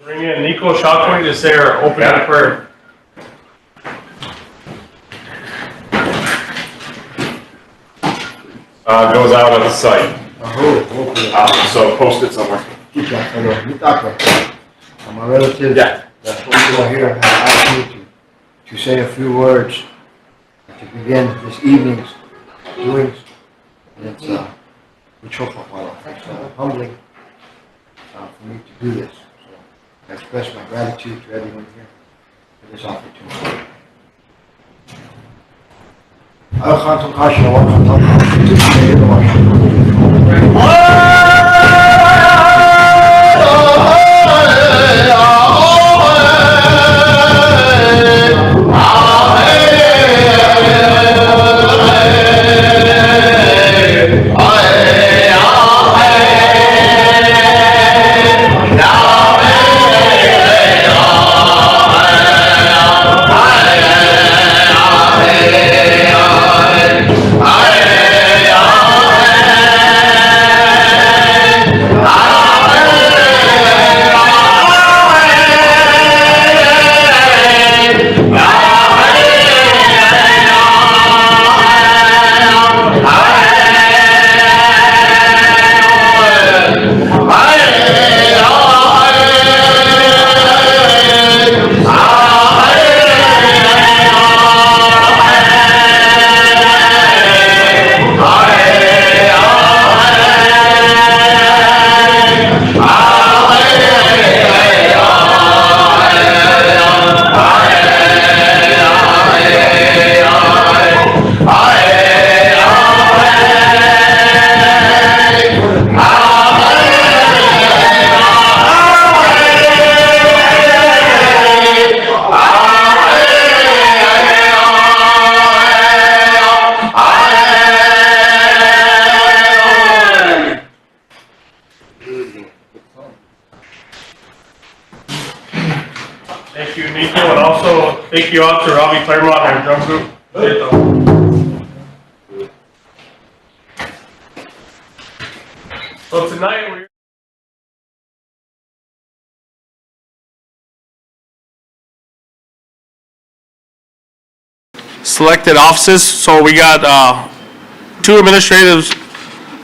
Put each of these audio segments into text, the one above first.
Bring in Nico Shockway to say our opening prayer. Goes out of the site. So post it somewhere. I'm a relative. Yeah. That's what here and asked me to say a few words to begin this evening's doings. And it's humbling for me to do this. So I express my gratitude to everyone here for this opportunity. Thank you, Nico, and also thank you out to Robbie Claremont and our drum group. So tonight we're selected offices. So we got 2 administrative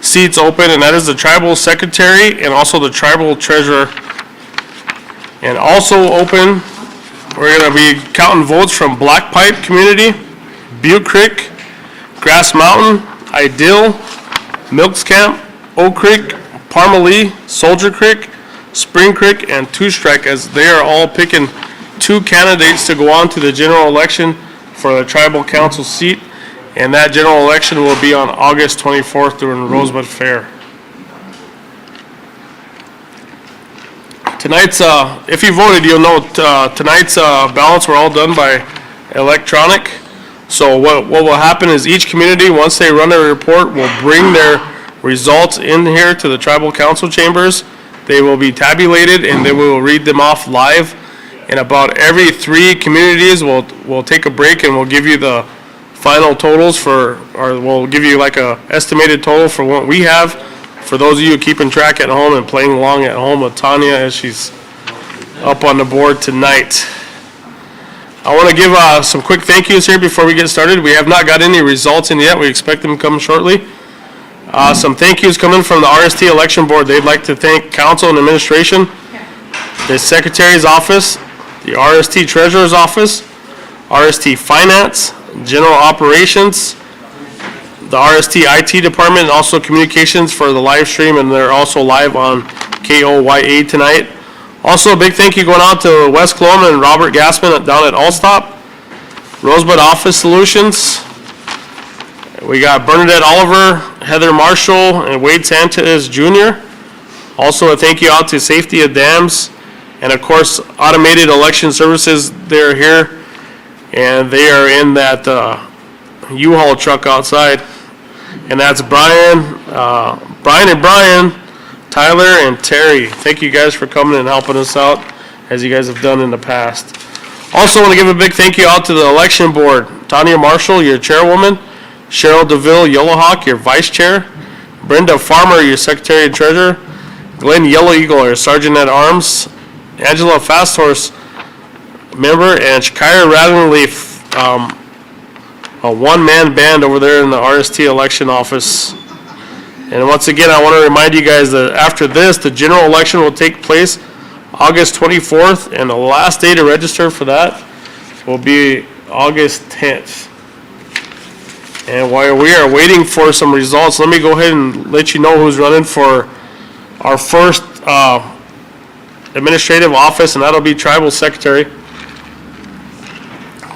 seats open, and that is the tribal secretary and also the tribal treasurer. And also open, we're going to be counting votes from Black Pipe Community, Butte Creek, Grass Mountain, Ideal, Milks Camp, Oak Creek, Parmalee, Soldier Creek, Spring Creek, and Two Strike, as they are all picking 2 candidates to go on to the general election for the tribal council seat. And that general election will be on August 24th during the Rosebud Fair. Tonight's, if you voted, you'll know tonight's ballots were all done by electronic. So what will happen is each community, once they run their report, will bring their results in here to the tribal council chambers. They will be tabulated and then we will read them off live. And about every 3 communities, we'll take a break and we'll give you the final totals or we'll give you like a estimated total for what we have. For those of you keeping track at home and playing along at home with Tanya as she's up on the board tonight. I want to give some quick thank yous here before we get started. We have not got any results in yet. We expect them to come shortly. Some thank yous coming from the RST election board. They'd like to thank council and administration, the secretary's office, the RST treasurer's office, RST finance, general operations, the RST IT department, and also communications for the live stream, and they're also live on KOYA tonight. Also, a big thank you going out to Wes Clom and Robert Gassman down at Allstop. Rosebud Office Solutions. We got Bernadette Oliver, Heather Marshall, and Wade Sanchez Jr. Also, a thank you out to Safety of Dams, and of course, Automated Election Services. They're here, and they are in that U-Haul truck outside. And that's Brian, Tyler, and Terry. Thank you guys for coming and helping us out, as you guys have done in the past. Also want to give a big thank you out to the election board. Tanya Marshall, your chairwoman. Cheryl DeVille Yellowhawk, your vice chair. Brenda Farmer, your secretary and treasurer. Glenn Yellow Eagle, our sergeant at arms. Angela Fast Horse, member, and Shakira Radley, a one-man band over there in the RST election office. And once again, I want to remind you guys that after this, the general election will take place August 24th, and the last day to register for that will be August 10th. And while we are waiting for some results, let me go ahead and let you know who's running for our first administrative office, and that'll be Tribal Secretary.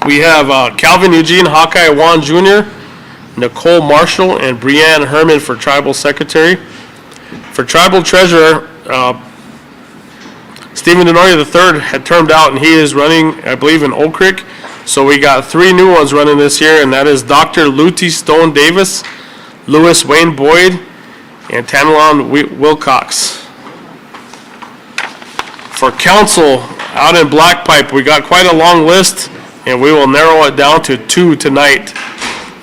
We have Calvin Eugene Hawkeye Wan Jr., Nicole Marshall, and Breanne Herman for Tribal Secretary. For Tribal Treasurer, Stephen Denoria III had termed out, and he is running, I believe, in Oak Creek. So we got 3 new ones running this year, and that is Dr. Luty Stone Davis, Louis Wayne Boyd, and Tamalon Wilcox. For council, out in Black Pipe, we got quite a long list, and we will narrow it down to 2 tonight.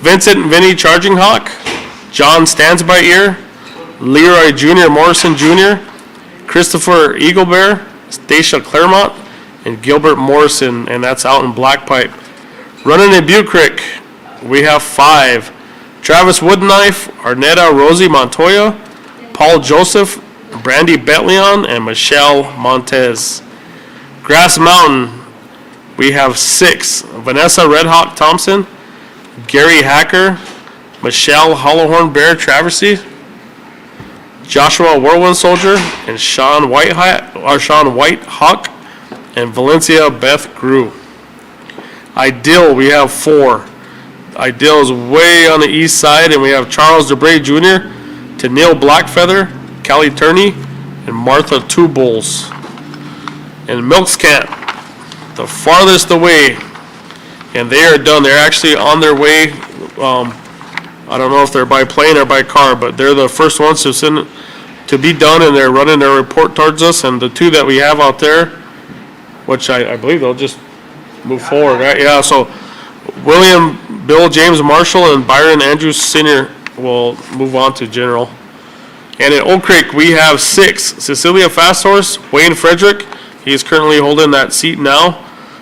Vincent and Vinnie Charging Hawk, John Stands by Ear, Leroy Jr. Morrison Jr., Christopher Eaglebear, Stacia Claremont, and Gilbert Morrison, and that's out in Black Pipe. Running in Butte Creek, we have 5. Travis Woodenknife, Arnetta Rosie Montoya, Paul Joseph, Brandy Betleon, and Michelle Montez. Grass Mountain, we have 6. Vanessa Red Hawk Thompson, Gary Hacker, Michelle Hollowhorn Bear Traversy, Joshua Whirlwind Soldier, and Sean White Hawk, and Valencia Beth Grew. Ideal, we have 4. Ideal is way on the east side, and we have Charles DeBray Jr., Tennille Blackfeather, Callie Turney, and Martha Two Bulls. And Milks Camp, the farthest away, and they are done. They're actually on their way. I don't know if they're by plane or by car, but they're the first ones to be done, and they're running their report towards us. And the 2 that we have out there, which I believe they'll just move forward, right? Yeah, so William Bill James Marshall and Byron Andrews Sr. will move on to general. And in Oak Creek, we have 6. Cecilia Fast Horse, Wayne Frederick, he is currently holding that seat now.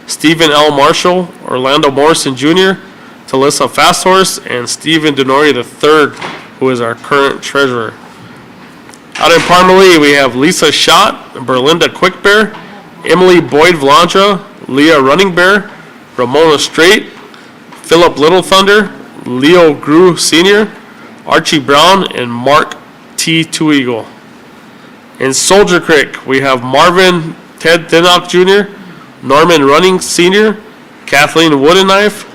Stephen L. Marshall, Orlando Morrison Jr., Talissa Fast Horse, and Stephen Denoria III, who is our current treasurer. Out in Parmalee, we have Lisa Schott, Berlinda Quickbear, Emily Boyd Vlandra, Leah Running Bear, Ramona Strait, Philip Little Thunder, Leo Grew Sr., Archie Brown, and Mark T. Two Eagle. In Soldier Creek, we have Marvin Ted Thinnock Jr., Norman Running Sr., Kathleen Woodenknife,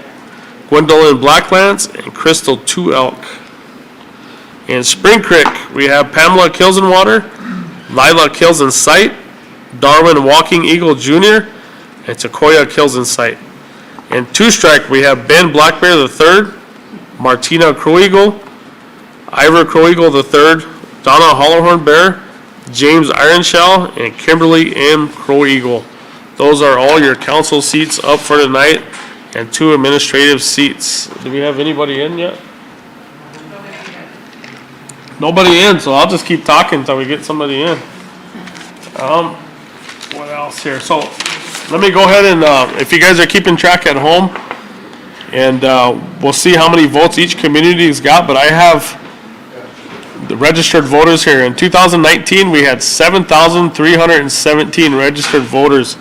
Gwendolyn Blacklance, and Crystal Two Elk. In Spring Creek, we have Pamela Kilsenwater, Lila Kilsensight, Darwin Walking Eagle Jr., and Takoya Kilsensight. In Two Strike, we have Ben Blackbear III, Martina Crow Eagle, Ivor Crow Eagle III, Donna Hollowhorn Bear, James Ironshell, and Kimberly M. Crow Eagle. Those are all your council seats up for tonight, and 2 administrative seats. Do we have anybody in yet? Nobody in, so I'll just keep talking until we get somebody in. What else here? So let me go ahead and, if you guys are keeping track at home, and we'll see how many votes each community's got, but I have the registered voters here. In 2019, we had 7,317 registered voters.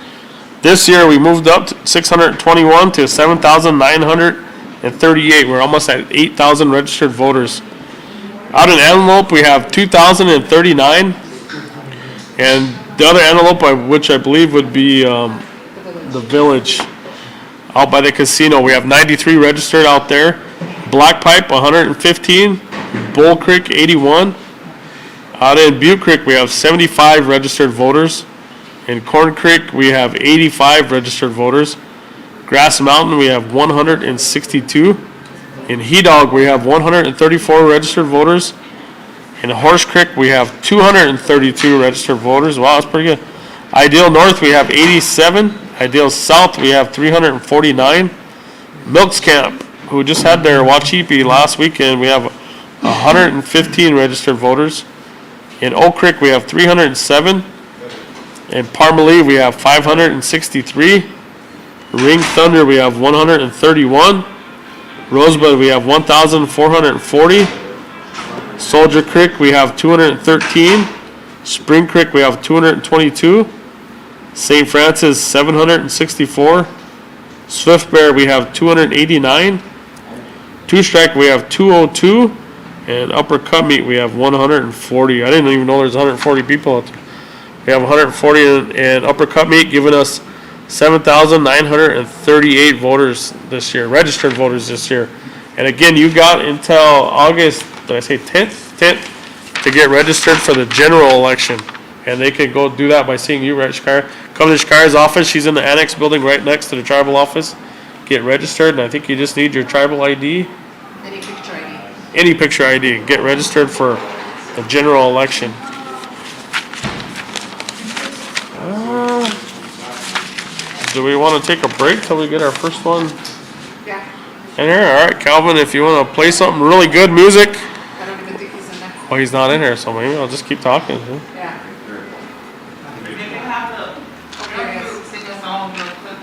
This year, we moved up to 621 to 7,938. We're almost at 8,000 registered voters. Out in Antelope, we have 2,039. And the other Antelope, which I believe would be the village, out by the casino, we have 93 registered out there. Black Pipe, 115. Bull Creek, 81. Out in Butte Creek, we have 75 registered voters. In Corn Creek, we have 85 registered voters. Grass Mountain, we have 162. In Hedog, we have 134 registered voters. In Horse Creek, we have 232 registered voters. Wow, that's pretty good. Ideal North, we have 87. Ideal South, we have 349. Milks Camp, who just had their Wachipi last weekend, we have 115 registered voters. In Oak Creek, we have 307. In Parmalee, we have 563. Ring Thunder, we have 131. Rosebud, we have 1,440. Soldier Creek, we have 213. Spring Creek, we have 222. St. Francis, 764. Swift Bear, we have 289. Two Strike, we have 202. And Upper Cut Meat, we have 140. I didn't even know there's 140 people out there. We have 140 in Upper Cut Meat, giving us 7,938 voters this year, registered voters this year. And again, you got until August, did I say 10th? 10th to get registered for the general election. And they can go do that by seeing you, Shakira. Come to Shakira's office. She's in the annex building right next to the tribal office. Get registered, and I think you just need your tribal ID. Any picture ID. Any picture ID. Get registered for the general election. Do we want to take a break till we get our first one Yeah. in here? All right, Calvin, if you want to play something really good music. I don't even think he's in there. Oh, he's not in here, so maybe I'll just keep talking. Yeah. Sing a song real quick.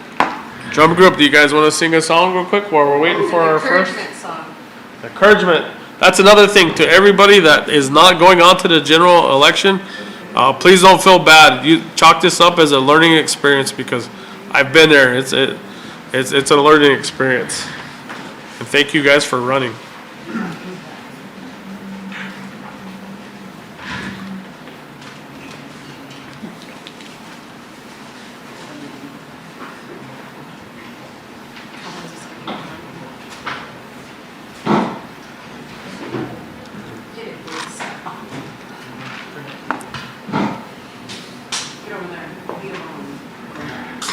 Drum group, do you guys want to sing a song real quick while we're waiting for our first? Encouragement song. Encouragement. That's another thing to everybody that is not going on to the general election. Please don't feel bad. You chalk this up as a learning experience because I've been there. It's a learning experience. And thank you guys for running. Get it, please. Get over there. Leave him alone.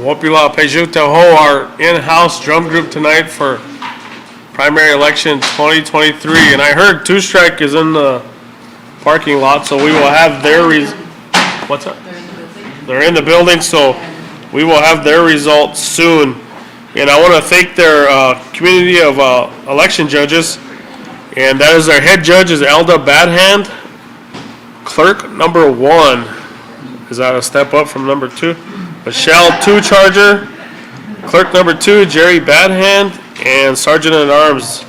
Wopila Pejuteho, our in-house drum group tonight for primary election 2023. And I heard Two Strike is in the parking lot, so we will have their what's up? They're in the building, so we will have their results soon. And I want to thank their community of election judges. And that is, their head judge is Elda Badhand. Clerk number 1. Is that a step up from number 2? Michelle Two Charger. Clerk number 2, Jerry Badhand. And Sergeant at Arms,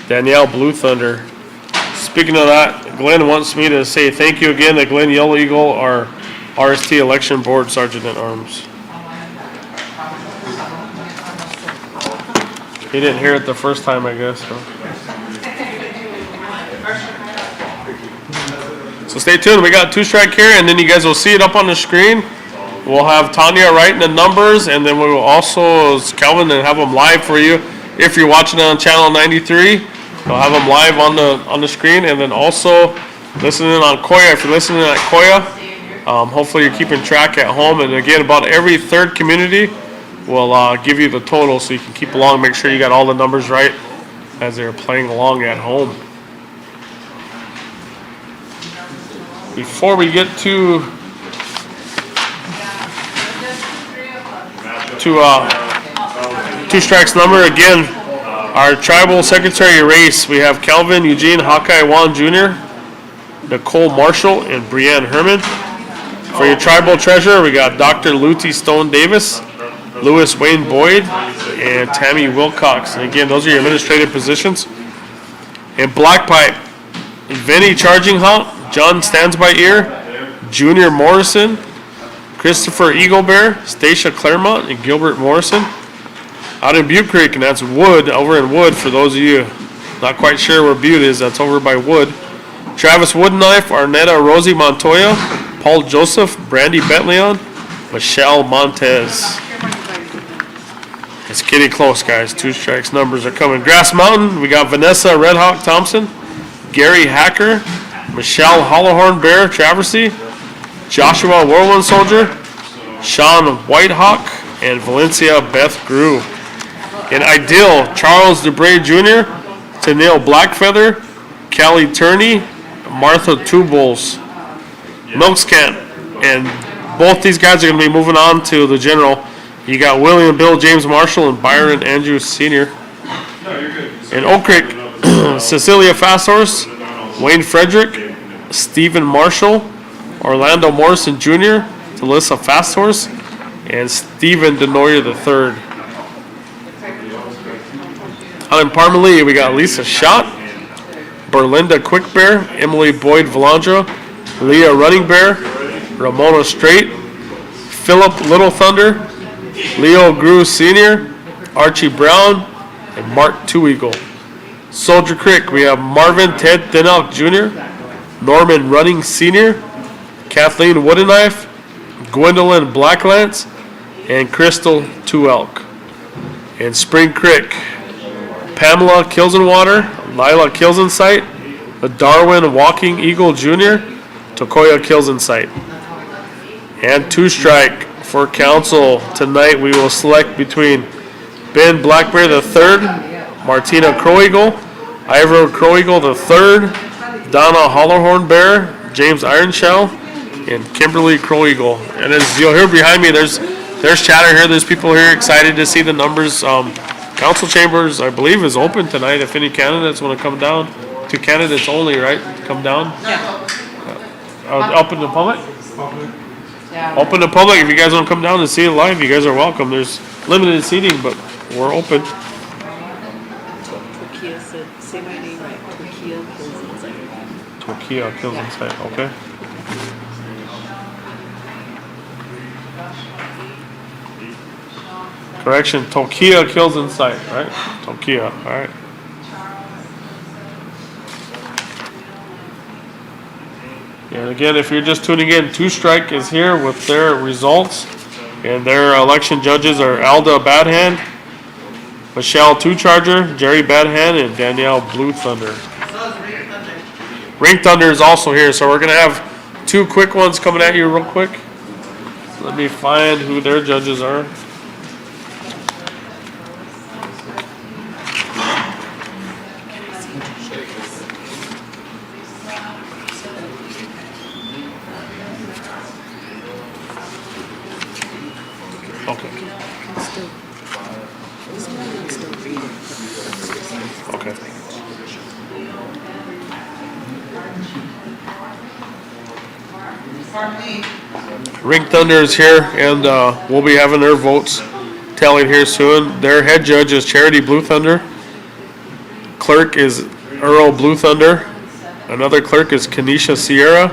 Danielle Blue Thunder. Speaking of that, Glenn wants me to say thank you again to Glenn Yellow Eagle, our RST Election Board Sergeant at Arms. He didn't hear it the first time, I guess. So stay tuned. We got Two Strike here, and then you guys will see it up on the screen. We'll have Tanya writing the numbers, and then we will also, as Calvin, and have them live for you. If you're watching on channel 93, we'll have them live on the screen, and then also listening on Koya. If you're listening at Koya, hopefully you're keeping track at home. And again, about every third community will give you the total, so you can keep along. Make sure you got all the numbers right as they're playing along at home. Before we get to Two Strike's number, again, our tribal secretary race, we have Calvin Eugene Hawkeye Wan Jr., Nicole Marshall, and Brianne Herman. For your tribal treasurer, we got Dr. Luty Stone Davis, Louis Wayne Boyd, and Tammy Wilcox. And again, those are your administrative positions. And Black Pipe, Vinny Charging Hawk, John Stands by Ear, Junior Morrison, Christopher Eaglebear, Stacia Claremont, and Gilbert Morrison. Out in Butte Creek, and that's Wood, over in Wood, for those of you not quite sure where Butte is, that's over by Wood. Travis Woodenknife, Arnetta Rosie Montoya, Paul Joseph, Brandy Betleon, Michelle Montez. It's getting close, guys. Two Strikes numbers are coming. Grass Mountain, we got Vanessa Red Hawk Thompson, Gary Hacker, Michelle Hollowhorn Bear Traversy, Joshua Whirlwind Soldier, Sean Whitehawk, and Valencia Beth Grew. In Ideal, Charles DeBray Jr., Tennille Blackfeather, Callie Turney, Martha Tubles. Milks Camp, and both these guys are going to be moving on to the general. You got William Bill James Marshall and Byron Andrews Sr. In Oak Creek, Cecilia Fasthorse, Wayne Frederick, Stephen Marshall, Orlando Morrison Jr., Talissa Fasthorse, and Stephen Denoyer III. Out in Parmalee, we got Lisa Schott, Berlinda Quickbear, Emily Boyd Valandra, Leah Running Bear, Ramona Strait, Philip Little Thunder, Leo Grew Sr., Archie Brown, and Mark Two Eagle. Soldier Creek, we have Marvin Ted Thinelk Jr., Norman Running Sr., Kathleen Woodenknife, Gwendolyn Blacklance, and Crystal Two Elk. In Spring Creek, Pamela Kilsenwater, Lila Kilsensight, the Darwin Walking Eagle Jr., Tokoya Kilsensight. And Two Strike for council. Tonight we will select between Ben Blackbear III, Martina Crow Eagle, Ivor Crow Eagle III, Donna Hollowhorn Bear, James Ironshell, and Kimberly Crow Eagle. And as you'll hear behind me, there's chatter here. There's people here excited to see the numbers. Council chambers, I believe, is open tonight. If any candidates want to come down, 2 candidates only, right? Come down. Open to public. Open to public. If you guys want to come down and see it live, you guys are welcome. There's limited seating, but we're open. Tokia said, say my name right. Tokia Kills Inside. Tokia Kills Inside. Okay. Correction, Tokia Kills Inside, right? Tokia, all right. And again, if you're just tuning in, Two Strike is here with their results. And their election judges are Alda Badhand, Michelle Two Charger, Jerry Badhand, and Danielle Blue Thunder. Ring Thunder is also here, so we're going to have 2 quick ones coming at you real quick. Let me find who their judges are. Okay. Can still, somebody can still read it. Okay. Ring Thunder is here, and we'll be having their votes tallied here soon. Their head judge is Charity Blue Thunder. Clerk is Earl Blue Thunder. Another clerk is Kenesha Sierra.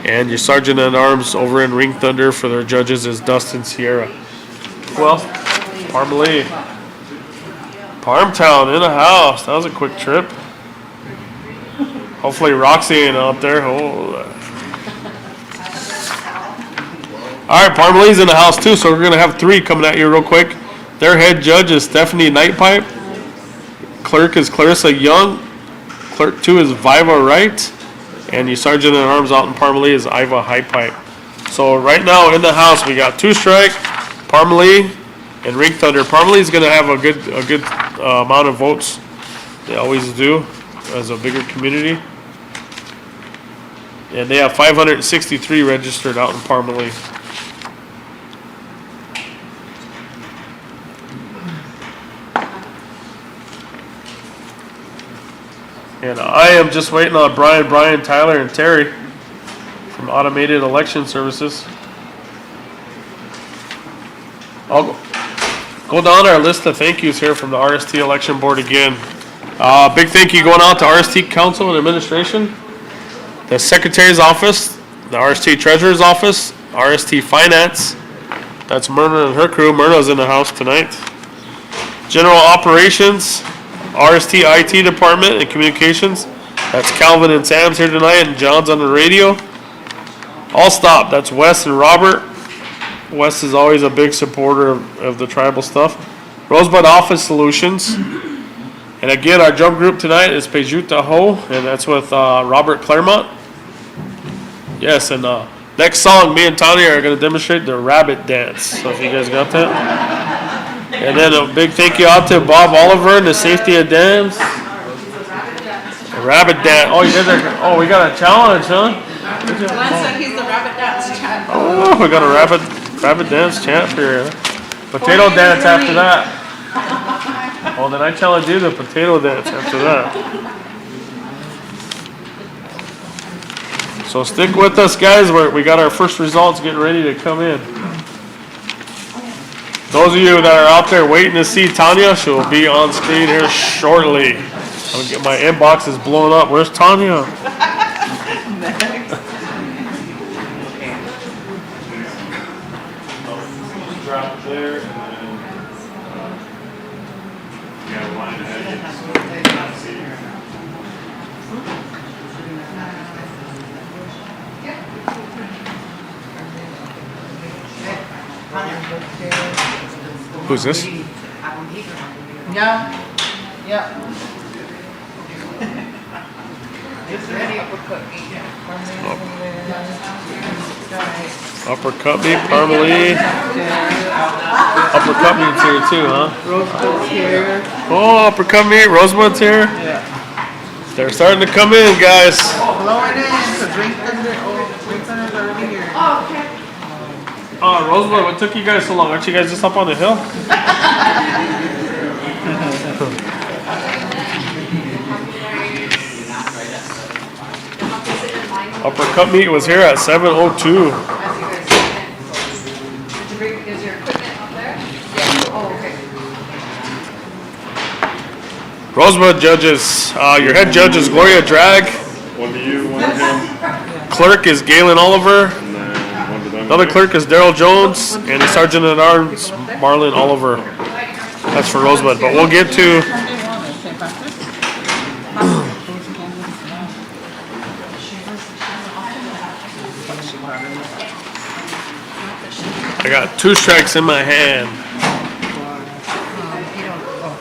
And your sergeant at arms over in Ring Thunder for their judges is Dustin Sierra. Well, Parmalee. Parmtown in the house. That was a quick trip. Hopefully Roxy ain't out there. Oh. All right, Parmalee's in the house too, so we're gonna have 3 coming at you real quick. Their head judge is Stephanie Nightpipe. Clerk is Clarissa Young. Clerk 2 is Viva Wright. And your sergeant at arms out in Parmalee is Iva Highpipe. So right now in the house we got 2 strike, Parmalee, and Ring Thunder. Parmalee's gonna have a good amount of votes. They always do as a bigger community. And they have 563 registered out in Parmalee. And I am just waiting on Brian, Tyler, and Terry from Automated Election Services. I'll go down our list of thank yous here from the RST Election Board again. Big thank you going out to RST Council and Administration, the Secretary's Office, the RST Treasurer's Office, RST Finance. That's Myrna and her crew. Myrna's in the house tonight. General Operations, RST IT Department and Communications. That's Calvin and Sam's here tonight, and John's on the radio. All stop. That's Wes and Robert. Wes is always a big supporter of the tribal stuff. Rosebud Office Solutions. And again, our drum group tonight is Pejuta Ho, and that's with Robert Claremont. Yes, and next song, me and Tanya are going to demonstrate the rabbit dance. So if you guys got that. And then a big thank you out to Bob Oliver and the Safety of Dams. Rabbit dance. Oh, you guys are. Oh, we got a challenge, huh? Glenn said he's the rabbit dance champ. Oh, we got a rabbit dance champ here. Potato dance after that. Oh, then I challenge you to potato dance after that. So stick with us, guys. We got our first results getting ready to come in. Those of you that are out there waiting to see Tanya, she'll be on screen here shortly. My inbox is blowing up. Where's Tanya? Drop there, and then you got a line ahead Who's this? Yeah. Yeah. It's ready uppercut meat. Uppercut meat, Parmalee. Uppercut meat's here too, huh? Rosebud's here. Oh, uppercut meat, Rosebud's here. Yeah. They're starting to come in, guys. Blowing in, because Ring Thunder's already here. Oh, okay. Rosebud, what took you guys so long? Aren't you guys just up on the hill? Uppercut meat was here at 7:02. Is your equipment up there? Yeah. Oh, okay. Rosebud judges, your head judge is Gloria Drag. One to you, one to him, Clerk is Galen Oliver. and then one to them. Another clerk is Daryl Jones, and the sergeant at arms, Marlon Oliver. That's for Rosebud, but we'll get to. I got 2 strikes in my hand.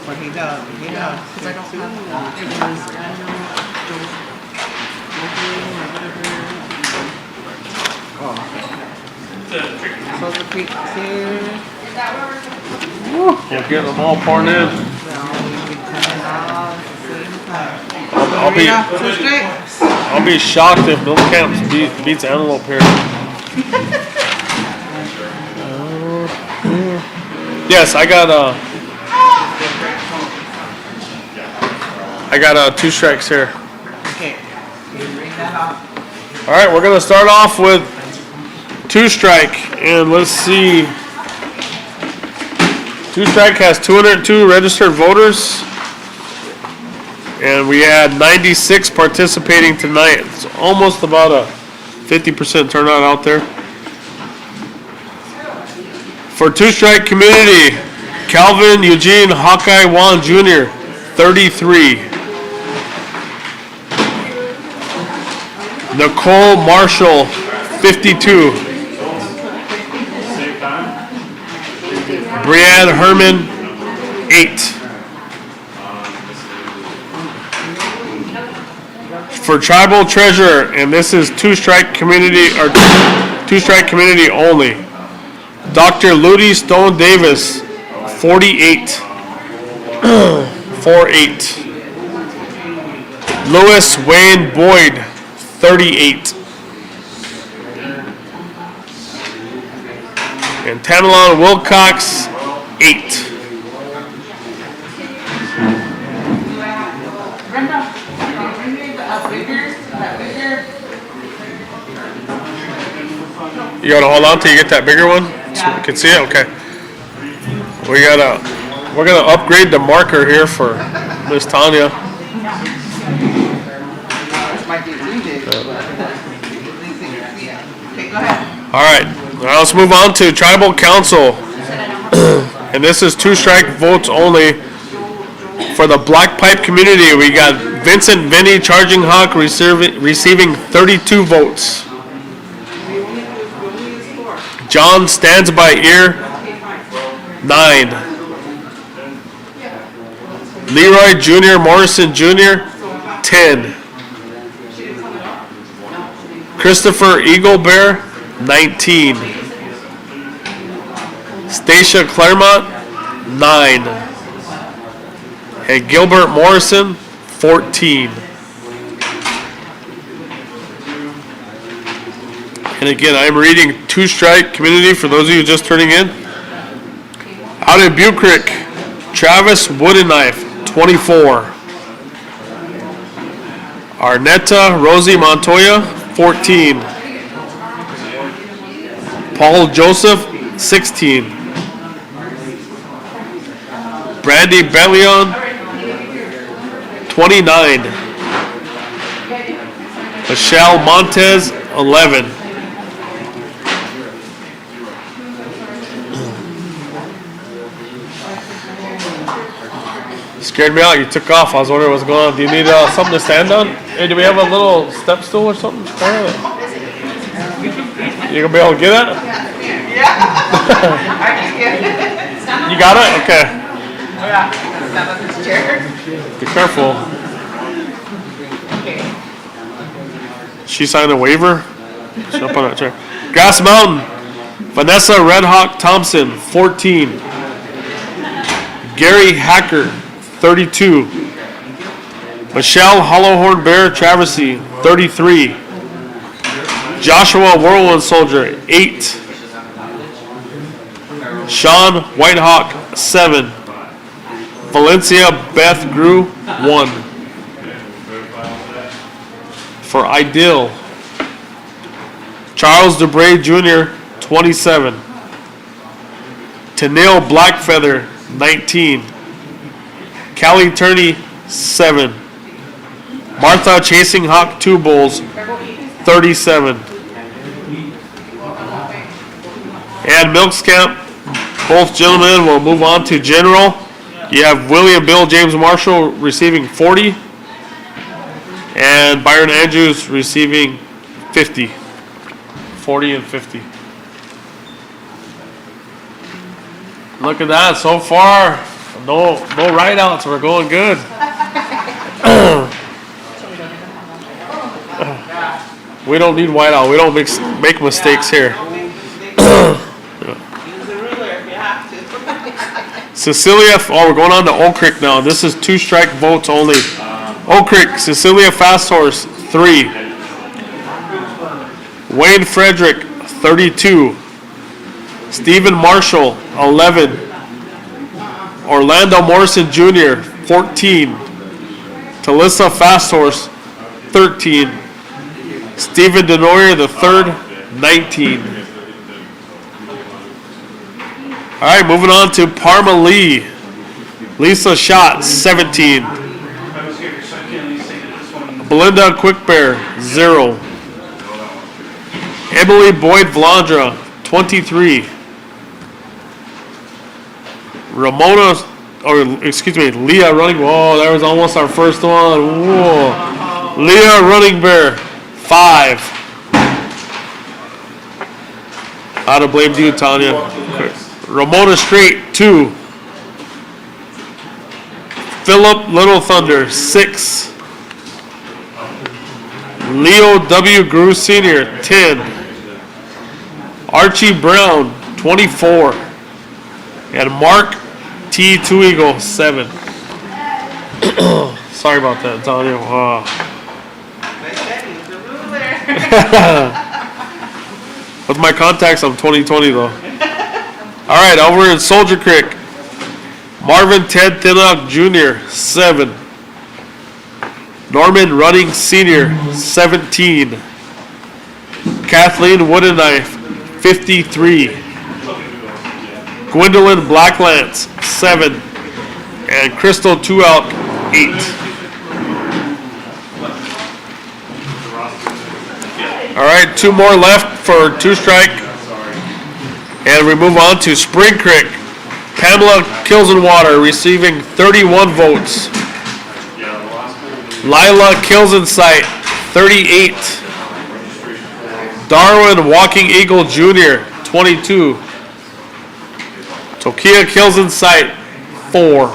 But he does. Because I don't have So the creek here. We're getting them all pouring in. I'll be shocked if Mill Camps beats Antelope here. Yes, I got 2 strikes here. Okay. All right, we're gonna start off with 2 strike, and let's see. 2 strike has 202 registered voters, and we had 96 participating tonight. It's almost about a 50% turnout out there. For 2 strike community, Calvin Eugene Hawkeye Wan Jr., 33. Nicole Marshall, 52. Brianne Herman, 8. For tribal treasurer, and this is 2 strike community, or 2 strike community only. Dr. Ludi Stone Davis, 48. 48. Louis Wayne Boyd, 38. And Tamalon Wilcox, 8. You gotta hold on till you get that bigger one, so we can see it. Okay. We're gonna upgrade the marker here for Miss Tanya. Might be too big, but okay, go ahead. All right. Now let's move on to tribal council, and this is 2 strike votes only. For the Black Pipe community, we got Vincent Vinny Charging Hawk receiving 32 votes. John Stands by Ear, 9. Leroy Jr. Morrison Jr., 10. Christopher Eagle Bear, 19. Stacia Claremont, 9. And Gilbert Morrison, 14. And again, I'm reading 2 strike community for those of you just turning in. Out in Butte Creek, Travis Wooden Knife, 24. Arnetta Rosie Montoya, 14. Paul Joseph, 16. Brandy Bellion, 29. Michelle Montez, 11. Scared me out. You took off. I was wondering what's going on. Do you need something to stand on? Hey, do we have a little step stool or something? You gonna be able to get it? Yeah. I can get it. You got it? Okay. Oh yeah. Stand on this chair. Be careful. Okay. She signed a waiver. She's up on that chair. Grass Mountain. Vanessa Red Hawk Thompson, 14. Gary Hacker, 32. Michelle Hollowhorn Bear Traversy, 33. Joshua Whirlwind Soldier, 8. Sean Whitehawk, 7. Valencia Beth Grew, 1. For Ideal, Charles DeBray Jr., 27. Tennille Blackfeather, 19. Callie Turney, 7. Martha Chasing Hawk 2 Bulls, 37. And Milks Camp, both gentlemen will move on to general. You have William Bill James Marshall receiving 40. And Byron Andrews receiving 50. 40 and 50. Look at that, so far, no write-outs, we're going good. We don't need whiteout, we don't make mistakes here. Use the ruler if you have to. Cecilia, we're going on to Oak Creek now. This is 2 strike votes only. Oak Creek, Cecilia Fast Horse, 3. Wayne Frederick, 32. Stephen Marshall, 11. Orlando Morrison Jr., 14. Talissa Fasthorse, 13. Stephen Denoyer III, 19. All right, moving on to Parma Lee. Lisa Schott, 17. Belinda Quickbear, 0. Emily Boyd Vlandra, 23. Leah Running. Whoa, that was almost our first one. Whoa. Leah Running Bear, 5. I'd have blamed you, Tanya. Ramona Straight, 2. Philip Little Thunder, 6. Leo W. Grew Sr., 10. Archie Brown, 24. And Mark T. Two Eagle, 7. Sorry about that, Antonio. With my contacts, I'm 20/20 though. All right, over in Soldier Creek, Marvin Ted Thinnock Jr., 7. Norman Running Sr., 17. Kathleen Woodenknife, 53. Gwendolyn Blacklance, 7. And Crystal Two Elk, 8. All right, 2 more left for 2 strike. And we move on to Spring Creek. Pamela Kilsenwater receiving 31 votes. Lila Kilsensight, 38. Darwin Walking Eagle Jr., 22. Tokia Kilsensight, 4.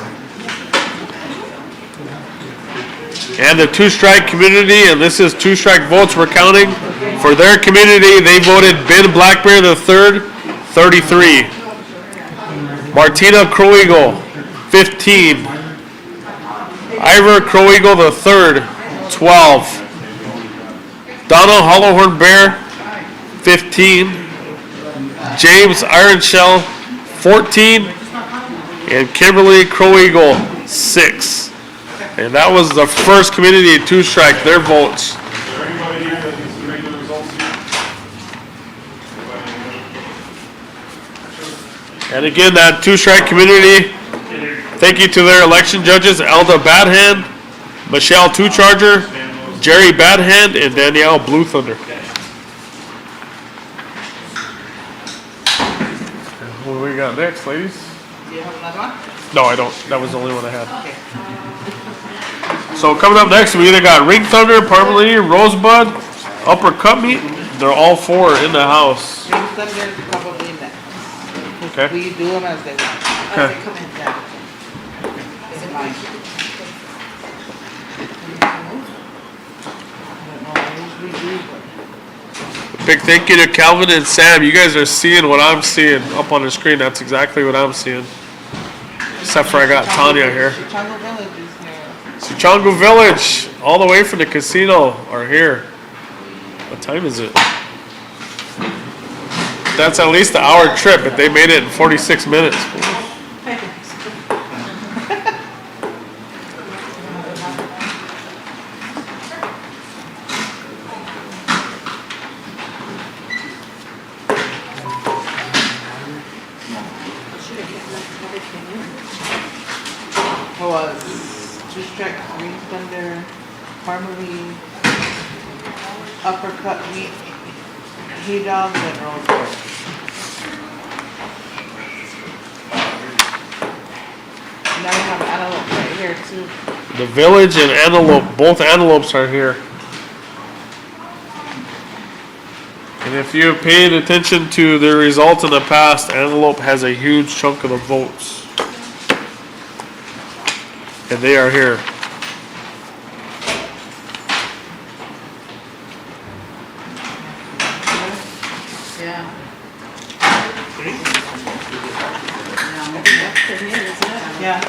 And the 2-strike community, and this is 2-strike votes we're counting. For their community, they voted Ben Blackbear III, 33. Martina Crow Eagle, 15. Ivor Crow Eagle III, 12. Donald Hollowhorn Bear, 15. James Iron Shell, 14. And Kimberly Crow Eagle, 6. And that was the first community to strike their votes. And again, that 2-strike community, thank you to their election judges, Elda Badhand, Michelle Two Charger, Jerry Badhand, and Danielle Blue Thunder. What do we got next, ladies? Do you have another one? No, I don't. That was the only one I had. So coming up next, we either got Ring Thunder, Parmalee, Rosebud, Uppercut Meat. They're all 4 in the house. Ring Thunder is probably next. Okay. We do them as they want. Okay. As they come in, yeah. It's mine. I don't know, I usually do, but Big thank you to Calvin and Sam. You guys are seeing what I'm seeing up on the screen. That's exactly what I'm seeing. Except for I got Tanya here. Chicago Village is here. Suchongo Village, all the way from the casino, are here. What time is it? That's at least an hour trip, but they made it in 46 minutes. It was 2-strike, Ring Thunder, Parmalee, Uppercut Meat, He Dogs, and Rosebud. Now we have Antelope right here too. The Village and Antelope, both Antelopes are here. And if you paid attention to the results in the past, Antelope has a huge chunk of the votes. And they are here. Yeah. Yeah.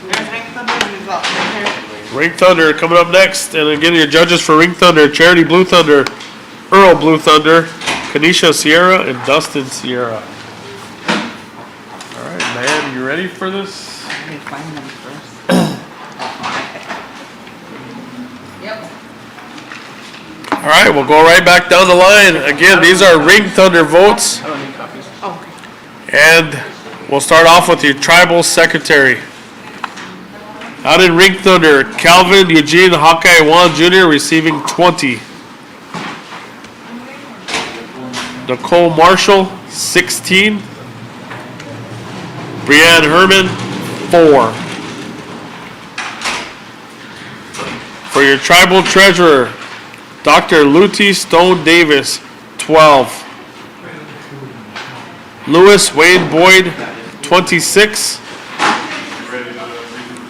There's Ring Thunder results right here. Ring Thunder coming up next. And again, your judges for Ring Thunder, Charity Blue Thunder, Earl Blue Thunder, Kanisha Sierra, and Dustin Sierra. All right, man, you ready for this? Let me find them first. All right, we'll go right back down the line. Again, these are Ring Thunder votes. I don't need copies. Okay. And we'll start off with your tribal secretary. Out in Ring Thunder, Calvin Eugene Hawkeye Wan Jr. receiving 20. Nicole Marshall, 16. Brianne Herman, 4. For your tribal treasurer, Dr. Luty Stone Davis, 12. Lewis Wayne Boyd, 26.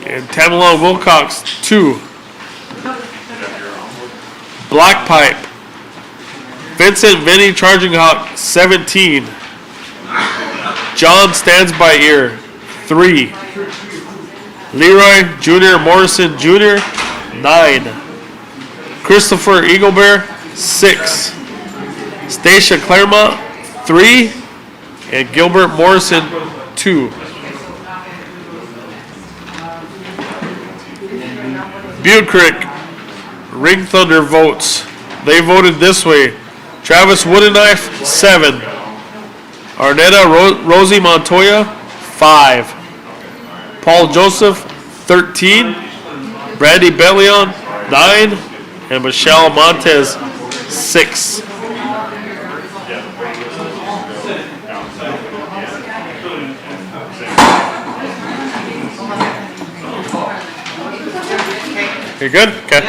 And Tamela Wilcox, 2. Black Pipe, Vincent Vinny Charging Hawk, 17. John Stands by Ear, 3. Leroy Jr. Morrison Jr., 9. Christopher Eaglebear, 6. Stacia Claremont, 3. And Gilbert Morrison, 2. Butte Creek, Ring Thunder votes. They voted this way. Travis Woodenknife, 7. Arnetta Rosie Montoya, 5. Paul Joseph, 13. Brandy Bellion, 9. And Michelle Montez, 6. You good? Okay.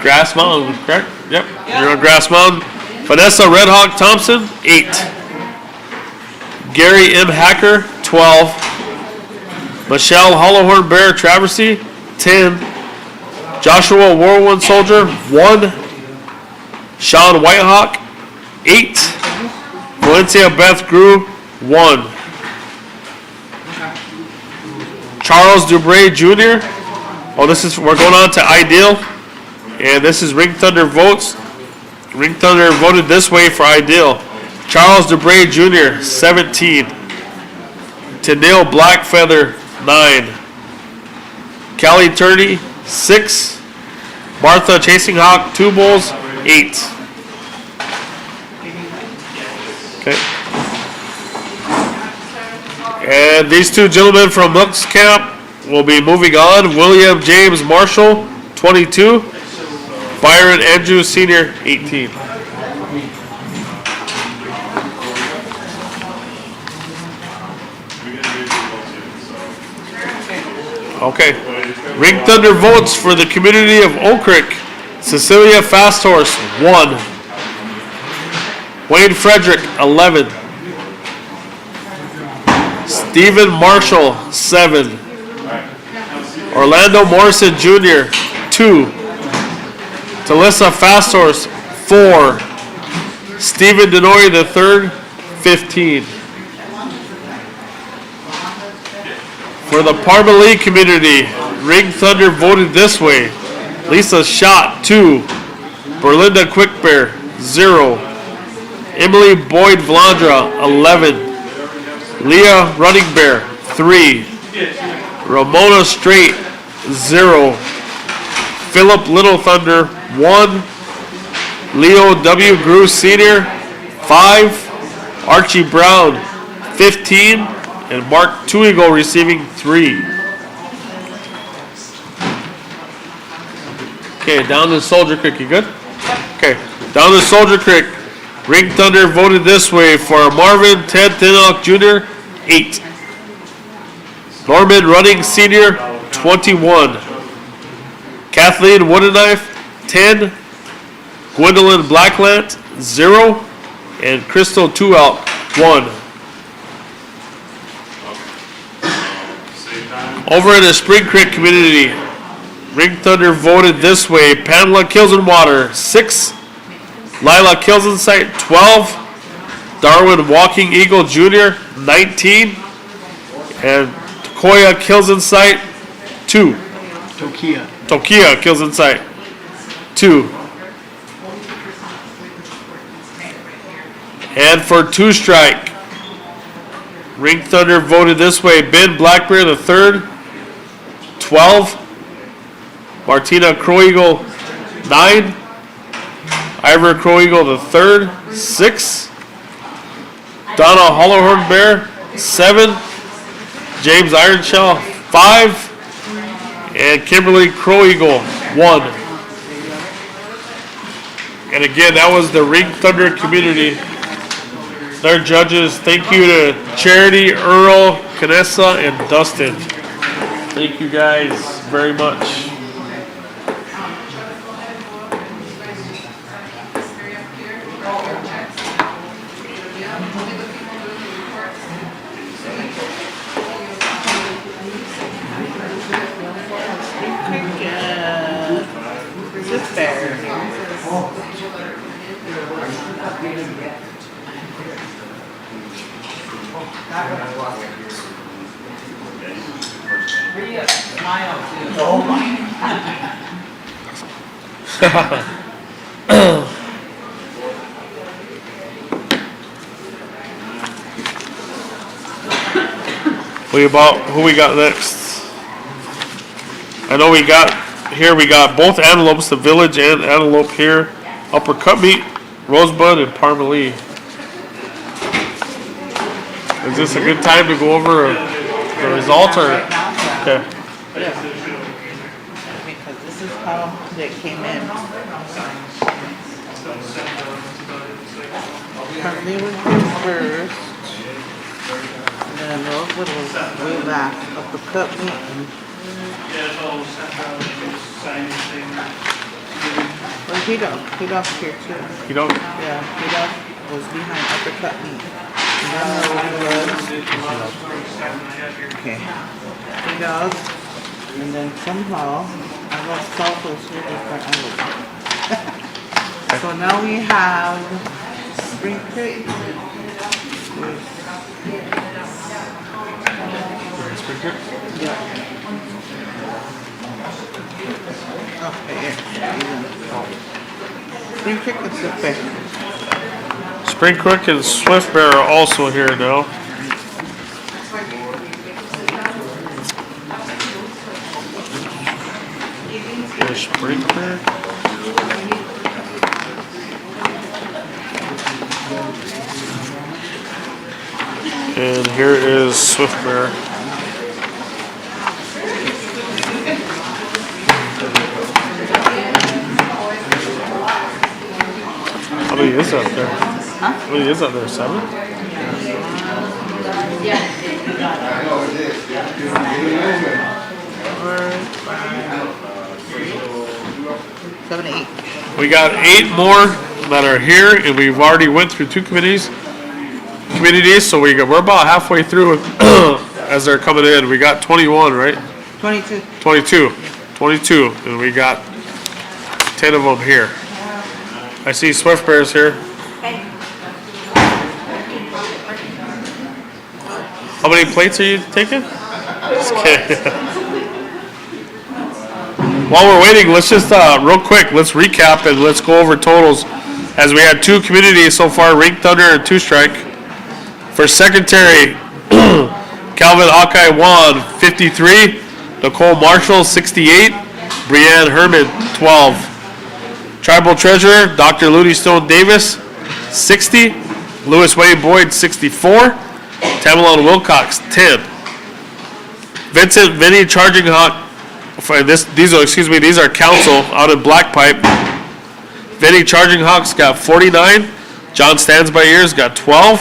Grass Mountain, correct? Yep. You're on Grass Mountain. Vanessa Red Hawk Thompson, 8. Gary M. Hacker, 12. Michelle Hollowhorn Bear Traversy, 10. Joshua Whirlwind Soldier, 1. Sean Whitehawk, 8. Valencia Beth Grew, 1. Charles Dubray Jr. Oh, we're going on to Ideal. And this is Ring Thunder votes. Ring Thunder voted this way for Ideal. Charles Dubray Jr., 17. Tennille Blackfeather, 9. Callie Turney, 6. Martha Chasing Hawk, 2 Bulls, 8. Okay. And these two gentlemen from Lux Camp will be moving on. William James Marshall, 22. Byron Andrews Sr., 18. Okay. Ring Thunder votes for the community of Oak Creek. Cecilia Fast Horse, 1. Wayne Frederick, 11. Stephen Marshall, 7. Orlando Morrison Jr., 2. Talissa Fast Horse, 4. Stephen Denoy III, 15. For the Parmalee community, Ring Thunder voted this way. Lisa Schott, 2. Berlinda Quickbear, 0. Emily Boyd Vlandra, 11. Leah Running Bear, 3. Ramona Straight, 0. Philip Little Thunder, 1. Leo W. Grew Sr., 5. Archie Brown, 15. And Mark Tuigo receiving 3. Okay, down to Soldier Creek, you good? Okay, down to Soldier Creek. Ring Thunder voted this way for Marvin Ted Thinnock Jr., 8. Norman Running Sr., 21. Kathleen Woodenknife, 10. Gwendolyn Blacklant, 0. And Crystal Tuelk, 1. Over in the Spring Creek community, Ring Thunder voted this way. Pamela Kilsenwater, 6. Lila Kilsensight, 12. Darwin Walking Eagle Jr., 19. And Koya Kilsensight, 2. Tokia Kilsensight, 2. And for Two Strike, Ring Thunder voted this way. Ben Blackbeard the third, 12. Martina Crow Eagle, 9. Ivor Crow Eagle the third, 6. Donna Hollowhorn Bear, 7. James Ironshell, 5. And Kimberly Crow Eagle, 1. And again, that was the Ring Thunder community. Their judges. Thank you to Charity, Earl, Canessa, and Dustin. Thank you guys very much. Just fair. Who we got next? I know we got both antelopes, the village and antelope here. Upper Cut Meat, Rosebud, and Parmalee. Is this a good time to go over the results or? Okay. Because this is how they came in. Currently was here first. And then Rosewood was way back. Upper Cut Meat and well, P-Dog's here too. You don't? Yeah, P-Dog was behind Upper Cut Meat. And then Rosebud. Okay. P-Dog. And then somehow I lost Salt was here before I So now we have Spring Creek. Yeah. Okay, yeah. Spring Creek and Swift Bear. Spring Creek and Swift Bear are also here now. There's Spring Creek. And here is Swift Bear. How many is out there? Huh? How many is out there? 7? Seven, 8. We got 8 more that are here, and we've already went through 2 communities, so we're about halfway through as they're coming in. We got 21, right? 22. 22, and we got 10 of them here. I see Swift Bears here. How many plates are you taking? Just kidding. While we're waiting, let's just real quick, let's recap and let's go over totals. As we had 2 communities so far, Ring Thunder and 2 Strike. For secretary, Calvin Hawkeye won 53, Nicole Marshall 68, Brianne Herman 12. Tribal treasurer, Dr. Looney Stone Davis 60, Lewis Wayne Boyd 64, Tamalon Wilcox 10. Vincent Vinny Charging Hawk. These are council out in Black Pipe. Vinny Charging Hawks got 49. John Stands By Ears got 12.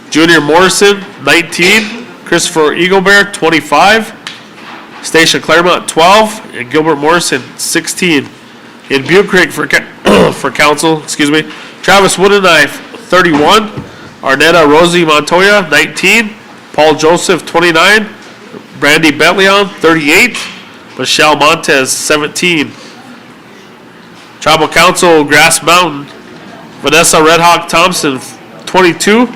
Junior Morrison 19. Christopher Eaglebear 25. Stacia Claremont 12. And Gilbert Morrison 16. In Butte Creek for council, Travis Woodenknife 31. Arnetta Rosie Montoya 19. Paul Joseph 29. Brandy Betleon 38. Michelle Montez, 17. Tribal Council, Grass Mountain, Vanessa Red Hawk Thompson, 22.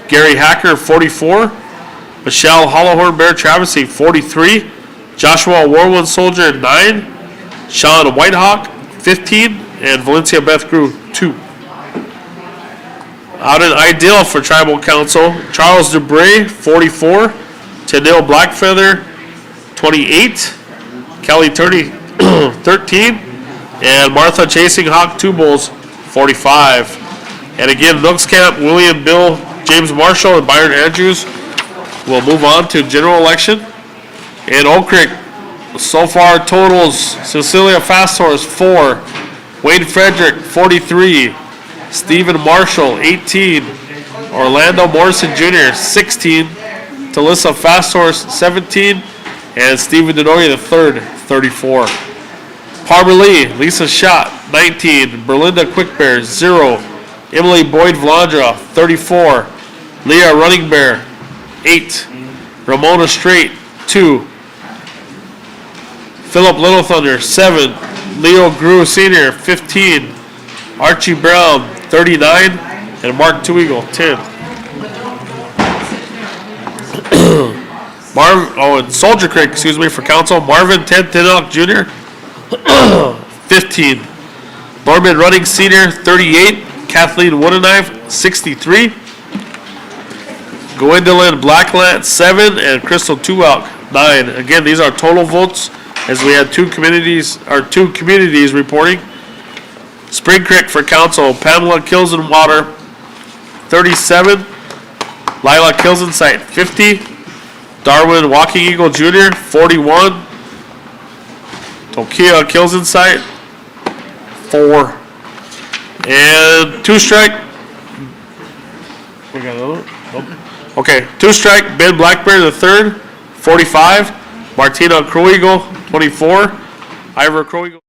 Gary Hacker, 44. Michelle Hollowhorn Bear Travesty, 43. Joshua Warwood Soldier, 9. Sean Whitehawk, 15. And Valencia Beth Grew, 2. Out in Ideal for Tribal Council, Charles Dubray, 44. Tennille Blackfeather, 28. Kelly Turney, 13. And Martha Chasing Hawk, 2 bulls, 45. And again, Nooks Camp, William Bill, James Marshall, and Byron Andrews will move on to general election. And Oak Creek, so far totals, Cecilia Fast Horse, 4. Wade Frederick, 43. Stephen Marshall, 18. Orlando Morrison Jr., 16. Talissa Fast Horse, 17. And Stephen Denoria III, 34. Parma Lee, Lisa Schott, 19. Berlinda Quickbear, 0. Emily Boyd Vlandra, 34. Leah Running Bear, 8. Ramona Strait, 2. Philip Little Thunder, 7. Leo Grew Sr., 15. Archie Brown, 39. And Mark Two Eagle, 10. And Soldier Creek, for council, Marvin Ted Tinock Jr., 15. Norman Running Sr., 38. Kathleen Woodenknife, 63. Gwendolyn Blackland, 7. And Crystal Tuwalk, 9. Again, these are total votes, as we had two communities reporting. Spring Creek for council, Pamela Kilsenwater, 37. Lila Kilsensight, 50. Darwin Walking Eagle Jr., 41. Tokia Kilsensight, 4. And 2 strike. We got another one? Nope. Okay, 2 strike, Ben Blackbear III, 45. Martina Crow Eagle, 24. Ivor Crow Eagle.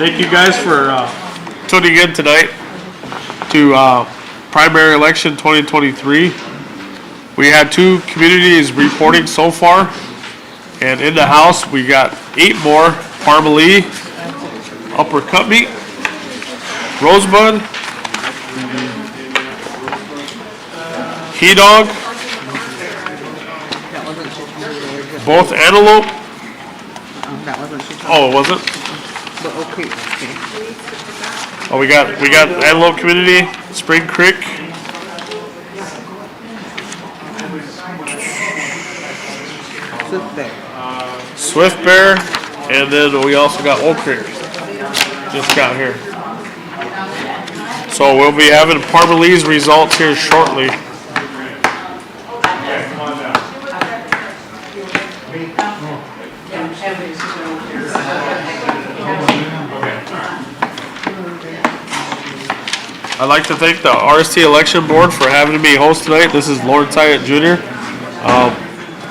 Thank you guys for tuning in tonight to primary election 2023. We had 2 communities reporting so far, and in the House we got 8 more. Parma Lee, Upper Cutmeat, Rosebud, Key Dog, both Antelope. That wasn't she. Oh, was it? But okay. Oh, we got Antelope Community, Spring Creek. Swift Bear, and then we also got Oak Creek. Just got here. So we'll be having Parma Lee's results here shortly. I'd like to thank the RST election board for having me host tonight. This is Lawrence Hyatt Jr.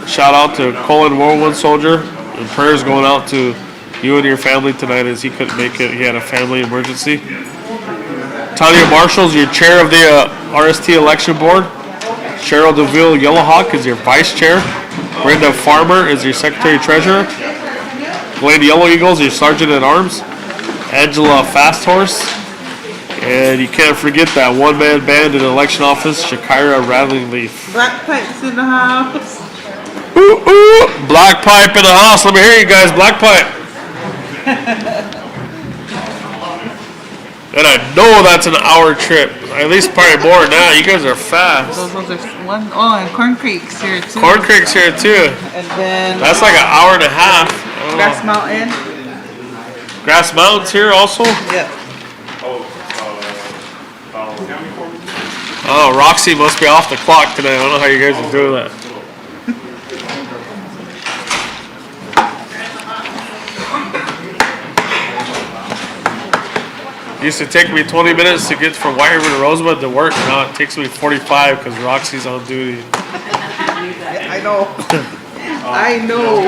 Shout out to Colin Whirlwind Soldier, and prayers going out to you and your family tonight as he couldn't make it. He had a family emergency. Tanya Marshall's your chair of the RST election board. Cheryl DeVille Yellowhawk is your vice chair. Brenda Farmer is your secretary treasurer. Glenn Yellow Eagles, your sergeant at arms. Angela Fast Horse. And you can't forget that one-man band in election office, Shakira Rattling Leaf. Black Pipes in the house. Ooh, ooh, black pipe in the house. Let me hear you guys, black pipe. And I know that's an hour trip. At least probably more now. You guys are fast. Those are one. Oh, and Corn Creek's here too. Corn Creek's here too. And then That's like an hour and a half. Grass Mountain. Grass Mountain's here also. Yeah. Oh, Roxy must be off the clock today. I don't know how you guys are doing that. It used to take me 20 minutes to get from White River to Rosebud to work. Now it takes me 45 because Roxy's on duty. I know. I know.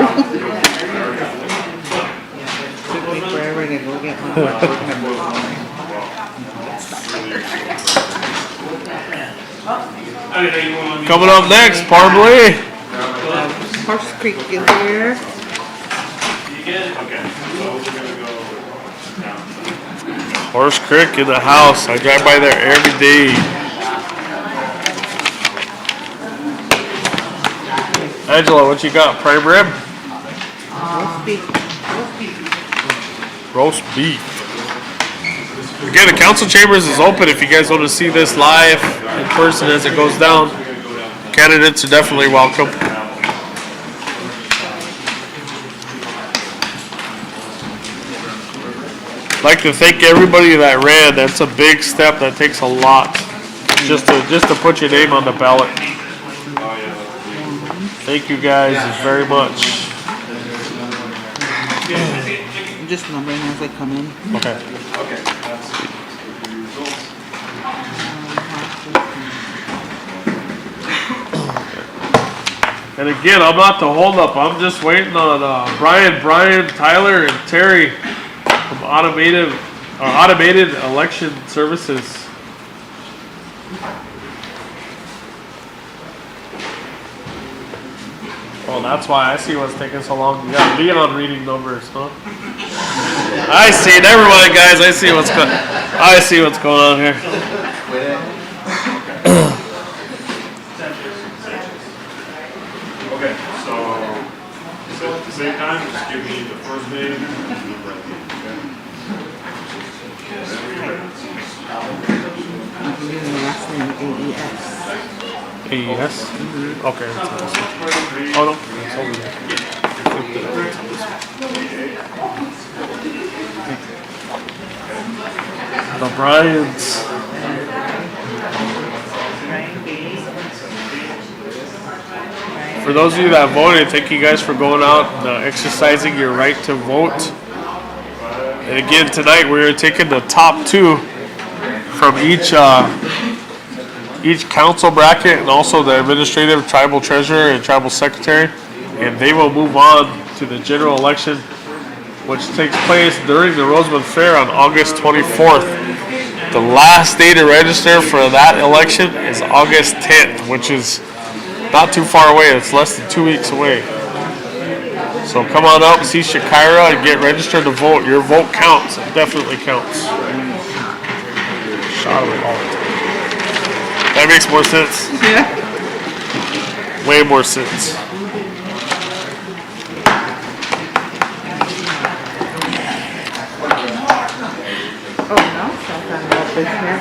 Took me forever to go get my Coming up next, Parbley. Horse Creek is here. Horse Creek in the house. I drive by there every day. Angela, what you got? Prime rib? Roast beef. Again, the council chambers is open if you guys want to see this live in person as it goes down. Candidates are definitely welcome. I'd like to thank everybody that ran. That's a big step. That takes a lot just to put your name on the ballot. Thank you guys very much. I'm just numbering as they come in. Okay. And again, I'm not the holdup. I'm just waiting on Brian, Tyler, and Terry from Automated Election Services. Oh, that's why I see what's taking so long. You got Leon on reading numbers, huh? I see. Never mind, guys. I see what's going on here. Okay, so at the same time, just give me the first name and the last name. I'm using the last name AES. AES? Okay. That's awesome. Oh, no. It's over there. The Bryans. For those of you that voted, thank you guys for going out and exercising your right to vote. And again, tonight we're taking the top two from each council bracket and also the administrative, tribal treasurer, and tribal secretary. And they will move on to the general election, which takes place during the Rosebud Fair on August 24th. The last day to register for that election is August 10th, which is not too far away. It's less than 2 weeks away. So come on out and see Shakira and get registered to vote. Your vote counts. It definitely counts. Shot of it all the time. That makes more sense. Yeah. Way more sense. Oh, no. Sometimes I'll be here.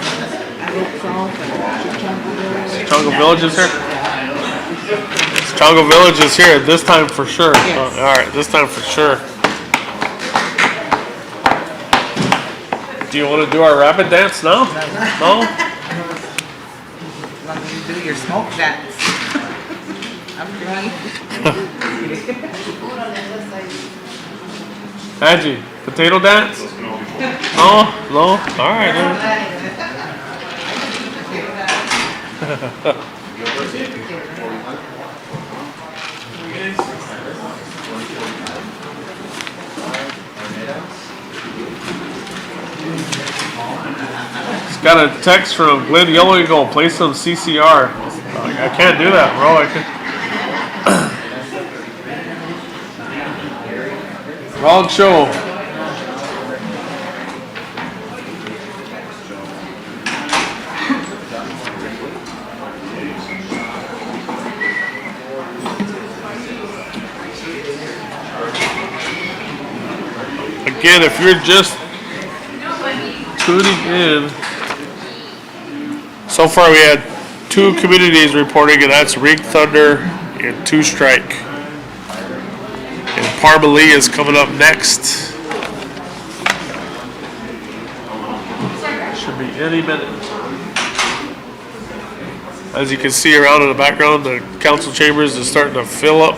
I look south and Chongo Village is here? Chongo Village is here this time for sure. Yes. Alright, this time for sure. Do you want to do our rapid dance now? No? Let me do your smoke dance. After me. Angie, potato dance? No? No? Alright. Just got a text from Glenn Yellow Eagle, play some CCR. I can't do that, bro. Wrong show. Again, if you're just tuning in, so far we had 2 communities reporting, and that's Ring Thunder and Two Strike. And Parmalee is coming up next. Should be any minute. As you can see around in the background, the council chambers is starting to fill up.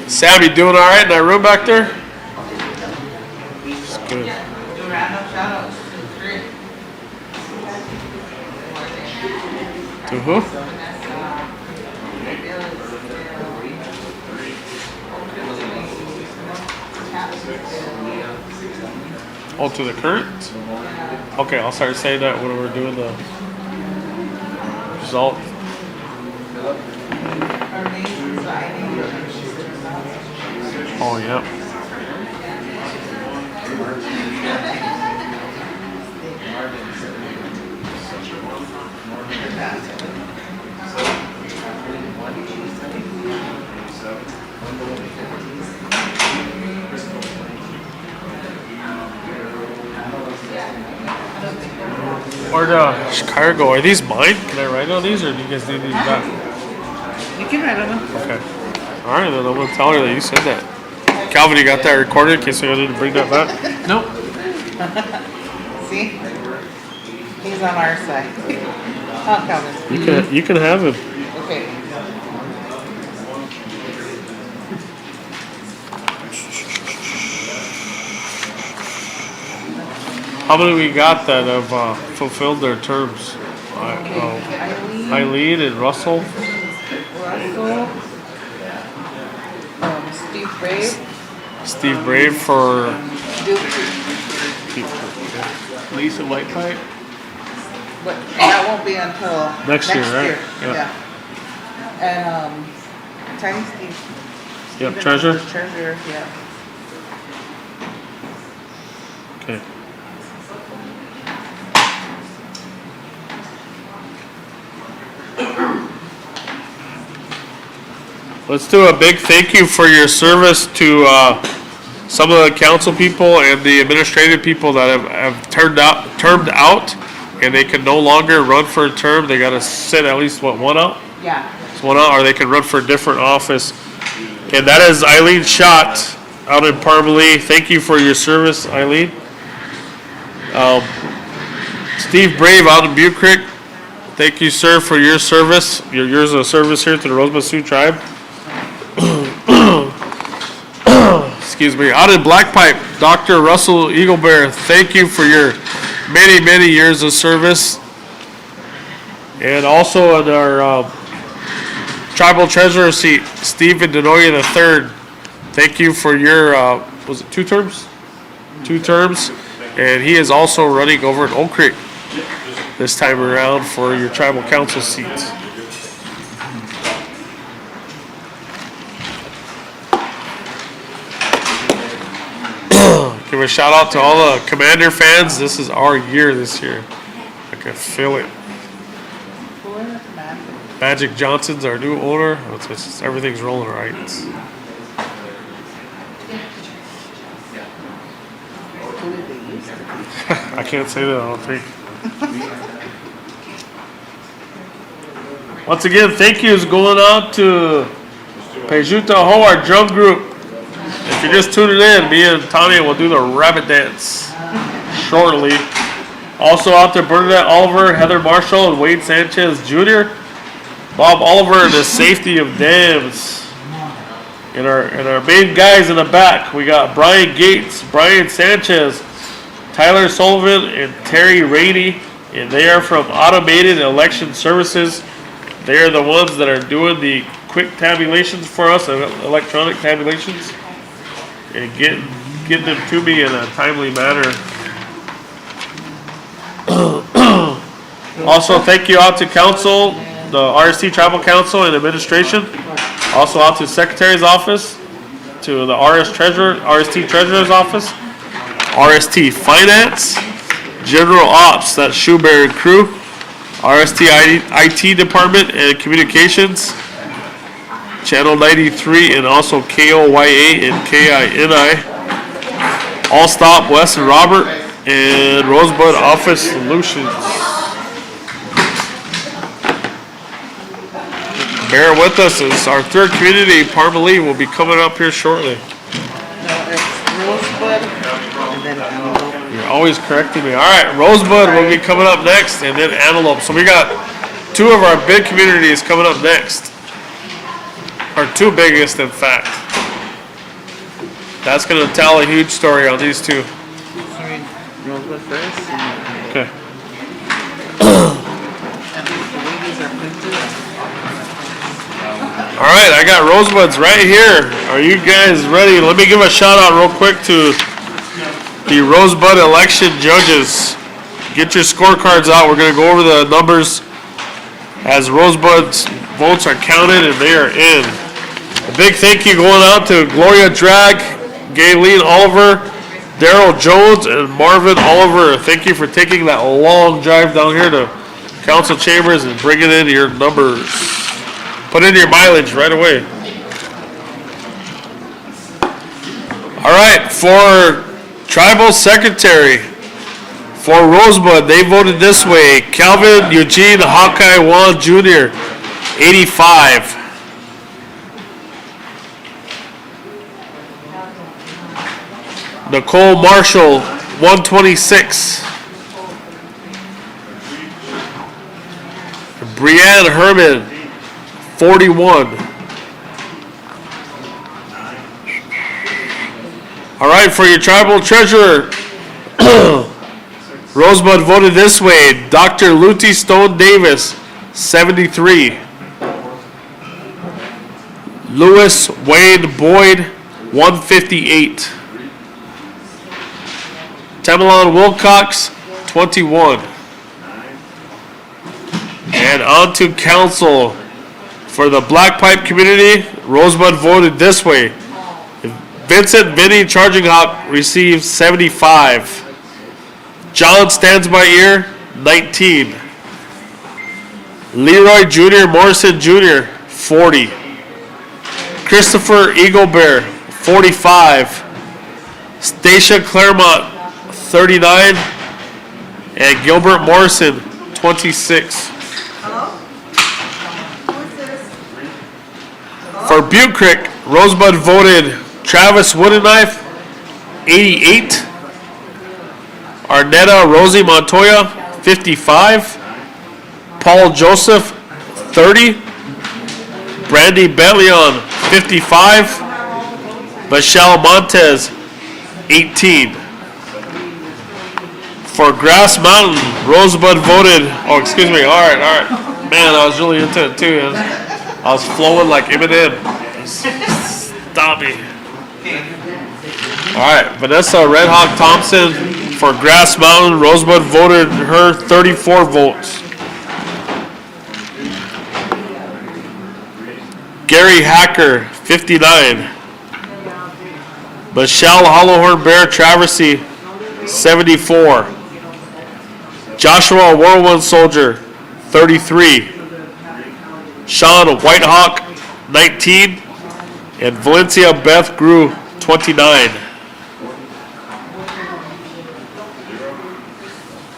Sam, you doing all right in that room back there? It's good. Do random shout-outs. Great. To who? Oh, to the current? Okay, I'll start saying that when we're doing the result. Oh, yep. Or the Chicago, are these mine? Can I write on these, or do you guys need these back? You can write on them. Okay. All right, then I'm gonna tell her that you said that. Calvin, you got that recorded in case I need to bring that back? Nope. See? He's on our side. Oh, Calvin. You can have him. Okay. How many we got that have fulfilled their terms? Eileen and Russell. Russell. Steve Brave. Steve Brave for Duke. Lisa White Pipe. But that won't be until Next year, right? Yeah. And Tiny Steve. Yep, Steven Treasure. is the Treasurer, yeah. Okay. Let's do a big thank you for your service to some of the council people and the administrative people that have termed out, and they can no longer run for a term. They got to sit at least one out. Yeah. It's one out, or they can run for a different office. And that is Eileen Schott out in Parmalee. Thank you for your service, Eileen. Steve Brave out in Butte Creek. Thank you, sir, for your service. Your years of service here to the Rosebud Sioux tribe. Excuse me. Out in Black Pipe, Dr. Russell Eaglebear. Thank you for your many, many years of service. And also in our tribal treasurer seat, Stephen Denoya III. Thank you for your, was it 2 terms? 2 terms. And he is also running over in Oak Creek this time around for your tribal council seats. Give a shout out to all the Commander fans. This is our year this year. I can feel it. Who are the Commander? Magic Johnson's our new owner. It's just, everything's rolling right. Who did they use to be? I can't say that, I don't think. Once again, thank yous going out to Pejuta Ho, our drum group. If you're just tuning in, me and Tanya will do the rabbit dance shortly. Also out to Bernadette Oliver, Heather Marshall, and Wade Sanchez Jr. Bob Oliver and the Safety of Dams. And our main guys in the back, we got Brian Gates, Brian Sanchez, Tyler Sullivan, and Terry Rainey. And they are from Automated Election Services. They are the ones that are doing the quick tabulations for us, electronic tabulations, and get them to me in a timely manner. Also, thank you out to council, the RST Tribal Council and administration. Also out to Secretary's office, to the RST Treasurer's office, RST Finance, General Ops, that's Shoeberry crew, RST IT Department and Communications, Channel 93 and also KOYA and KINI, All Stop Wes and Robert, and Rosebud Office Solutions. Bear with us as our third community, Parmalee, will be coming up here shortly. No, it's Rosebud and then Antelope. You're always correcting me. All right, Rosebud will be coming up next, and then Antelope. So we got two of our big communities coming up next. Our two biggest, in fact. That's going to tell a huge story on these two. I mean, Rosebud first. And Okay. the way these are printed. All right, I got Rosebuds right here. Are you guys ready? Let me give a shout out real quick to the Rosebud election judges. Get your scorecards out. We're going to go over the numbers as Rosebud's votes are counted and they are in. A big thank you going out to Gloria Drag, Gayleen Oliver, Daryl Jones, and Marvin Oliver. Thank you for taking that long drive down here to council chambers and bringing in your numbers. Put in your mileage right away. All right, for tribal secretary, for Rosebud, they voted this way. Calvin Eugene Hawkeye Juan Jr., 85. Nicole Marshall, 126. Brianne Herman, 41. All right, for your tribal treasurer, Rosebud voted this way. Dr. Luty Stone Davis, 73. Lewis Wade Boyd, 158. Tamalon Wilcox, 21. And on to council. For the Black Pipe community, Rosebud voted this way. Vincent Vinny Charging Hawk received 75. John Stands by Ear, 19. Leroy Jr. Morrison Jr., 40. Christopher Eagle Bear, 45. Stacia Claremont, 39. And Gilbert Morrison, 26. For Butte Creek, Rosebud voted Travis Woodenknife, 88. Arnetta Rosie Montoya, 55. Paul Joseph, 30. Brandy Betleon, 55. Michelle Montez, 18. For Grass Mountain, Rosebud voted, all right. Man, I was really into it too. I was flowing like Eminem. Stop me. All right, Vanessa Red Hawk Thompson for Grass Mountain. Rosebud voted her 34 votes. Gary Hacker, 59. Michelle Hollowhorn Bear Traversy, 74. Joshua Whirlwind Soldier, 33. Sean Whitehawk, 19. And Valencia Beth Grew, 29.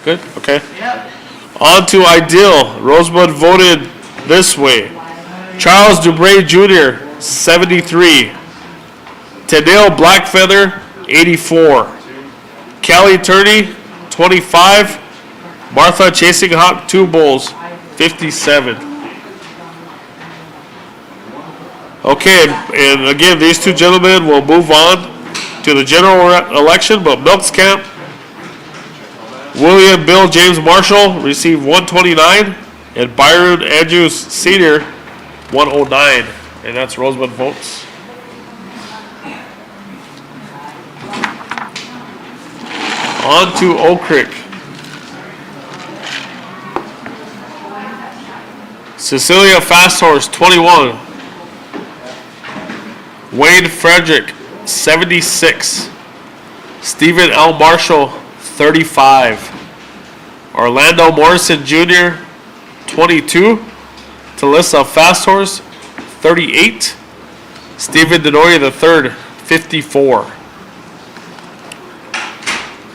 Good? Okay. On to Ideal. Rosebud voted this way. Charles Dubray Jr., 73. Tadale Blackfeather, 84. Callie Turney, 25. Martha Chasing Hawk, 2 Bulls, 57. Okay, and again, these two gentlemen will move on to the general election, but Milks Camp, William Bill James Marshall received 129, and Byron Andrews Sr., 109, and that's Rosebud votes. On to Oak Creek. Cecilia Fasthorse, 21. Wade Frederick, 76. Stephen L. Marshall, 35. Orlando Morrison Jr., 22. Talissa Fast Horse, 38. Stephen Denoya III, 54.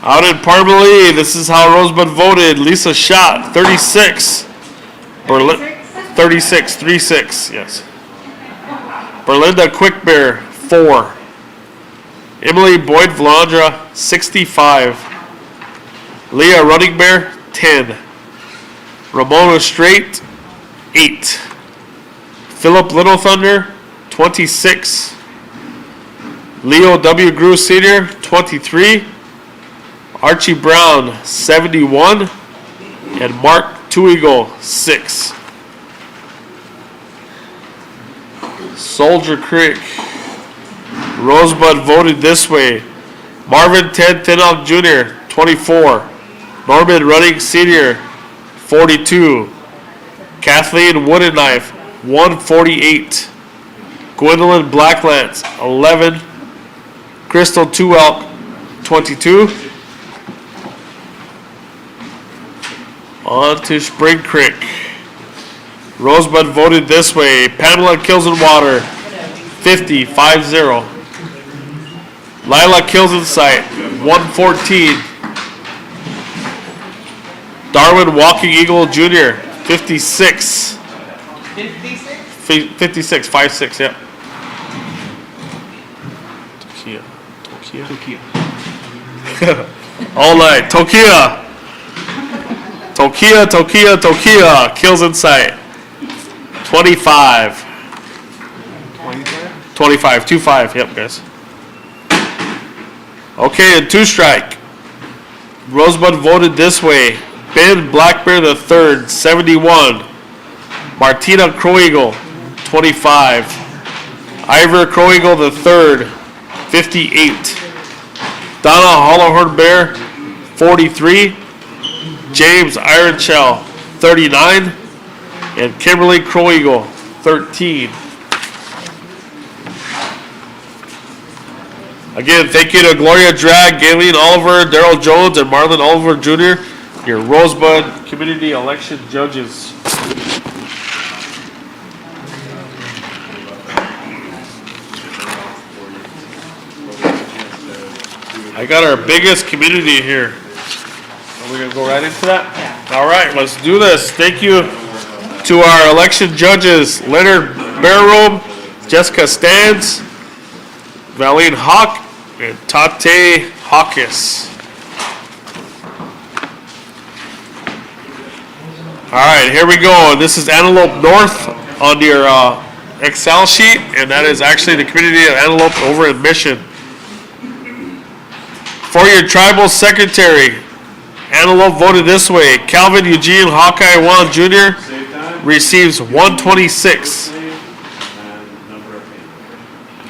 Out in Parmalee, this is how Rosebud voted. Lisa Schott, 36. 36, 36, yes. Berlinda Quickbear, 4. Emily Boyd Vlandra, 65. Leah Running Bear, 10. Ramona Straight, 8. Philip Little Thunder, 26. Leo W. Grew Sr., 23. Archie Brown, 71. And Mark Tuigo, 6. Soldier Creek. Rosebud voted this way. Marvin Ted Tinoff Jr., 24. Norman Running Sr., 42. Kathleen Wooden Knife, 148. Gwendolyn Blacklance, 11. Crystal Two Elk, 22. On to Spring Creek. Rosebud voted this way. Pamela Kills in Water, 50, 5-0. Lila Kills in Sight, 114. Darwin Walking Eagle Jr., 56. 56, 5-6, yep. Tokia. All night. Tokia, Kills in Sight. 25. 25, 2-5, yep, guys. Okay, and two strike. Rosebud voted this way. Ben Black Bear III, 71. Martina Crow Eagle, 25. Ivor Crow Eagle III, 58. Donna Hollowhorn Bear, 43. James Iron Shell, 39. And Kimberly Crow Eagle, 13. Again, thank you to Gloria Drag, Galen Oliver, Daryl Jones, and Marlon Oliver Jr., your Rosebud Community Election Judges. I got our biggest community here. Are we going to go right into that? All right, let's do this. Thank you to our election judges, Leonard Barrow, Jessica Stans, Valine Hawk, and Tate Hawkes. All right, here we go. This is Antelope North on your Excel sheet, and that is actually the community of Antelope over in Mission. For your tribal secretary, Antelope voted this way. Calvin Eugene Hawkeye Wan Jr. receives 126.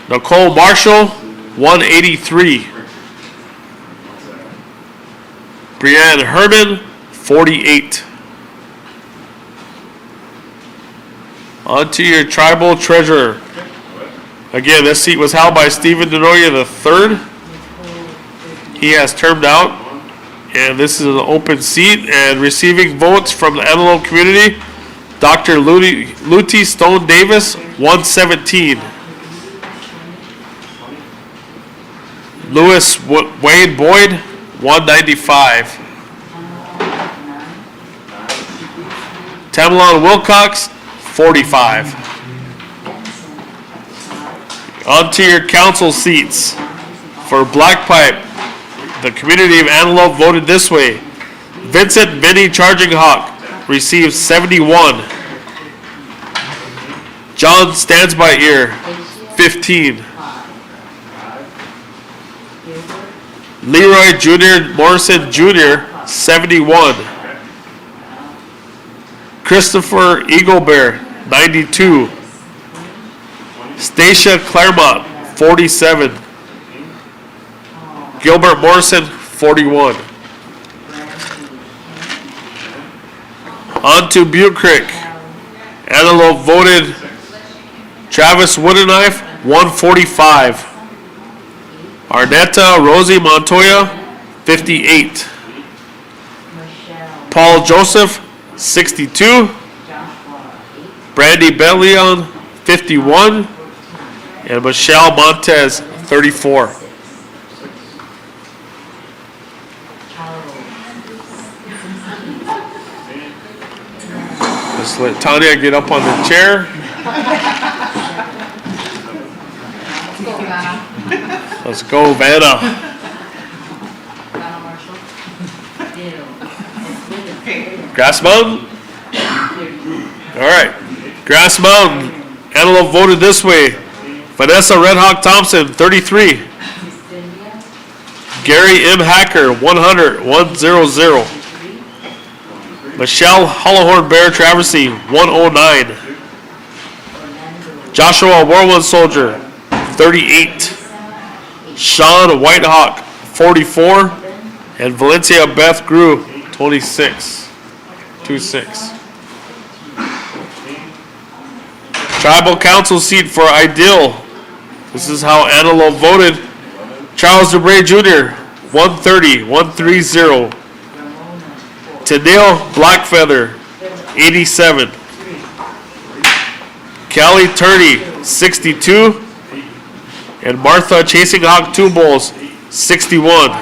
Nicole Marshall, 183. Brianne Herman, 48. On to your tribal treasurer. Again, this seat was held by Stephen Denoya III. He has termed out, and this is an open seat. And receiving votes from the Antelope community, Dr. Lutie Stone Davis, 117. Lewis Wade Boyd, 195. Tamalon Wilcox, 45. On to your council seats. For Black Pipe, the community of Antelope voted this way. Vincent Vinnie Charging Hawk receives 71. John Stands by Ear, 15. Leroy Jr. Morrison Jr., 71. Christopher Eaglebear, 92. Stacia Claremont, 47. Gilbert Morrison, 41. On to Butte Creek. Antelope voted Travis Woodenknife, 145. Arnetta Rosie Montoya, 58. Paul Joseph, 62. Brandy Belion, 51. And Michelle Montez, 34. Let's let Tanya get up on the chair. Let's go, Vanna. Grass Mountain? All right. Grass Mountain. Antelope voted this way. Vanessa Red Hawk Thompson, 33. Gary M. Hacker, 100, 100. Michelle Hollowhorn Bear Traversy, 109. Joshua Whirlwind Soldier, 38. Sean Whitehawk, 44. And Valencia Beth Grew, 26. 26. Tribal Council seat for Ideal. This is how Antelope voted. Charles DeBray Jr., 130, 130. Tadeo Blackfeather, 87. Kelly Turney, 62. And Martha Chasing Hawk Two Bowls, 61.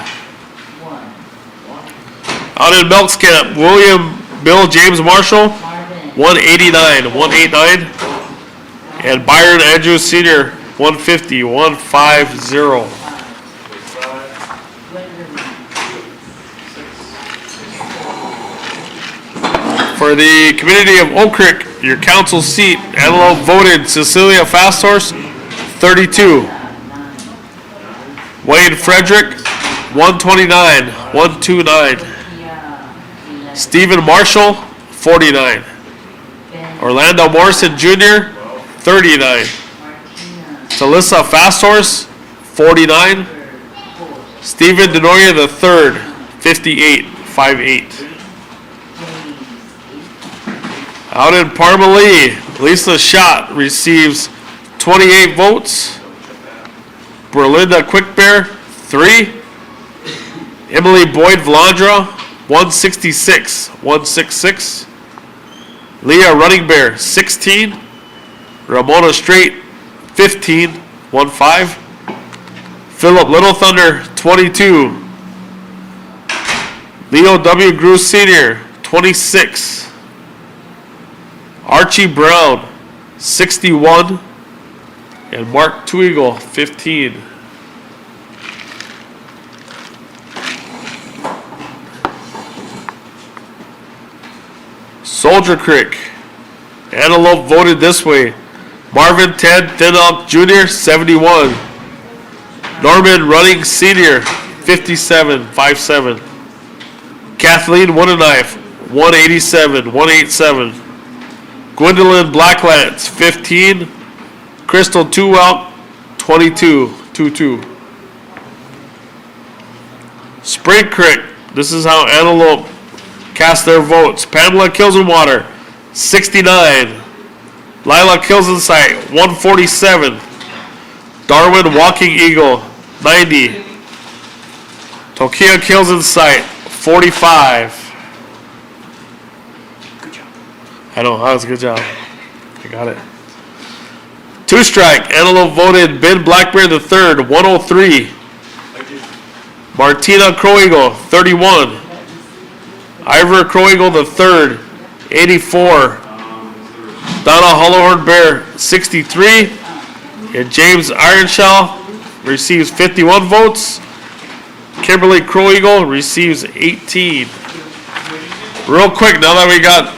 Out in Melks Camp, William Bill James Marshall, 189, 189. And Byron Andrews Sr., 150, 150. For the community of Oak Creek, your council seat, Antelope voted Cecilia Fasthorse, 32. Wayne Frederick, 129, 129. Stephen Marshall, 49. Orlando Morrison Jr., 39. Talissa Fasthorse, 49. Stephen Denoria III, 58, 58. Out in Parmalee, Lisa Schott receives 28 votes. Berlinda Quickbear, 3. Emily Boyd Vlandra, 166, 166. Leah Running Bear, 16. Ramona Straight, 15, 15. Philip Little Thunder, 22. Leo W. Grew Sr., 26. Archie Brown, 61. And Mark Tweagle, 15. Soldier Creek. Antelope voted this way. Marvin Ted Thin Elk Jr., 71. Norman Running Sr., 57, 57. Kathleen Woodenknife, 187, 187. Gwendolyn Blacklance, 15. Crystal Two-Welk, 22, 22. Spring Creek, this is how Antelope cast their votes. Pamela Kilsenwater, 69. Lila Kilsensight, 147. Darwin Walking Eagle, 90. Tokia Kilsensight, 45. I know, that was a good job. I got it. Two strike, Antelope voted Ben Blackbeard III, 103. Martina Crow Eagle, 31. Ivor Crow Eagle III, 84. Donna Hollowhorn Bear, 63. And James Ironshell receives 51 votes. Kimberly Crow Eagle receives 18. Real quick, now that we got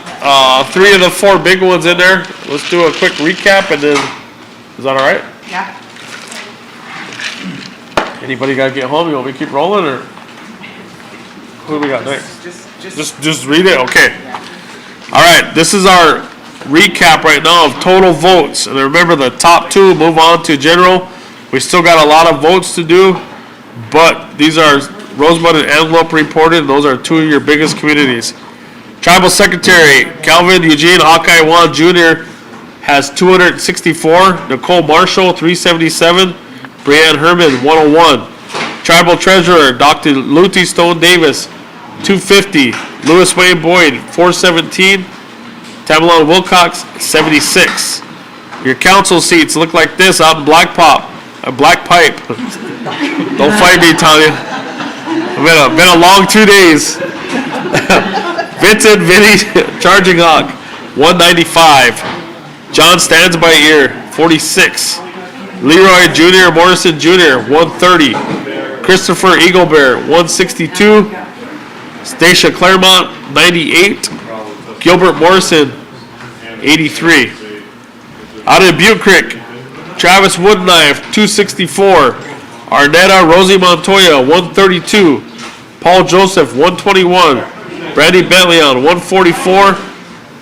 3 of the 4 big ones in there, let's do a quick recap and then, is that all right? Yeah. Anybody got to get home? You want me to keep rolling or who do we got next? Just read it? Okay. All right, this is our recap right now of total votes. And remember, the top 2 move on to general. We still got a lot of votes to do, but these are Rosebud and Antelope reported. Those are 2 of your biggest communities. Tribal Secretary Calvin Eugene Hawkeye Wan Jr. has 264. Nicole Marshall, 377. Brianne Herman, 101. Tribal Treasurer Dr. Luty Stone Davis, 250. Lewis Wayne Boyd, 417. Tamalon Wilcox, 76. Your council seats look like this out in Black Pipe. Don't fight me, Tanya. It's been a long 2 days. Vincent Vinny Charging Hawk, 195. John Stands by Ear, 46. Leroy Jr. Morrison Jr., 130. Christopher Eaglebear, 162. Stacia Claremont, 98. Gilbert Morrison, 83. Out in Butte Creek, Travis Woodknife, 264. Arnetta Rosie Montoya, 132. Paul Joseph, 121. Brandy Bentley on 144.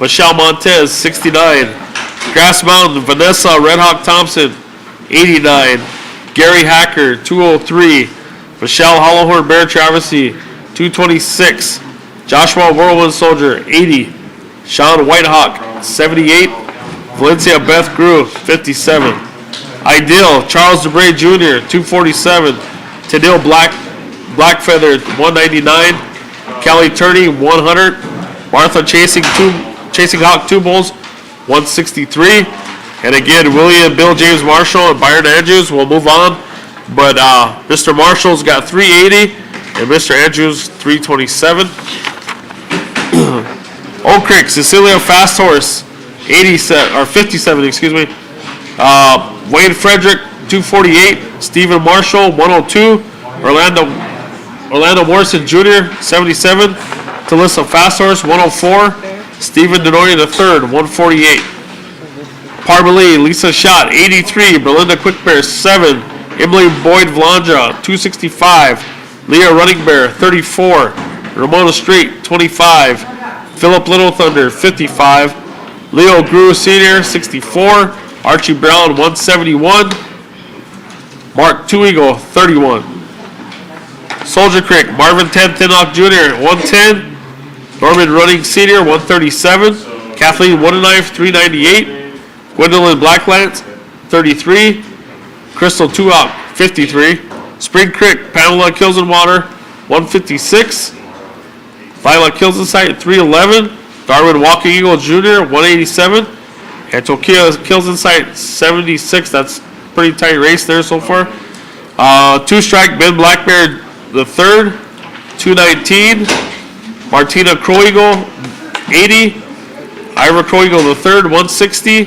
Michelle Montez, 69. Grass Mountain, Vanessa Red Hawk Thompson, 89. Gary Hacker, 203. Michelle Hollowhorn Bear Traversy, 226. Joshua Whirlwind Soldier, 80. Sean Whitehawk, 78. Valencia Beth Grew, 57. Ideal, Charles DeBray Jr., 247. Tadil Blackfeather, 199. Kelly Turney, 100. Martha Chasing Hawk Two Bulls, 163. And again, William Bill James Marshall and Byron Andrews will move on. But Mr. Marshall's got 380 and Mr. Andrews 327. Oak Creek, Cecilia Fast Horse, 57, excuse me. Wayne Frederick, 248. Stephen Marshall, 102. Orlando Morrison Jr., 77. Talissa Fast Horse, 104. Stephen Denoy III, 148. Parmalee, Lisa Schott, 83. Belinda Quickbear, 7. Emily Boyd Vlanja, 265. Leah Running Bear, 34. Ramona Strait, 25. Philip Little Thunder, 55. Leo Grew Sr., 64. Archie Brown, 171. Mark Two Eagle, 31. Soldier Creek, Marvin Ted Thinnock Jr., 110. Norman Running Sr., 137. Kathleen Woodenknife, 398. Gwendolyn Blacklance, 33. Crystal Tuock, 53. Spring Creek, Pamela Kilsenwater, 156. Lila Kilsensight, 311. Darwin Walking Eagle Jr., 187. And Tokia Kilsensight, 76. That's a pretty tight race there so far. Two Strike, Ben Blackbear the third, 219. Martina Crow Eagle, 80. Ira Crow Eagle the third, 160.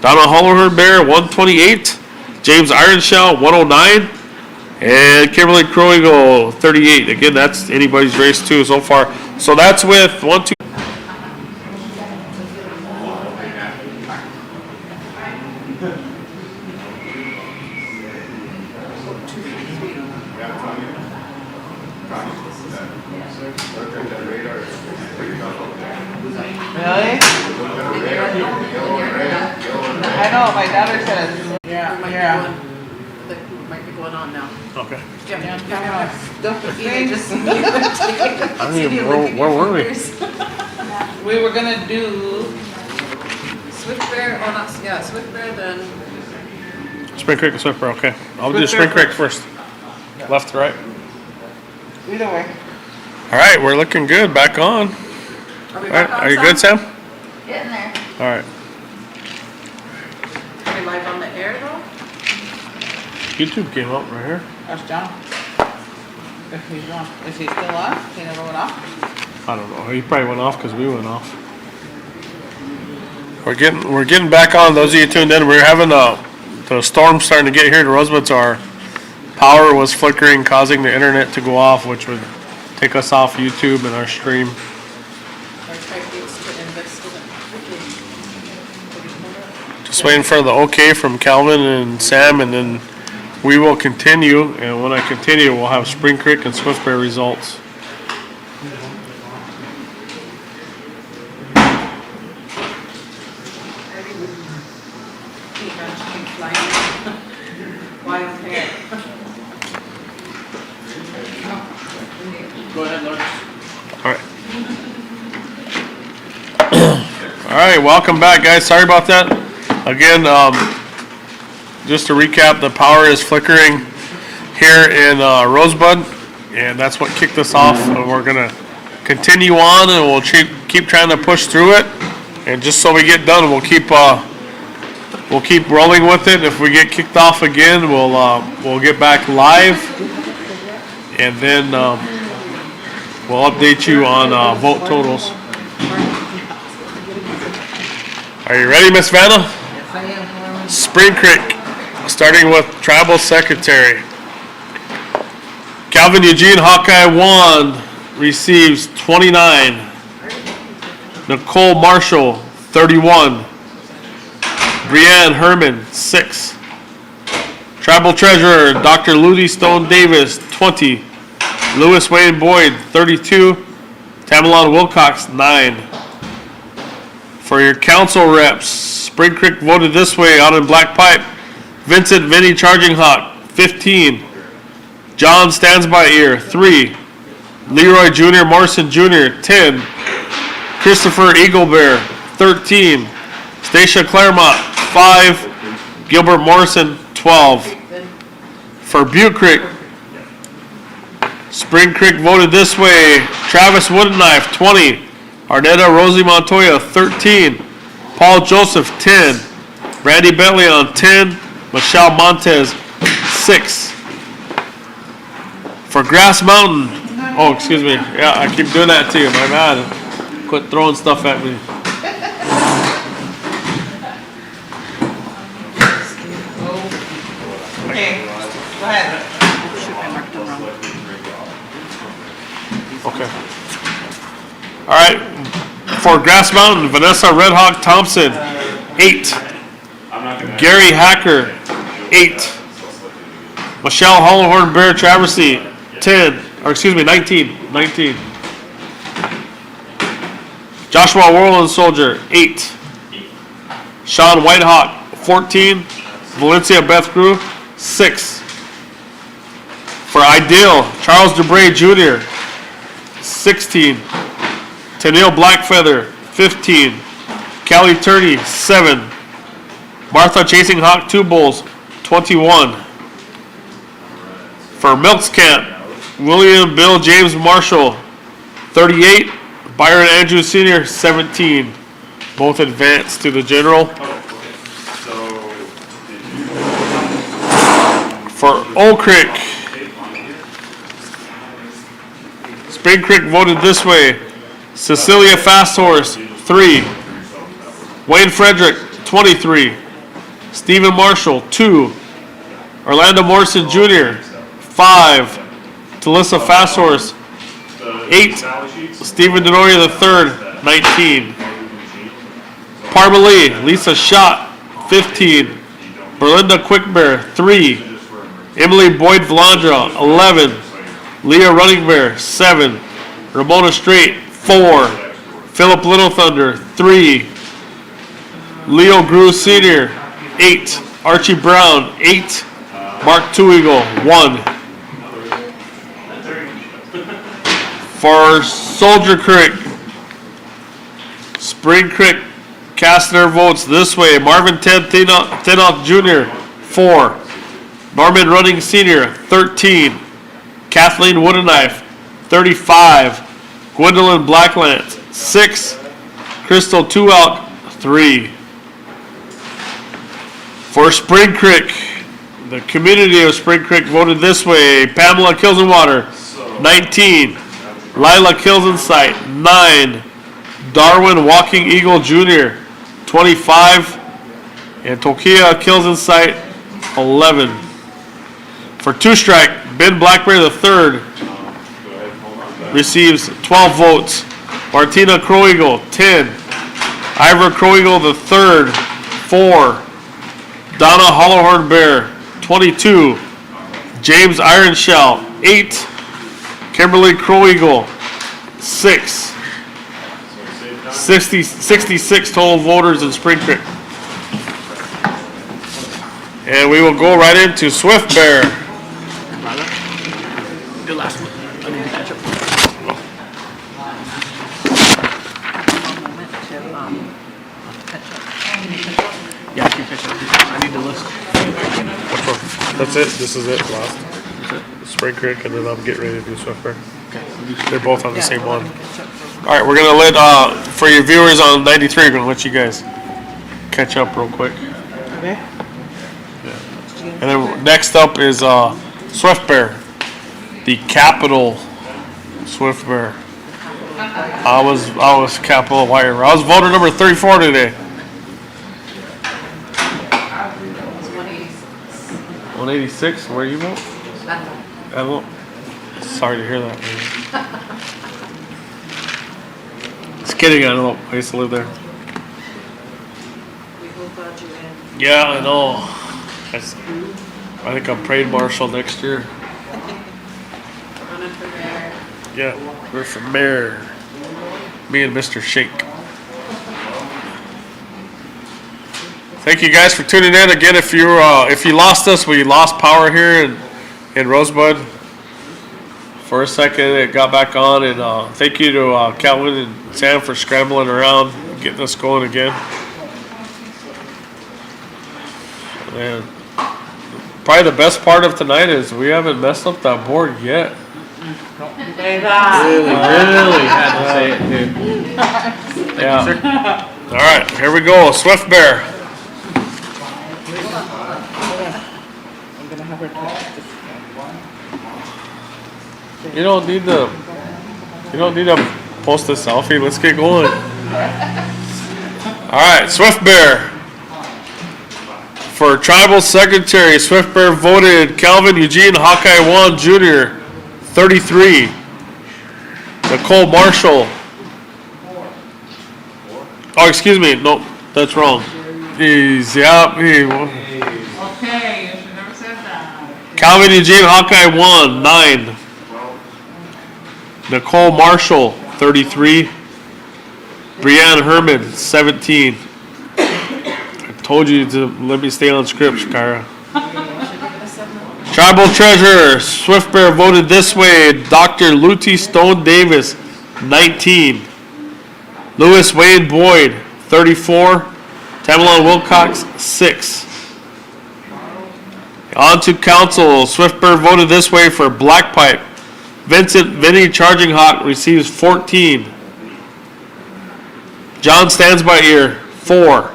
Donna Hollowhorn Bear, 128. James Ironshell, 109. And Kimberly Crow Eagle, 38. Again, that's anybody's race too so far. So that's with 1, 2. Really? I know, my daughter said, yeah. That might be going on now. Okay. Don't Either just I don't even know, where were we? We were gonna do, Swift Bear, oh not, yeah, Swift Bear, then Spring Creek and Swiffer, okay. I'll do Swiffer Spring Creek first. Left to right. either way. All right, we're looking good. Back on. are we All back right, on are you good, Sam? Sam? Getting there. All right. Are we live on the air though? YouTube came up right here. That's John. If he's on, is he still on? He never went off? I don't know. He probably went off because we went off. We're getting back on. Those of you tuned in, we're having the storm starting to get here to Rosebud. So our power was flickering, causing the internet to go off, which would take us off YouTube and our stream. Our type needs to invest in it. Just waiting for the okay from Calvin and Sam, and then we will continue. And when I continue, we'll have Spring Creek and Swift Bear results. Wild hair. Go ahead, Lord. All right, welcome back, guys. Sorry about that. Again, just to recap, the power is flickering here in Rosebud, and that's what kicked us off. And we're gonna continue on, and we'll keep trying to push through it. And just so we get done, we'll keep rolling with it. If we get kicked off again, we'll get back live, and then we'll update you on vote totals. Are you ready, Miss Vanna? Spring Creek, starting with Tribal Secretary. Calvin Eugene Hawkeye 1 receives 29. Nicole Marshall, 31. Brianne Herman, 6. Tribal Treasurer, Dr. Ludi Stone Davis, 20. Lewis Wayne Boyd, 32. Tamalon Wilcox, 9. For your council reps, Spring Creek voted this way out in Black Pipe. Vincent Vinnie Charging Hawk, 15. John Stands By Ear, 3. Leroy Jr. Morrison Jr., 10. Christopher Eagle Bear, 13. Stacia Claremont, 5. Gilbert Morrison, 12. For Butte Creek, Spring Creek voted this way. Travis Woodenknife, 20. Arnetta Rosie Montoya, 13. Paul Joseph, 10. Randy Bentley on 10. Michelle Montez, 6. For Grass Mountain, oh, excuse me. Yeah, I keep doing that to you. My bad. Quit throwing stuff at me. Okay, go ahead. Shoot, I marked them wrong. Okay. All right. For Grass Mountain, Vanessa Red Hawk Thompson, 8. Gary Hacker, 8. Michelle Hollowhorn Bear Traversy, 19. Joshua Warland Soldier, 8. Sean Whitehawk, 14. Valencia Beth Crew, 6. For Ideal, Charles DeBray Jr., 16. Tennille Blackfeather, 15. Callie Turney, 7. Martha Chasing Hawk 2 Bulls, 21. For Milks Camp, William Bill James Marshall, 38. Byron Andrews Sr., 17. Both advanced to the general. For Old Creek, Spring Creek voted this way. Cecilia Fasthorse, 3. Wayne Frederick, 23. Stephen Marshall, 2. Orlando Morrison Jr., 5. Talissa Fasthorse, 8. Stephen Denoria III, 19. Parmalee, Lisa Schott, 15. Berlinda Quickbear, 3. Emily Boyd Vlandra, 11. Leah Running Bear, 7. Ramona Strait, 4. Philip Little Thunder, 3. Leo Grew Sr., 8. Archie Brown, 8. Mark Two Eagle, 1. For Soldier Creek, Spring Creek cast their votes this way. Marvin Ted Tinoth Jr., 4. Norman Running Sr., 13. Kathleen Woodenknife, 35. Gwendolyn Blacklance, 6. Crystal Two Elk, 3. For Spring Creek, the community of Spring Creek voted this way. Pamela Kilsenwater, 19. Lila Kilsensight, 9. Darwin Walking Eagle Jr., 25. And Tokia Kilsensight, 11. For Two Strike, Ben Blackberry III receives 12 votes. Martina Crow Eagle, 10. Ivor Crow Eagle III, 4. Donna Hollowhorn Bear, 22. James Iron Shell, 8. Kimberly Crow Eagle, 6. 66 total voters in Spring Creek. And we will go right into Swift Bear. Your last one. I need to catch up. Yeah, I can catch up. I need the list. That's it. This is it. Last. Spring Creek, and then I'll get ready to do Swift Bear. Okay. They're both on the same one. Catch up. All right, we're gonna let for your viewers on 93, we're gonna let you guys catch up real quick. Okay. And then next up is Swift Bear, the capital Swift Bear. I was capital wire. I was voter number 34 today. 186. Where you vote? I vote. Sorry to hear that. Just kidding. I know. I used to live there. We both got you in. Yeah, I know. I think I'm parade marshal next year. Running for mayor. Yeah, we're for mayor. Me and Mr. Shake. Thank you guys for tuning in again. If you lost us, we lost power here in Rosebud. For a second, it got back on, and thank you to Calvin and Sam for scrambling around, getting us going again. And probably the best part of tonight is we haven't messed up that board yet. Really had to say it, dude. Yeah. All right, here we go. Swift Bear. I'm gonna have her touch this. You don't need to post a selfie. Let's get going. All right, Swift Bear. For tribal secretary, Swift Bear voted Calvin Eugene Hawkeye Wan Jr. 33. Nicole Marshall. Oh, excuse me. No, that's wrong. He's Okay, you should never said that. Calvin Eugene Hawkeye Wan 9. Nicole Marshall 33. Brianne Herman 17. I told you to let me stay on script, Shakira. Tribal treasurer, Swift Bear voted this way. Dr. Luty Stone Davis, 19. Lewis Wade Boyd, 34. Tamalon Wilcox, 6. On to council, Swift Bear voted this way for Black Pipe. Vincent Vinny Charging Hawk receives 14. John Stands by Ear, 4.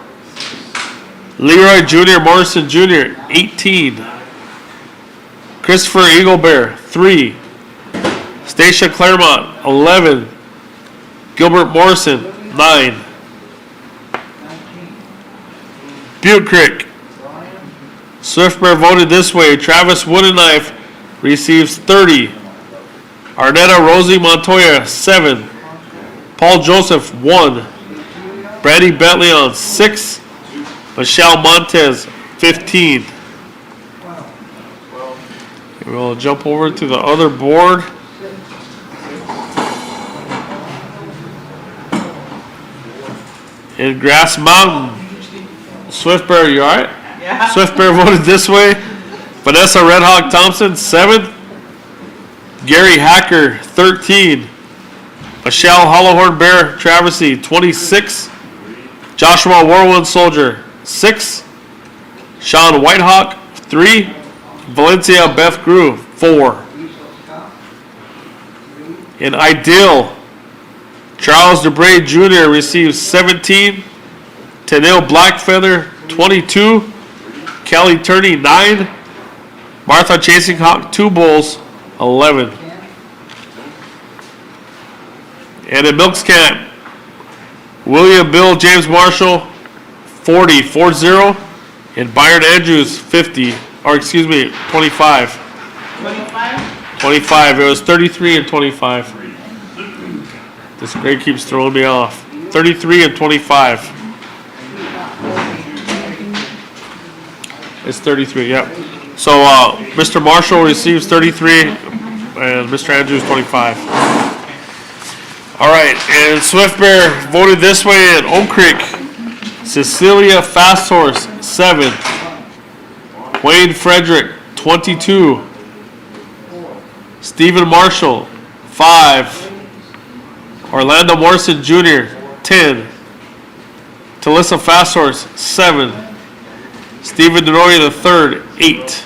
Leroy Jr. Morrison Jr., 18. Christopher Eagle Bear, 3. Stacia Claremont, 11. Gilbert Morrison, 9. Butte Creek. Swift Bear voted this way. Travis Woodenknife receives 30. Arnetta Rosie Montoya, 7. Paul Joseph, 1. Brady Bentley on 6. Michelle Montez, 15. We'll jump over to the other board. In Grass Mountain, Swift Bear, you alright? Yeah. Swift Bear voted this way. Vanessa Red Hawk Thompson, 7. Gary Hacker, 13. Michelle Hollowhorn Bear Travesty, 26. Joshua Whirlwind Soldier, 6. Sean Whitehawk, 3. Valencia Beth Grew, 4. In Ideal, Charles DeBray Jr. receives 17. Tennille Blackfeather, 22. Kelly Turney, 9. Martha Chasing Hawk, 2 Bulls, 11. And in Milks Camp, William Bill James Marshall, 40. And Byron Andrews, 50. Or excuse me, 25. 25. It was 33 and 25. This grade keeps throwing me off. 33 and 25. It's 33, yep. So Mr. Marshall receives 33 and Mr. Andrews 25. All right, and Swift Bear voted this way at Oak Creek. Cecilia Fast Horse, 7. Wayne Frederick, 22. Stephen Marshall, 5. Orlando Morrison Jr., 10. Talissa Fast Horse, 7. Stephen Denoria III, 8.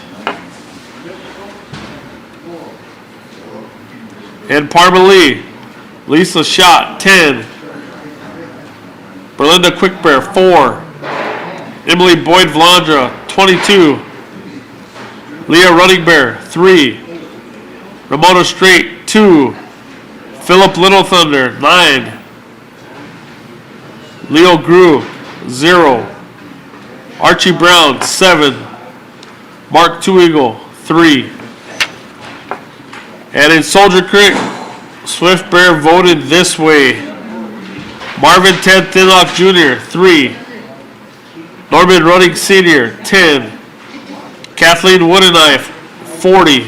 And Parma Lee, Lisa Schott, 10. Berlinda Quickbear, 4. Emily Boyd Vlandra, 22. Leah Running Bear, 3. Ramona Straight, 2. Philip Little Thunder, 9. Leo Grew, 0. Archie Brown, 7. Mark Two Eagle, 3. And in Soldier Creek, Swift Bear voted this way. Marvin Ted Thinlock Jr., 3. Norman Running Sr., 10. Kathleen Woodenknife, 40.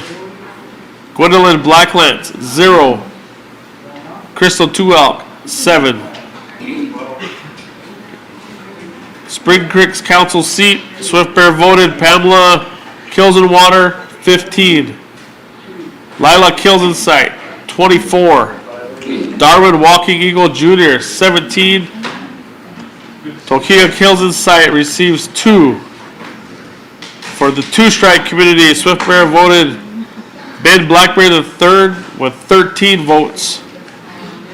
Gwendolyn Blacklance, 0. Crystal Tuelk, 7. Spring Creek's council seat, Swift Bear voted Pamela Kilsenwater, 15. Lila Kilsensight, 24. Darwin Walking Eagle Jr., 17. Tokia Kilsensight receives 2. For the two-strike community, Swift Bear voted Ben Blackberry III with 13 votes.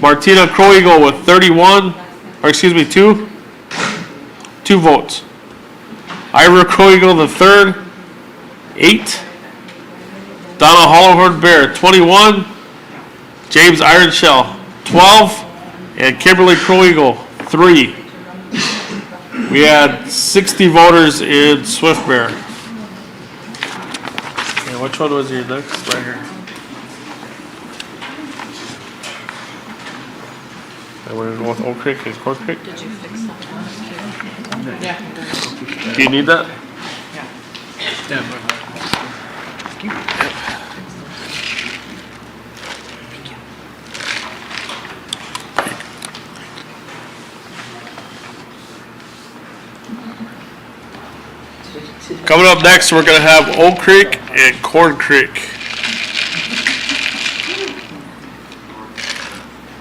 Martina Crow Eagle with 2 votes. Ira Crow Eagle III, 8. Donna Hollowhorn Bear, 21. James Ironshell, 12. And Kimberly Crow Eagle, 3. We had 60 voters in Swift Bear. Okay, which one was your next? Right here. And we're going to go with Oak Creek and Cork Creek. Did you fix that? Yeah. Do you need that? Coming up next, we're going to have Oak Creek and Corn Creek.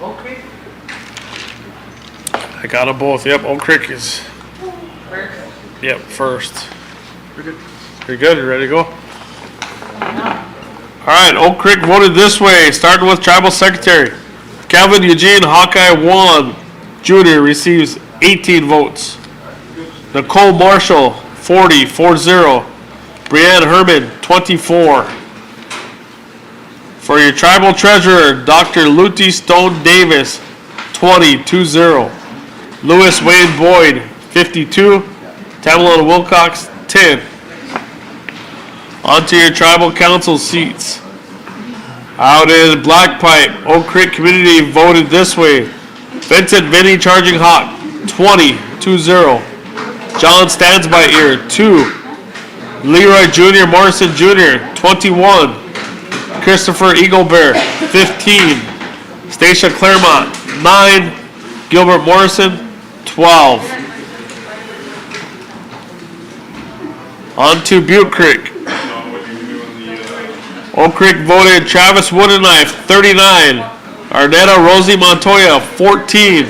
Oak Creek? I got them both. Yep, Oak Creek is. Yep, first. We're good. You're good? You ready to go? Alright, Oak Creek voted this way, starting with Tribal Secretary. Calvin Eugene Hawkeye 1 Jr. receives 18 votes. Nicole Marshall, 40. Brianne Herman, 24. For your Tribal Treasurer, Dr. Luty Stone Davis, 20. Lewis Wayne Boyd, 52. Tamala Wilcox, 10. On to your Tribal Council seats. Out in Black Pipe, Oak Creek Community voted this way. Vincent Vinny Charging Hawk, 20. John Stands by Ear, 2. Leroy Jr. Morrison Jr., 21. Christopher Eagle Bear, 15. Stacia Claremont, 9. Gilbert Morrison, 12. On to Butte Creek. Oak Creek voted Travis Woodenknife, 39. Arnetta Rosie Montoya, 14.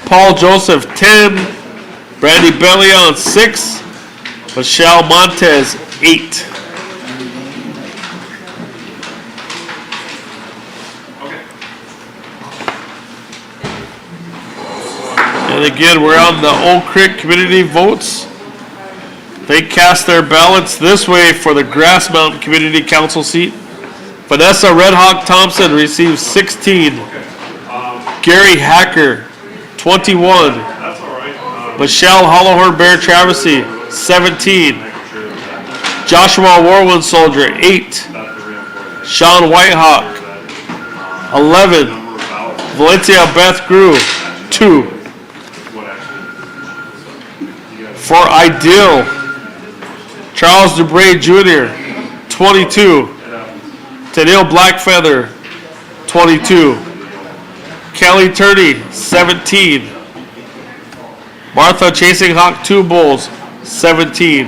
Paul Joseph, 10. Brandy Bellion, 6. Michelle Montez, 8. And again, we're on the Oak Creek community votes. They cast their ballots this way for the Grass Mountain Community Council seat. Vanessa Red Hawk Thompson receives 16. Gary Hacker, 21. That's all right. Michelle Hollowhorn Bear Traversy, 17. Joshua Warwind Soldier, 8. Sean Whitehawk, 11. Valencia Beth Grew, 2. For Ideal, Charles DeBray Jr., 22. Tennille Blackfeather, 22. Kelly Turney, 17. Martha Chasing Hawk 2 Bulls, 17.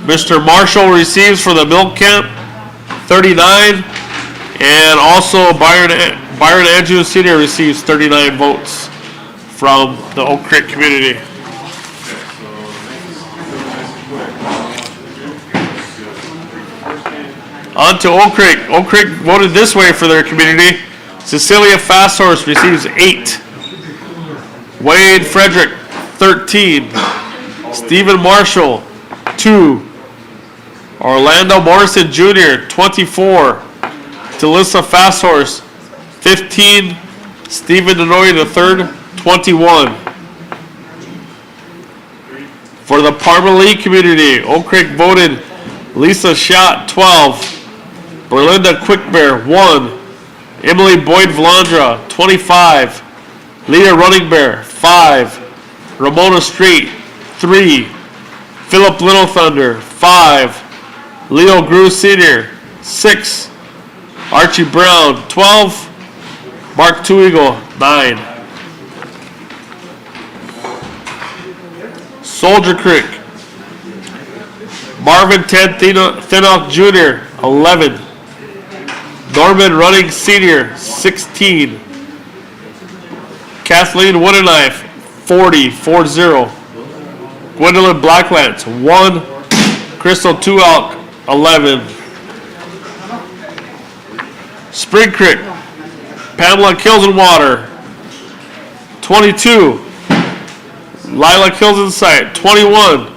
Mr. Marshall receives for the Milk Camp, 39. And also Byron Andrews Sr. receives 39 votes from the Oak Creek community. On to Oak Creek. Oak Creek voted this way for their community. Cecilia Fast Horse receives 8. Wade Frederick, 13. Stephen Marshall, 2. Orlando Morrison Jr., 24. Talissa Fast Horse, 15. Stephen Denoy III, 21. For the Parma Lee community, Oak Creek voted Lisa Schott, 12. Berlinda Quickbear, 1. Emily Boyd Vlandra, 25. Leah Running Bear, 5. Ramona Street, 3. Philip Little Thunder, 5. Leo Grew Sr., 6. Archie Brown, 12. Mark Two Eagle, 9. Soldier Creek. Marvin Ted Thinnock Jr., 11. Norman Running Sr., 16. Kathleen Woodenknife, 40. Gwendolyn Blacklance, 1. Crystal Tualk, 11. Spring Creek. Pamela Kilsenwater, 22. Lila Kilsensight, 21.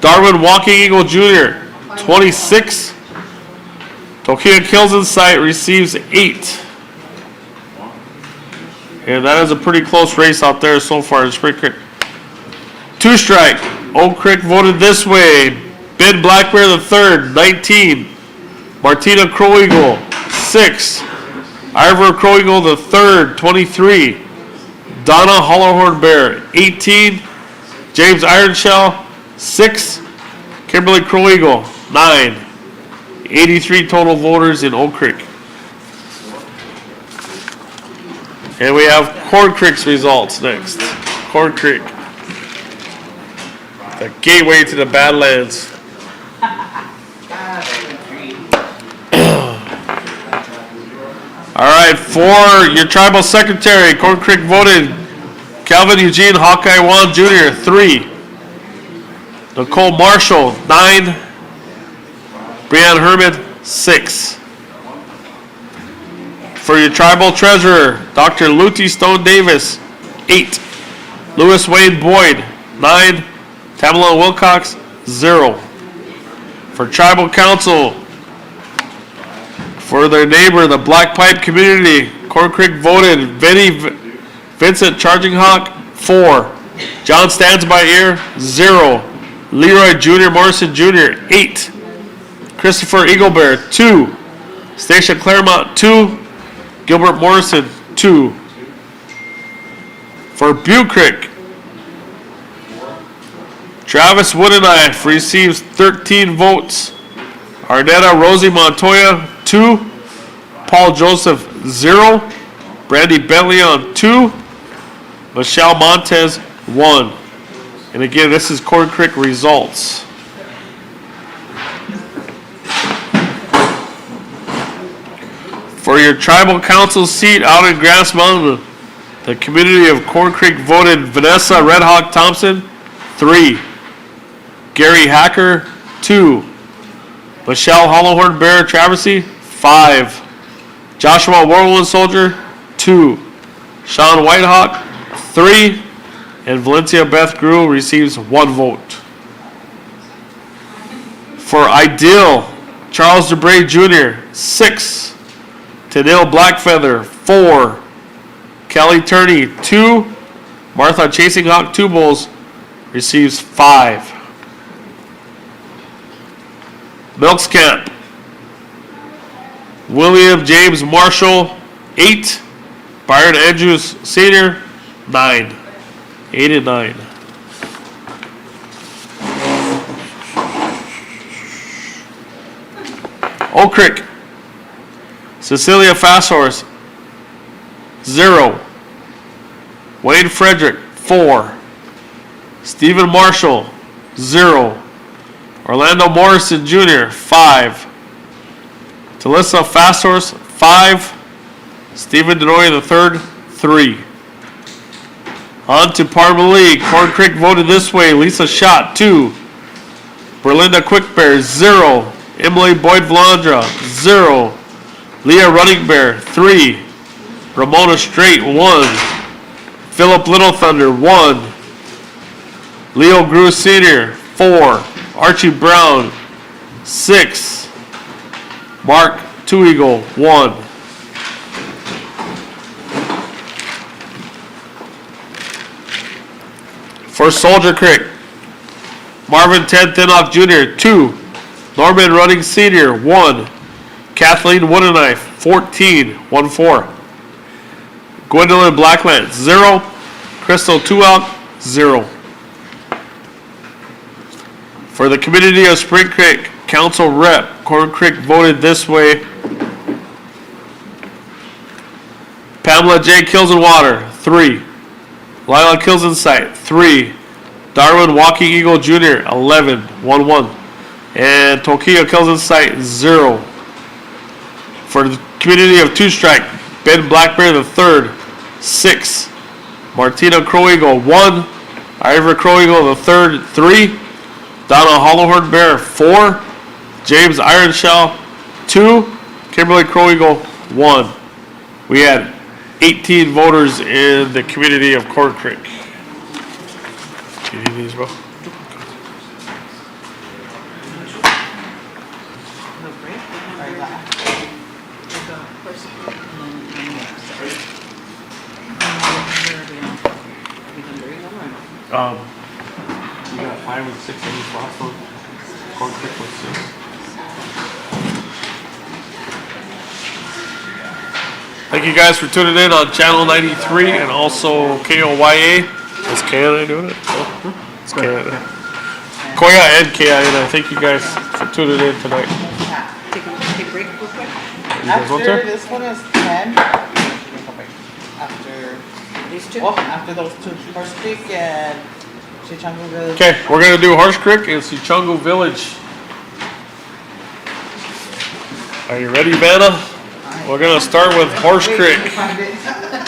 Darwin Walking Eagle Jr., 26. Tokia Kilsensight receives 8. And that is a pretty close race out there so far in Spring Creek. 2 strike. Oak Creek voted this way. Ben Black Bear III, 19. Martina Crow Eagle, 6. Ivor Crow Eagle III, 23. Donna Hollowhorn Bear, 18. James Ironshell, 6. Kimberly Crow Eagle, 9. 83 total voters in Oak Creek. And we have Corn Creek's results next. Corn Creek. The gateway to the Badlands. All right, for your tribal secretary, Corn Creek voted Calvin Eugene Hawkeye Wan Jr., 3. Nicole Marshall, 9. Brianne Herman, 6. For your tribal treasurer, Dr. Luty Stone Davis, 8. Louis Wayne Boyd, 9. Tamala Wilcox, 0. For tribal council, for their neighbor, the Black Pipe community, Corn Creek voted Vincent Charging Hawk, 4. John Stands by Ear, 0. Leroy Jr. Morrison Jr., 8. Christopher Eaglebear, 2. Stacia Claremont, 2. Gilbert Morrison, 2. For Butte Creek, Travis Woodenknife receives 13 votes. Arnetta Rosie Montoya, 2. Paul Joseph, 0. Brandy Bentley on 2. Michelle Montez, 1. And again, this is Corn Creek results. For your tribal council seat out in Grass Mountain, the community of Corn Creek voted Vanessa Red Hawk Thompson, 3. Gary Hacker, 2. Michelle Hollowhorn Bear Traversy, 5. Joshua Whirlwind Soldier, 2. Sean Whitehawk, 3. And Valencia Beth Grew receives 1 vote. For Ideal, Charles DeBray Jr., 6. Tennille Blackfeather, 4. Kelly Turney, 2. Martha Chasing Hawk Two Bulls receives 5. Milks Camp, William James Marshall, 8. Byron Andrews Sr., 9. 8 and 9. Oak Creek, Cecilia Fast Horse, 0. Wayne Frederick, 4. Stephen Marshall, 0. Orlando Morrison Jr., 5. Talissa Fast Horse, 5. Stephen Denoy III, 3. On to Parma Lee. Corn Creek voted this way. Lisa Schott, 2. Berlinda Quickbear, 0. Emily Boyd Vlandra, 0. Leah Running Bear, 3. Ramona Straight, 1. Philip Little Thunder, 1. Leo Grew Sr., 4. Archie Brown, 6. Mark Two Eagle, 1. For Soldier Creek, Marvin Ted Thinock Jr., 2. Norman Running Sr., 1. Kathleen Woodenknife, 14, 1-4. Gwendolyn Blackland, 0. Crystal Tuak, 0. For the community of Spring Creek, Council Rep, Corn Creek voted this way. Pamela J. Kills in Water, 3. Lila Kills in Sight, 3. Darwin Walking Eagle Jr., 11, 1-1. And Tokia Kills in Sight, 0. For the community of Two Strike, Ben Blackbear III, 6. Martina Crow Eagle, 1. Ivor Crow Eagle III, 3. Donna Hollowhorn Bear, 4. James Ironshell, 2. Kimberly Crow Eagle, 1. We had 18 voters in the community of Corn Creek. Do you need these, bro? The break? Or the first one? You got 5 and 6 in each last one. Corn Creek was 6. Thank you guys for tuning in on Channel 93 and also KOYA. Is KNI doing it? Oh, it's KNI. Koya and KINI. Thank you guys for tuning in tonight. Take a break real quick. guys want After to? this one is 10, take a break. After these two? Oh, after those two, Horse Creek and Chichango Village. Okay, we're gonna do Horse Creek and Sichungu Village. Are you ready, Vanna? We're gonna start with Horse Creek. These are the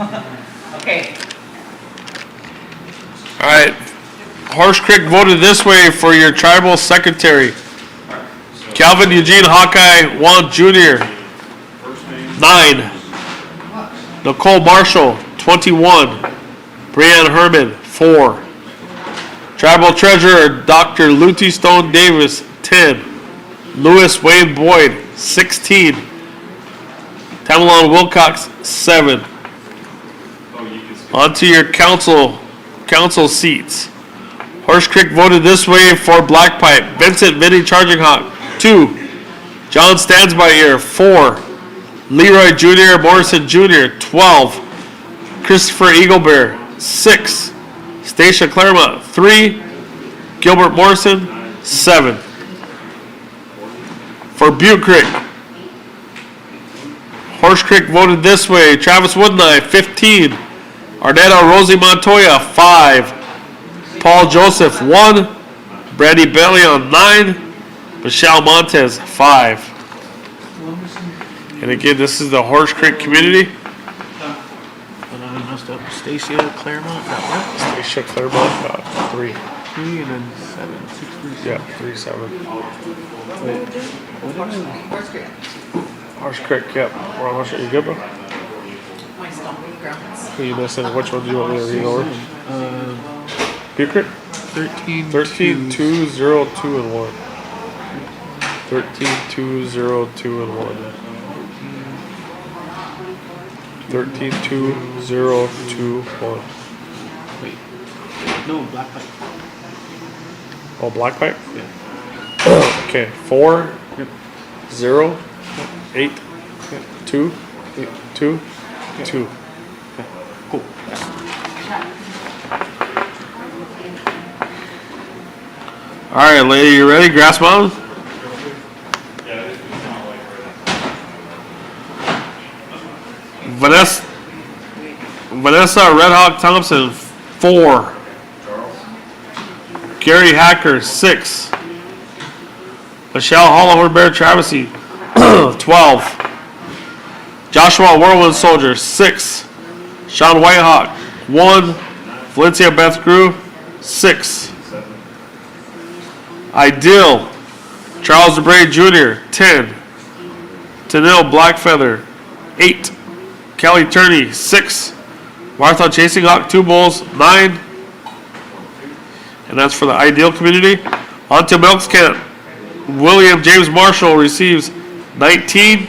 owners. Okay. All right, Horse Creek voted this way for your tribal secretary. Calvin Eugene Hawkeye Juan Jr., 9. Nicole Marshall, 21. Brianne Herman, 4. Tribal treasurer Dr. Luty Stone Davis, 10. Lewis Wayne Boyd, 16. Tamalon Wilcox, 7. On to your council seats. Horse Creek voted this way for Black Pipe. Vincent Vinny Charging Hawk, 2. John Stands By Ear, 4. Leroy Jr. Morrison Jr., 12. Christopher Eaglebear, 6. Stacia Claremont, 3. Gilbert Morrison, 7. For Butte Creek, Horse Creek voted this way. Travis Woodenknife, 15. Arnetta Rosie Montoya, 5. Paul Joseph, 1. Brandy Bellion, 9. Michelle Montez, 5. And again, this is the Horse Creek community. Stacia Claremont got what? Stacia Claremont got 3. 3 and then 7, 6, 3, 7. Yeah, 3, 7. Horse Creek. Horse Creek, yep. We're on Horse Creek. You good, bro? My stomping grounds. Who you missing? Which one do you want me to read over? Butte Creek? 13, 13, 2, 0, 2, and 1. 13, 2, 0, 2, and 1. 13, 2, 0, 2, 1. Wait. No, Black Pipe. Oh, Black Pipe? Yeah. Okay, 4, Yep. 0, 8, 2, 2, 2. Cool. All right, lady, you ready? Grass Mountain? Vanessa Red Hawk Thompson, 4. Gary Hacker, 6. Michelle Hollowhorn Bear Travesty, 12. Joshua Whirlwind Soldier, 6. Sean Whitehawk, 1. Valencia Beth Grew, 6. Ideal, Charles DeBray Jr., 10. Tanil Blackfeather, 8. Kelly Turney, 6. Martha Chasing Hawk, 2 bowls, 9. And that's for the Ideal community. On to Milks Kent. William James Marshall receives 19.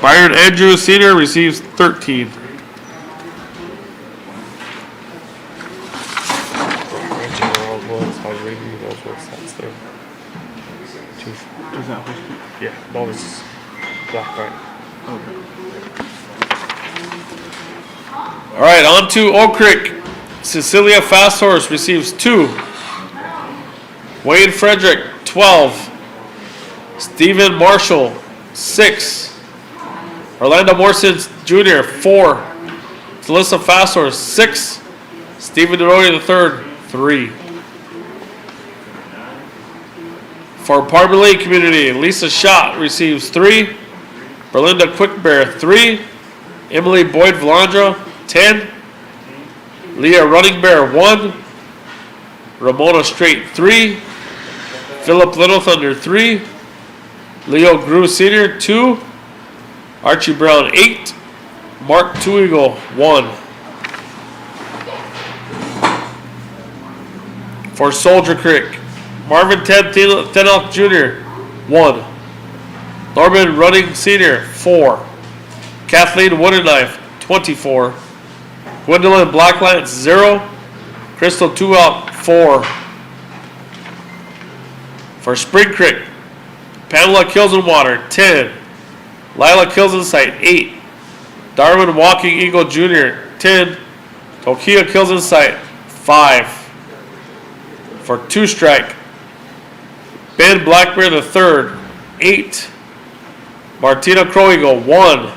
Byron Andrews Sr. receives 13. Is that what? Yeah, bonus. Black, right. All right, on to Oak Creek. Cecilia Fast Horse receives 2. Wayne Frederick, 12. Stephen Marshall, 6. Orlando Morrison Jr., 4. Talissa Fast Horse, 6. Stephen DeRoy III, 3. For Parmalee community, Lisa Schott receives 3. Berlinda Quickbear, 3. Emily Boyd Valandra, 10. Leah Running Bear, 1. Ramona Straight, 3. Philip Little Thunder, 3. Leo Grew Sr., 2. Archie Brown, 8. Mark Two Eagle, 1. For Soldier Creek, Marvin Ted Tenelk Jr., 1. Norman Running Sr., 4. Kathleen Woodenknife, 24. Gwendolyn Blacklance, 0. Crystal Tuop, 4. For Spring Creek, Pamela Kilsenwater, 10. Lila Kilsensight, 8. Darwin Walking Eagle Jr., 10. Tokia Kilsensight, 5. For Two Strike, Ben Blackbeard III, 8. Martina Crow Eagle, 1.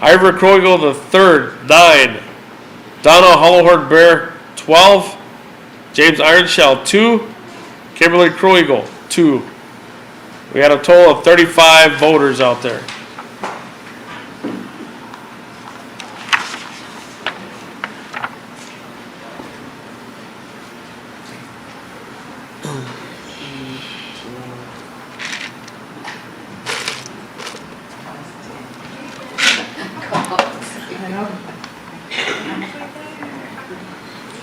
Ivor Crow Eagle III, 9. Donna Hollowhorn Bear, 12. James Ironshell, 2. Kimberly Crow Eagle, 2. We had a total of 35 voters out there.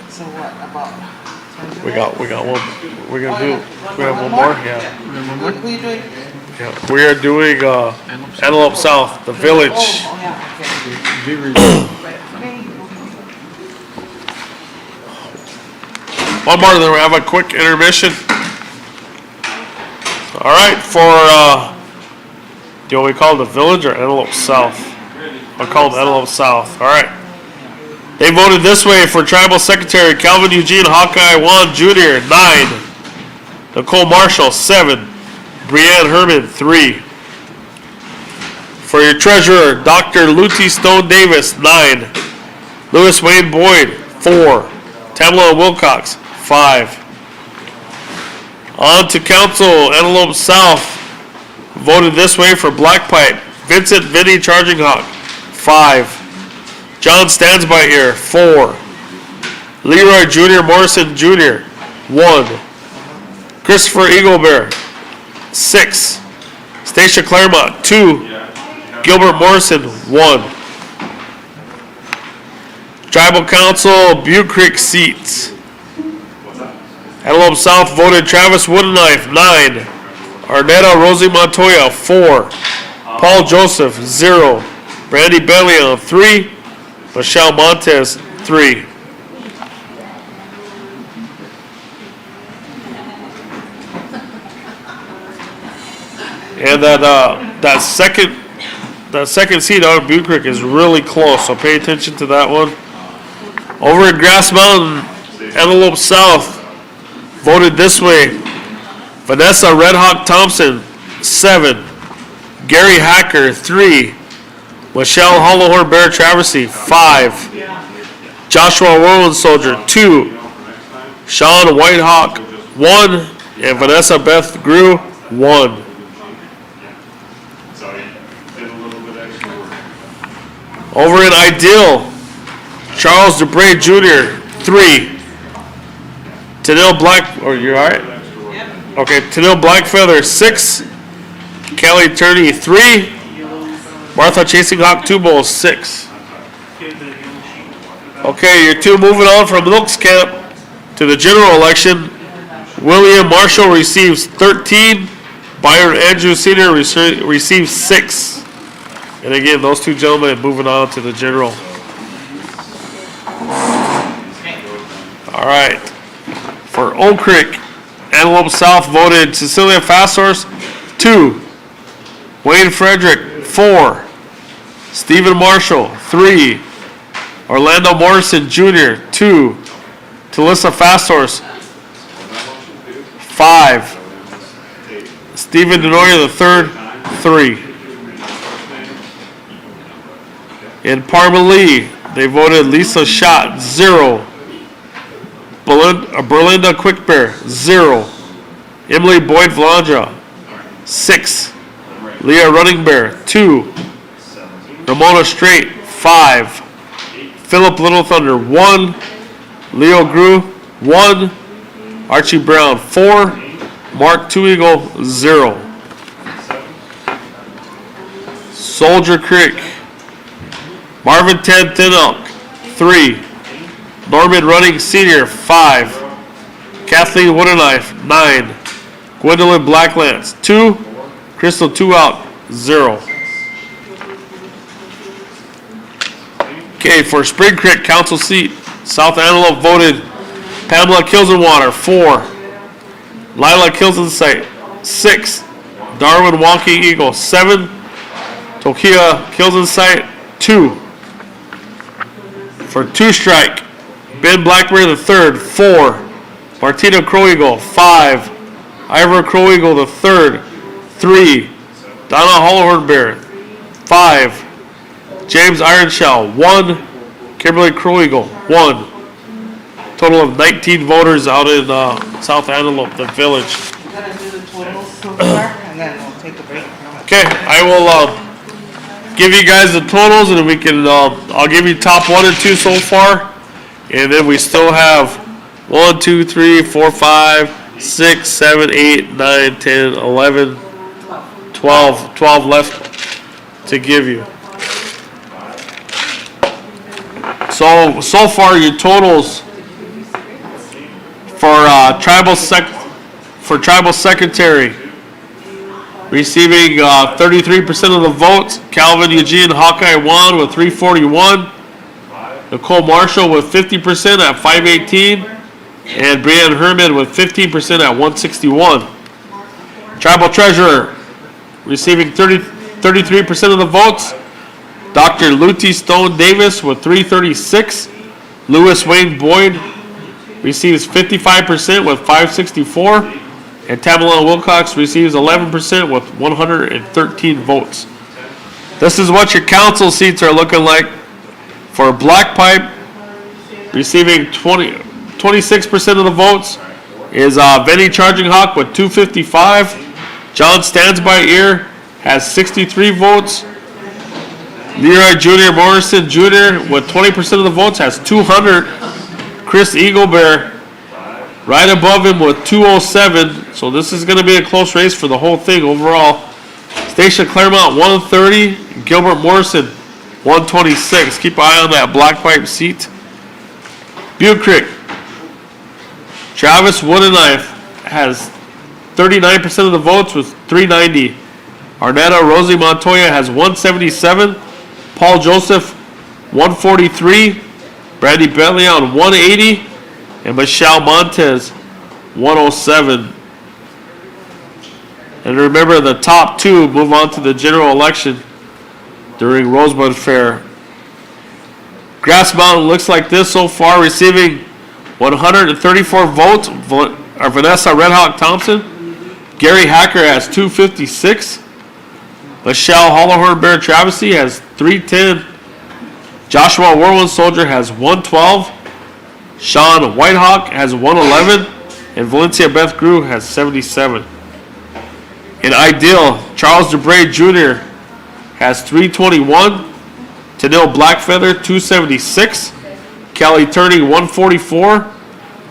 So what about? We got one. We have one more. Yeah. What are you doing? Yeah. We are doing Antelope South, the village. Oh, yeah, okay. One more, then we have a quick intermission. All right, for do we call it the village or Antelope South? I'll call it Antelope South. All right. They voted this way for Tribal Secretary Calvin Eugene Hawkeye Wan Jr., 9. Nicole Marshall, 7. Brianne Herman, 3. For your treasurer, Dr. Luty Stone Davis, 9. Louis Wayne Boyd, 4. Tamala Wilcox, 5. On to council, Antelope South. Voted this way for Black Pipe, Vincent Vinny Charging Hawk, 5. John Stands By Ear, 4. Leroy Jr. Morrison Jr., 1. Christopher Eaglebear, 6. Stacia Claremont, 2. Gilbert Morrison, 1. Tribal Council, Butte Creek seats. Antelope South voted Travis Woodenknife, 9. Arnetta Rosie Montoya, 4. Paul Joseph, 0. Brandy Bellion, 3. Michelle Montez, 3. And that second seat out of Butte Creek is really close, so pay attention to that one. Over in Grass Mountain, Antelope South voted this way. Vanessa Red Hawk Thompson, 7. Gary Hacker, 3. Michelle Hollowhorn Bear Traversy, 5. Joshua Roland Soldier, 2. Sean Whitehawk, 1. And Vanessa Beth Grew, 1. Over in Ideal, Charles DeBray Jr., 3. Tanil Black, you're all right? Okay, Tennille Blackfeather 6, Kelly Turney 3, Martha Chasing Hawk 2 Bulls 6. Okay, your two moving on from Wilkes Camp to the general election. William Marshall receives 13. Byron Andrews Sr. receives 6. And again, those two gentlemen moving on to the general. All right. For Oak Creek, Antelope South voted Cecilia Fasthorse 2. Wayne Frederick 4. Stephen Marshall 3. Orlando Morrison Jr. 2. Talissa Fasthorse 5. Stephen Denoria III 3. In Parma Lee, they voted Lisa Schott 0. Berlinda Quickbear 0. Emily Boyd Vlandra 6. Leah Running Bear 2. Ramona Strait 5. Philip Little Thunder 1. Leo Grew 1. Archie Brown 4. Mark Two Eagle 0. Soldier Creek, Marvin Ted Thin Elk 3. Norman Running Sr. 5. Kathleen Woodenknife 9. Gwendolyn Blacklance 2. Crystal 2 Out 0. Okay, for Spring Creek Council seat, South Antelope voted Pamela Kilsenwater 4. Lila Kilsensight 6. Darwin Wonky Eagle 7. Tokia Kilsensight 2. For Two Strike, Ben Blackberry III 4. Martina Crow Eagle 5. Ivor Crow Eagle III 3. Donna Hollowhorn Bear 5. James Ironshell 1. Kimberly Crow Eagle 1. Total of 19 voters out in South Antelope, the village. We're gonna do the totals so far, and then we'll take a break. Okay, I will give you guys the totals, and then we can. I'll give you top 1 and 2 so far, and then we still have 1, 2, 3, 4, 5, 6, 7, 8, 9, 10, 11, 12 left to give you. So far your totals for tribal secretary, receiving 33% of the votes. Calvin Eugene Hawkeye won with 341. Nicole Marshall with 50% at 518. And Brianne Herman with 15% at 161. Tribal treasurer, receiving 33% of the votes. Dr. Luty Stone Davis with 336. Lewis Wayne Boyd receives 55% with 564. And Tamala Wilcox receives 11% with 113 votes. This is what your council seats are looking like. For Black Pipe, receiving 26% of the votes is Benny Charging Hawk with 255. John Stands By Ear has 63 votes. Leroy Jr. Morrison Jr. with 20% of the votes has 200. Chris Eaglebear right above him with 207. So this is going to be a close race for the whole thing overall. Station Claremont 130. Gilbert Morrison 126. Keep an eye on that Black Pipe seat. Butte Creek, Travis Woodenknife has 39% of the votes with 390. Arnetta Rosie Montoya has 177. Paul Joseph 143. Brandy Bentley on 180. And Michelle Montez 107. And remember, the top 2 move on to the general election during Rosebud Fair. Grass Mountain looks like this so far, receiving 134 votes are Vanessa Red Hawk Thompson. Gary Hacker has 256. Michelle Hollowhorn Bear Travesty has 310. Joshua Whirlwind Soldier has 112. Sean Whitehawk has 111. And Valencia Beth Grew has 77. In Ideal, Charles DeBray Jr. has 321. Tennille Blackfeather 276. Kelly Turney 144.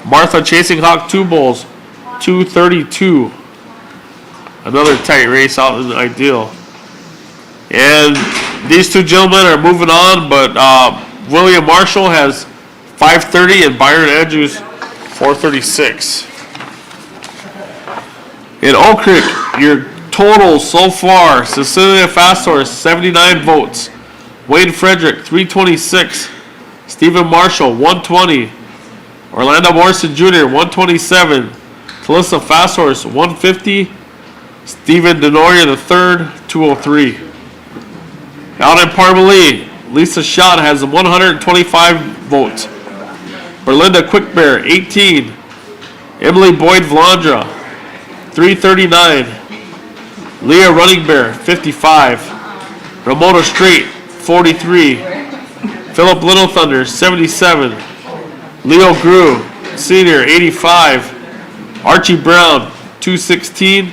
Martha Chasing Hawk 2 Bulls 2:32. Another tight race out in the ideal. And these two gentlemen are moving on, but William Marshall has 5:30 and Byron Andrews 4:36. In Oak Creek, your total so far, Cecilia Fast Horse 79 votes, Wayne Frederick 326, Stephen Marshall 120, Orlando Morrison Jr. 127, Talissa Fast Horse 150, Stephen Denoria III 203. Out in Parmalee, Lisa Schott has 125 votes. Berlinda Quickbear 18, Emily Boyd Vlandra 339, Leah Running Bear 55, Ramona Straight 43, Philip Little Thunder 77, Leo Grew Senior 85, Archie Brown 216,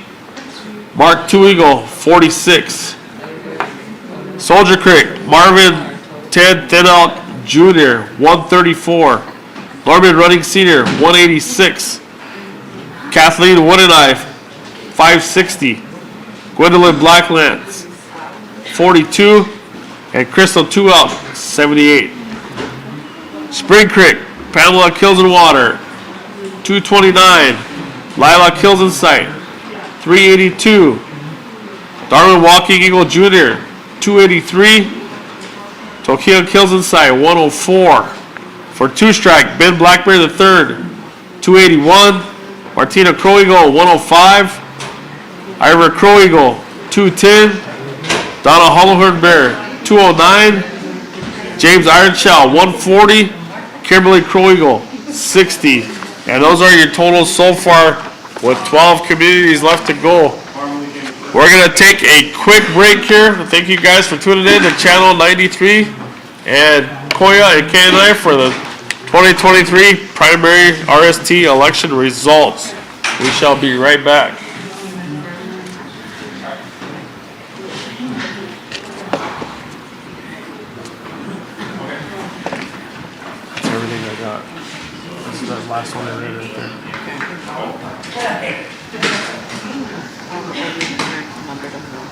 Mark Two Eagle 46, Soldier Creek Marvin Ted Thenelk Jr. 134, Norman Running Senior 186, Kathleen Woodenknife 560, Gwendolyn Blacklance 42, and Crystal Two Out 78. Spring Creek Pamela Kills in Water 229, Lila Kills in Sight 382, Darwin Walking Eagle Jr. 283, Tokia Kills in Sight 104. For Two Strike, Ben Blackberry III 281, Martina Crow Eagle 105, Ira Crow Eagle 210, Donna Hollowhorn Bear 209, James Ironshaw 140, Kimberly Crow Eagle 60. And those are your totals so far with 12 communities left to go. We're going to take a quick break here. Thank you guys for tuning in to Channel 93 and Koya and K&I for the 2023 primary RST election results. We shall be right back. That's everything I got. This is the last one I read right there. Number them all.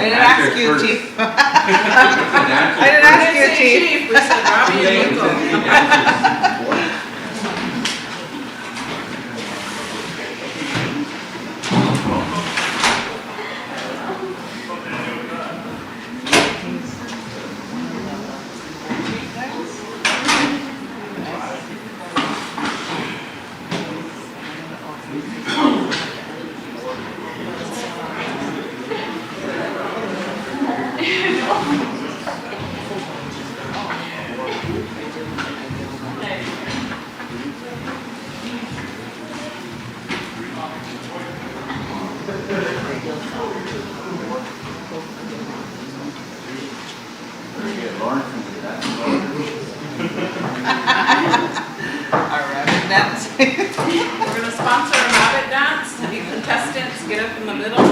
I didn't ask you, chief. I didn't ask you, chief. We said Robbie and Nico. Our rabbit dance. We're gonna sponsor a rabbit dance, and you contestants get up in the middle.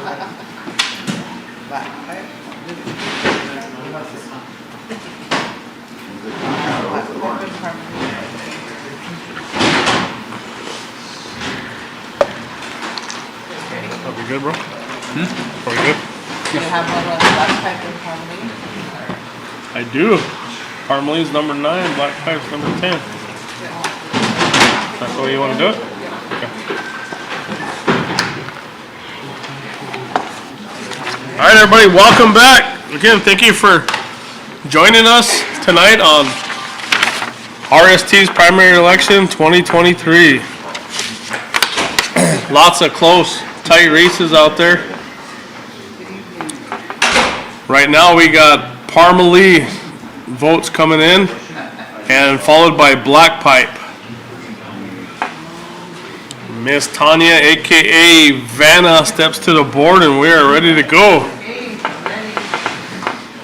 Black pipe. Black pipe and harmony. Are we good, bro? Are we good? Do you have one with black pipe and harmony? I do. Harmony's number 9, Black Pipe's number 10. That's the way you want to do it? Okay. All right, everybody, welcome back. Again, thank you for joining us tonight on RST's primary election 2023. Lots of close, tight races out there. Right now we got Parmalee votes coming in and followed by Black Pipe. Miss Tanya, aka Vanna, steps to the board and we are ready to go.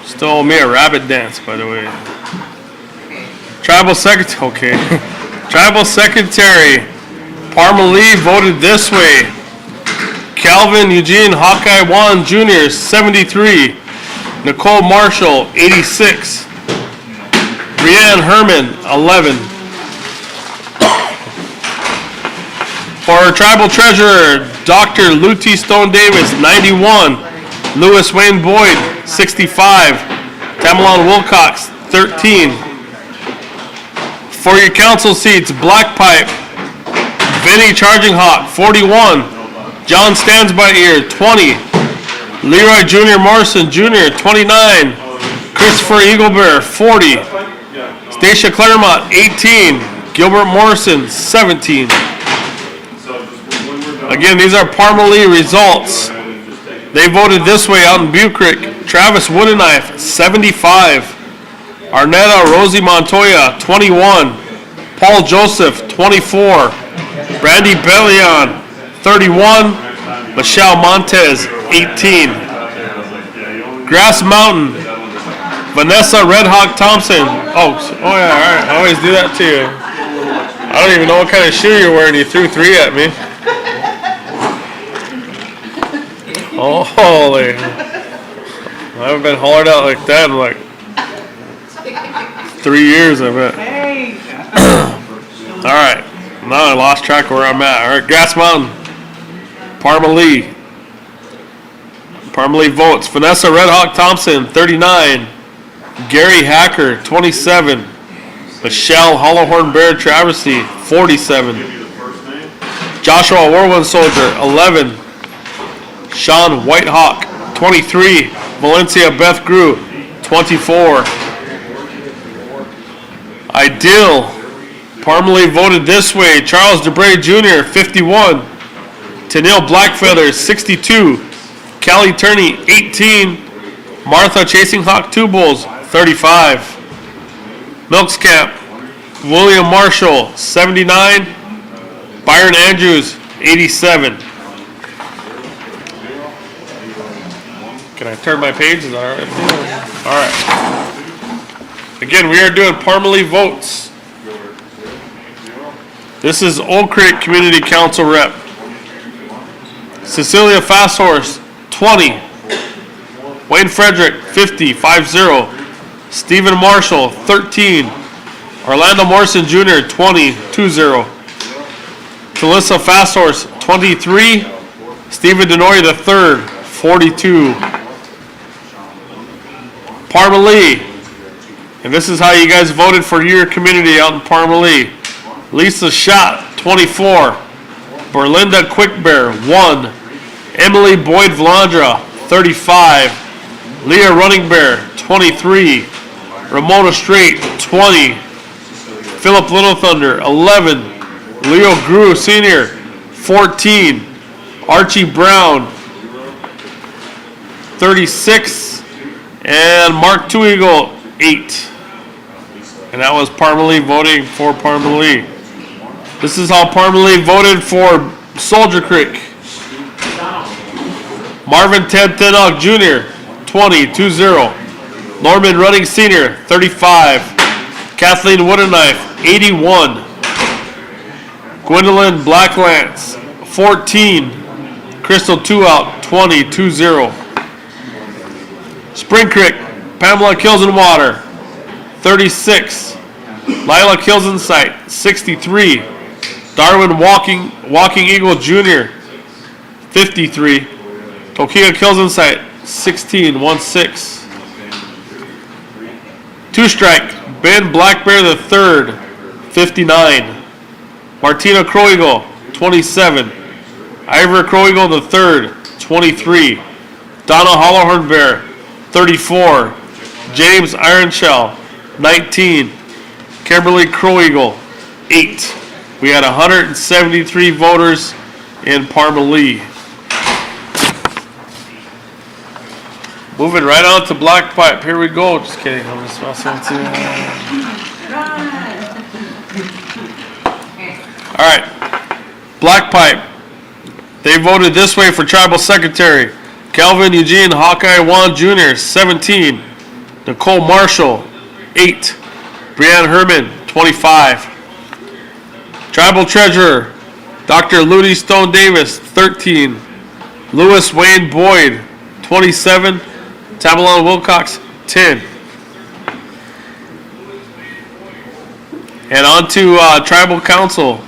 Still owe me a rabbit dance, by the way. Tribal Secretary, okay. Tribal Secretary, Parmalee voted this way. Calvin Eugene Hawkeye Wan Jr., 73. Nicole Marshall, 86. Brianne Herman, 11. For our tribal treasurer, Dr. Lutie Stone Davis, 91. Louis Wayne Boyd, 65. Tamalon Wilcox, 13. For your council seats, Black Pipe, Vinny Charging Hawk, 41. John Stands By Ear, 20. Leroy Jr. Morrison Jr., 29. Christopher Eaglebear, 40. Stacia Claremont, 18. Gilbert Morrison, 17. Again, these are Parmalee results. They voted this way out in Butte Creek. Travis Woodenknife, 75. Arnetta Rosie Montoya, 21. Paul Joseph, 24. Brandy Bellion, 31. Michelle Montez, 18. Grass Mountain, Vanessa Red Hawk Thompson. Oh yeah, all right. I always do that to you. I don't even know what kind of shoe you're wearing. You threw 3 at me. Oh, holy. I haven't been hollered out like that in like 3 years, I bet. All right. Now I lost track of where I'm at. All right, Grass Mountain, Parmalee. Parmalee votes. Vanessa Red Hawk Thompson, 39. Gary Hacker, 27. Michelle Hollowhorn Bear Travesty, 47. Joshua Whirlwind Soldier, 11. Sean Whitehawk, 23. Valencia Beth Grew, 24. Ideal, Parmalee voted this way. Charles DeBray Jr., 51. Tennille Blackfeather, 62. Callie Turney, 18. Martha Chasing Hawk Two Bulls, 35. Milkscamp, William Marshall, 79. Byron Andrews, 87. Can I turn my page? Is that all right? All right. Again, we are doing Parmalee votes. This is Old Creek Community Council Rep. Cecilia Fasthorse, 20. Wayne Frederick, 50, 5-0. Stephen Marshall, 13. Orlando Morrison Jr., 20, 2-0. Talissa Fasthorse, 23. Stephen Denoy III, 42. Parmalee. And this is how you guys voted for your community out in Parmalee. Lisa Schott, 24. Berlinda Quickbear, 1. Emily Boyd Vlandra, 35. Leah Running Bear, 23. Ramona Strait, 20. Philip Little Thunder, 11. Leo Grew Sr., 14. Archie Brown, 36. And Mark Two Eagle, 8. And that was Parmalee voting for Parmalee. This is how Parmalee voted for Soldier Creek. Marvin Ted Tenock Jr., 20, 2-0. Norman Running Sr., 35. Kathleen Woodenknife, 81. Gwendolyn Blacklance, 14. Crystal Two Out, 20, 2-0. Spring Creek, Pamela Kills in Water, 36. Lila Kills in Sight, 63. Darwin Walking Eagle Jr., 53. Tokia Kills in Sight, 16, 1-6. Two Strike, Ben Black Bear the Third, 59. Martina Crow Eagle, 27. Ivor Crow Eagle the Third, 23. Donna Hollowhorn Bear, 34. James Iron Shell, 19. Kimberly Crow Eagle, 8. We had 173 voters in Parmalee. Moving right on to Black Pipe. Here we go. Just kidding. I'm just messing with you. All right. Black Pipe. They voted this way for Tribal Secretary. Calvin Eugene Hawkeye Wan Jr., 17. Nicole Marshall, 8. Brianne Herman, 25. Tribal Treasurer, Dr. Ludi Stone Davis, 13. Louis Wayne Boyd, 27. Tabalon Wilcox, 10. And on to Tribal Council.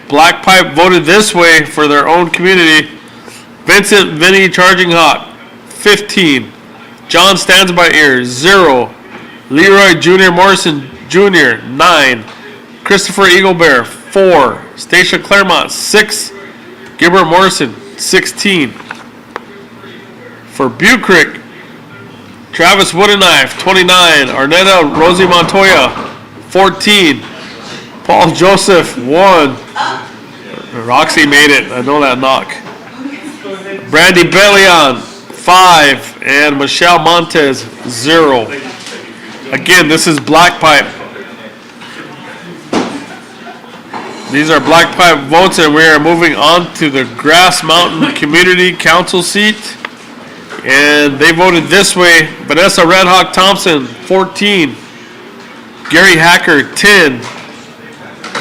Black Pipe voted this way for their own community. Vincent Vinnie Charging Hawk, 15. John Stands by Ear, 0. Leroy Jr. Morrison Jr., 9. Christopher Eagle Bear, 4. Stacia Claremont, 6. Gilbert Morrison, 16. For Butte Creek, Travis Woodenknife, 29. Arnetta Rosie Montoya, 14. Paul Joseph, 1. Roxy made it. I know that knock. Brandy Bellion, 5. And Michelle Montez, 0. Again, this is Black Pipe. These are Black Pipe votes, and we are moving on to the Grass Mountain Community Council seat. And they voted this way. Vanessa Red Hawk Thompson, 14. Gary Hacker, 10.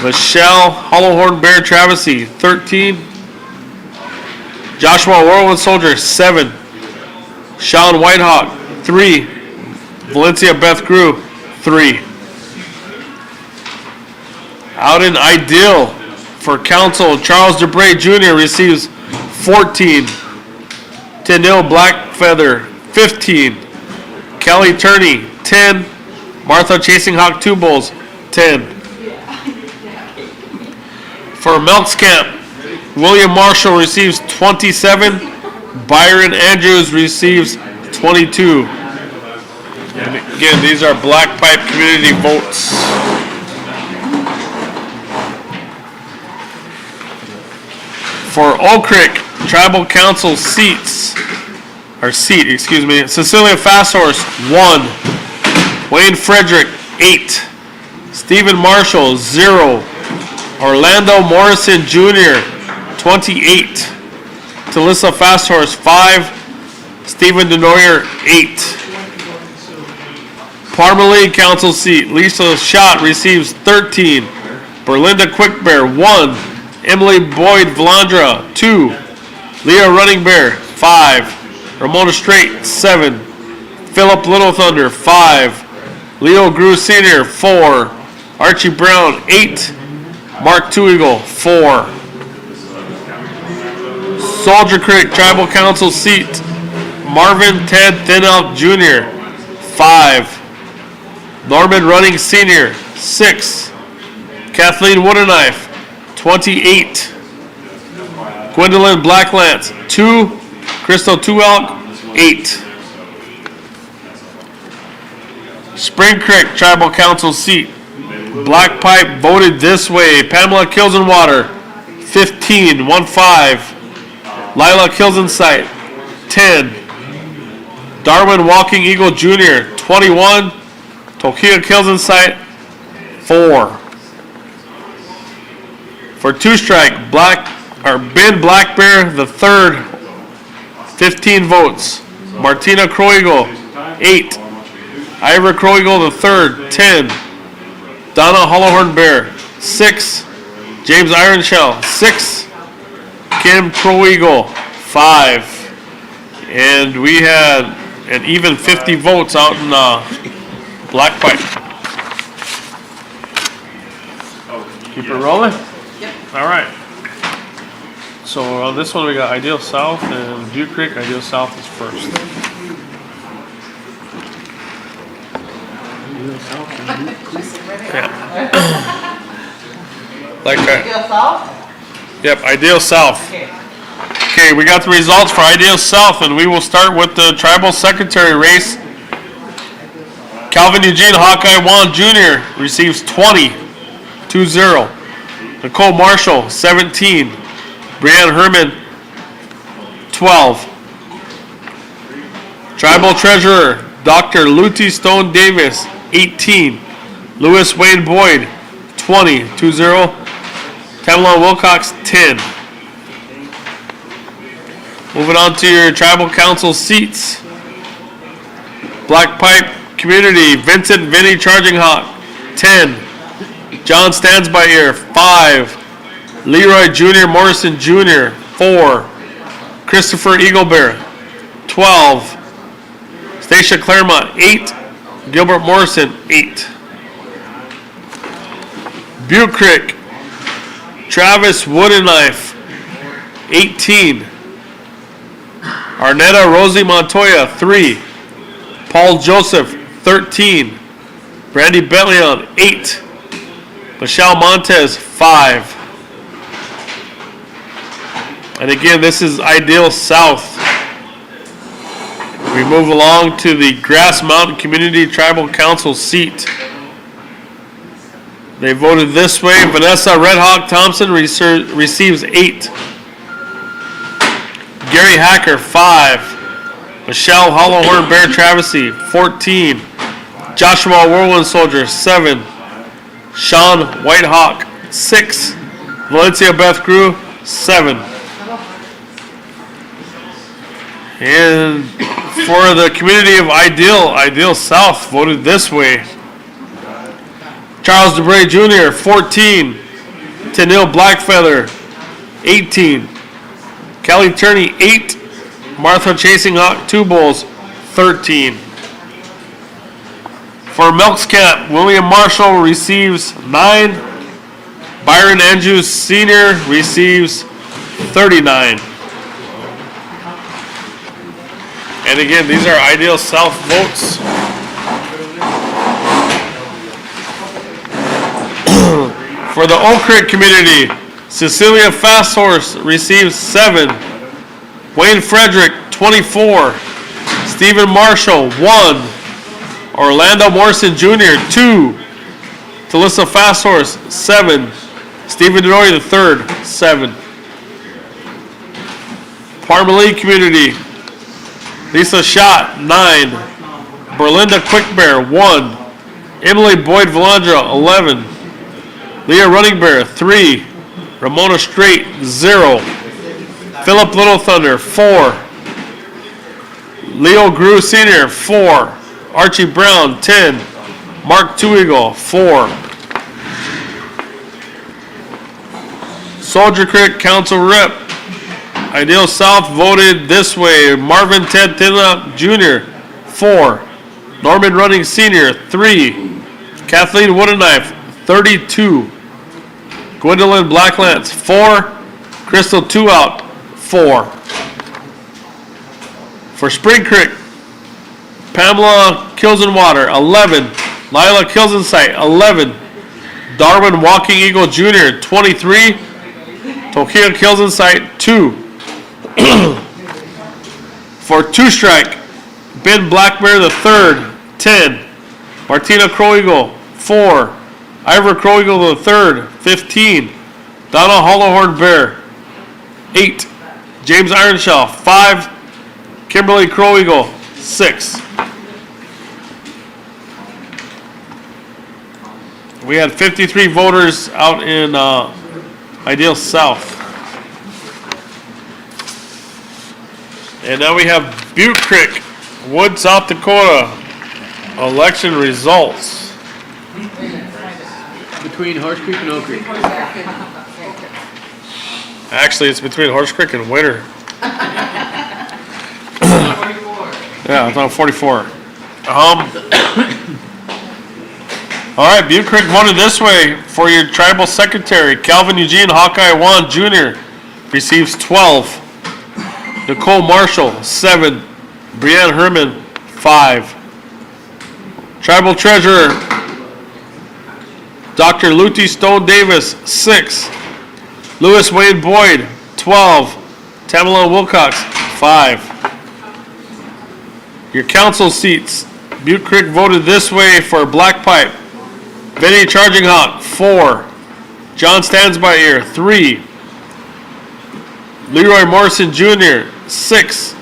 Michelle Hollowhorn Bear Travesty, 13. Joshua Whirlwind Soldier, 7. Sean Whitehawk, 3. Valencia Beth Grew, 3. Out in Ideal for council, Charles DeBray Jr. receives 14. Tennille Blackfeather, 15. Kelly Turney, 10. Martha Chasing Hawk Two Bulls, 10. For Melks Camp, William Marshall receives 27. Byron Andrews receives 22. And again, these are Black Pipe community votes. For Oak Creek, Tribal Council seat, Cecilia Fasthorse, 1. Wayne Frederick, 8. Stephen Marshall, 0. Orlando Morrison Jr., 28. Talissa Fasthorse, 5. Stephen Denoyer, 8. Parmalee Council seat, Lisa Schott receives 13. Berlinda Quickbear, 1. Emily Boyd Vlandra, 2. Leah Running Bear, 5. Ramona Strait, 7. Philip Little Thunder, 5. Leo Grew Sr., 4. Archie Brown, 8. Mark Two Eagle, 4. Soldier Creek Tribal Council seat, Marvin Ted Thin Elk Jr., 5. Norman Running Sr., 6. Kathleen Woodenknife, 28. Gwendolyn Blacklance, 2. Crystal Two Elk, 8. Spring Creek Tribal Council seat, Black Pipe voted this way. Pamela Kills in Water, 15, 1-5. Lila Kills in Sight, 10. Darwin Walking Eagle Jr., 21. Tokia Kills in Sight, 4. For Two Strike, Ben Black Bear the Third, 15 votes. Martina Crow Eagle, 8. Ivor Crow Eagle the Third, 10. Donna Hollowhorn Bear, 6. James Iron Shell, 6. Kim Crow Eagle, 5. And we had an even 50 votes out in Black Pipe. Keep it rolling? Yep. All right. So on this one we got Ideal South and Butte Creek. Ideal South is first. Like Ideal South? Yep, Ideal South. Okay. Okay, we got the results for Ideal South, and we will start with the tribal secretary race. Calvin Eugene Hawkeye Wan Jr. receives 20, 2-0. Nicole Marshall, 17. Brianne Herman, 12. Tribal treasurer, Dr. Luty Stone Davis, 18. Lewis Wayne Boyd, 20, 2-0. Tamela Wilcox, 10. Moving on to your tribal council seats. Black Pipe Community, Vincent Vinny Charging Hawk, 10. John Stands by Ear, 5. Leroy Jr. Morrison Jr., 4. Christopher Eaglebear, 12. Stacia Claremont, 8. Gilbert Morrison, 8. Butte Creek, Travis Woodenknife, 18. Arnetta Rosie Montoya, 3. Paul Joseph, 13. Brandy Betleon, 8. Michelle Montez, 5. And again, this is Ideal South. We move along to the Grass Mountain Community Tribal Council seat. They voted this way. Vanessa Red Hawk Thompson receives 8. Gary Hacker, 5. Michelle Hollowhorn Bear Travesty, 14. Joshua Whirlwind Soldier, 7. Sean Whitehawk, 6. Valencia Beth Grew, 7. And for the community of Ideal South voted this way. Charles DeBray Jr., 14. Tenille Blackfeather, 18. Kelly Turney, 8. Martha Chasing Hawk, 2 Bulls, 13. For Melks Camp, William Marshall receives 9. Byron Andrews Sr. receives 39. And again, these are Ideal South votes. For the Oak Creek community, Cecilia Fasthorse receives 7. Wayne Frederick, 24. Stephen Marshall, 1. Orlando Morrison Jr., 2. Talissa Fasthorse, 7. Stephen Denoy III, 7. Parmalee community, Lisa Schott, 9. Berlinda Quickbear, 1. Emily Boyd Valandra, 11. Leah Running Bear, 3. Ramona Strait, 0. Philip Little Thunder, 4. Leo Grew Sr., 4. Archie Brown, 10. Mark Two Eagle, 4. Soldier Creek Council Rep, Ideal South voted this way. Marvin Ted Tinlock Jr., 4. Norman Running Sr., 3. Kathleen Woodenknife, 32. Gwendolyn Blacklance, 4. Crystal Two Out, 4. For Spring Creek, Pamela Kilsenwater, 11. Lila Kilsensight, 11. Darwin Walking Eagle Jr., 23. Tokia Kilsensight, 2. For Two Strike, Ben Blackbear III, 10. Martina Crow Eagle, 4. Ivor Crow Eagle III, 15. Donna Hollowhorn Bear, 8. James Ironshaw, 5. Kimberly Crow Eagle, 6. We had 53 voters out in Ideal South. And now we have Butte Creek, Wood, South Dakota, election results. Between Horse Creek and Oak Creek. Actually, it's between Horse Creek and Winter. Yeah, it's on 44. All right, Butte Creek voted this way for your tribal secretary. Calvin Eugene Hawkeye Wan Jr. receives 12. Nicole Marshall, 7. Brianne Herman, 5. Tribal treasurer, Dr. Luty Stone Davis, 6. Lewis Wayne Boyd, 12. Tamala Wilcox, 5. Your council seats, Butte Creek voted this way for Black Pipe. Vinny Charging Hawk, 4. John Stands by Ear, 3. Leroy Morrison Jr., 6.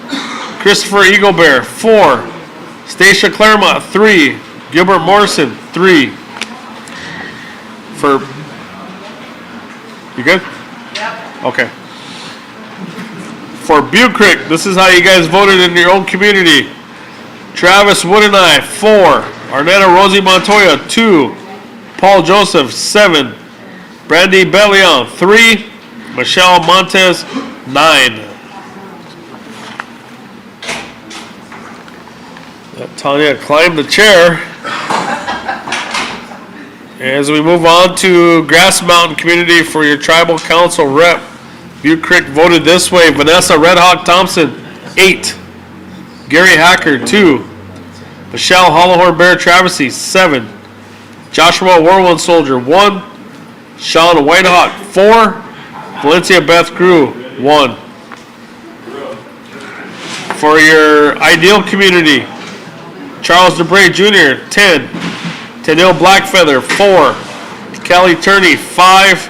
Christopher Eaglebear, 4. Stacia Claremont, 3. Gilbert Morrison, 3. For, you good? Yep. Okay. For Butte Creek, this is how you guys voted in your own community. Travis Wood and I, 4. Arnetta Rosie Montoya, 2. Paul Joseph, 7. Brandy Bellion, 3. Michelle Montez, 9. Let Tanya climbed the chair. As we move on to Grass Mountain Community for your tribal council rep, Butte Creek voted this way. Vanessa Red Hawk Thompson, 8. Gary Hacker, 2. Michelle Hollowhorn Bear Travesty, 7. Joshua Whirlwind Soldier, 1. Sean Whitehawk, 4. Valencia Beth Crew, 1. For your ideal community, Charles DeBray Jr., 10. Tennille Blackfeather, 4. Kelly Turney, 5.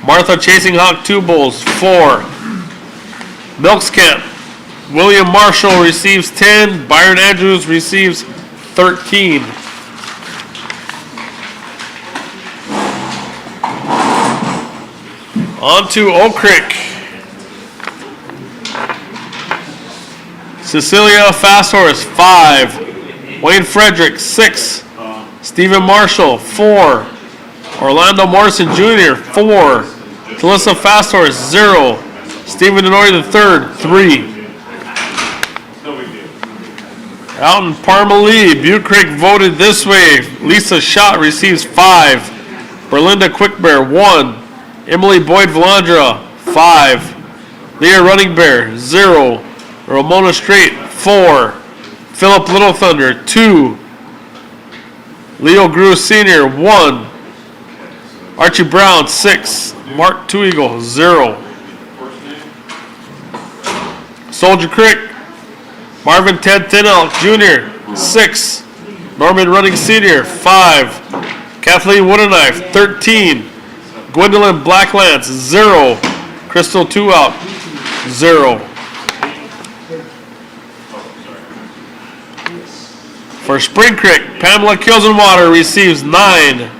Martha Chasing Hawk 2 Bulls, 4. Milks Camp, William Marshall receives 10. Byron Andrews receives 13. On to Oak Creek. Cecilia Fast Horse, 5. Wayne Frederick, 6. Stephen Marshall, 4. Orlando Morrison Jr., 4. Talissa Fast Horse, 0. Stephen Denoy III, 3. Out in Parmalee, Butte Creek voted this way. Lisa Schott receives 5. Berlinda Quickbear, 1. Emily Boyd Valandra, 5. Leah Running Bear, 0. Ramona Strait, 4. Philip Little Thunder, 2. Leo Grew Sr., 1. Archie Brown, 6. Mark Two Eagle, 0. Soldier Creek, Marvin Ted Thin Elk Jr., 6. Norman Running Sr., 5. Kathleen Woodenknife, 13. Gwendolyn Blacklance, 0. Crystal Two Out, 0. For Spring Creek, Pamela Kilsenwater receives 9.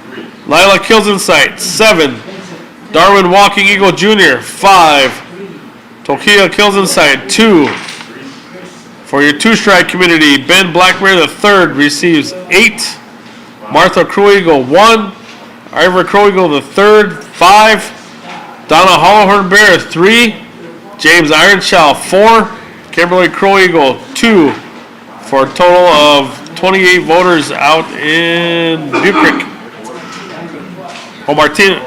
Lila Kilsensight, 7. Darwin Walking Eagle Jr., 5. Tokia Kilsensight, 2. For your two-strike community, Ben Blackbear III receives 8. Martha Crow Eagle, 1. Ivor Crow Eagle III, 5. Donna Hollowhorn Bear, 3. James Ironshaw, 4. Kimberly Crow Eagle, 2. For a total of 28 voters out in Butte Creek. Martina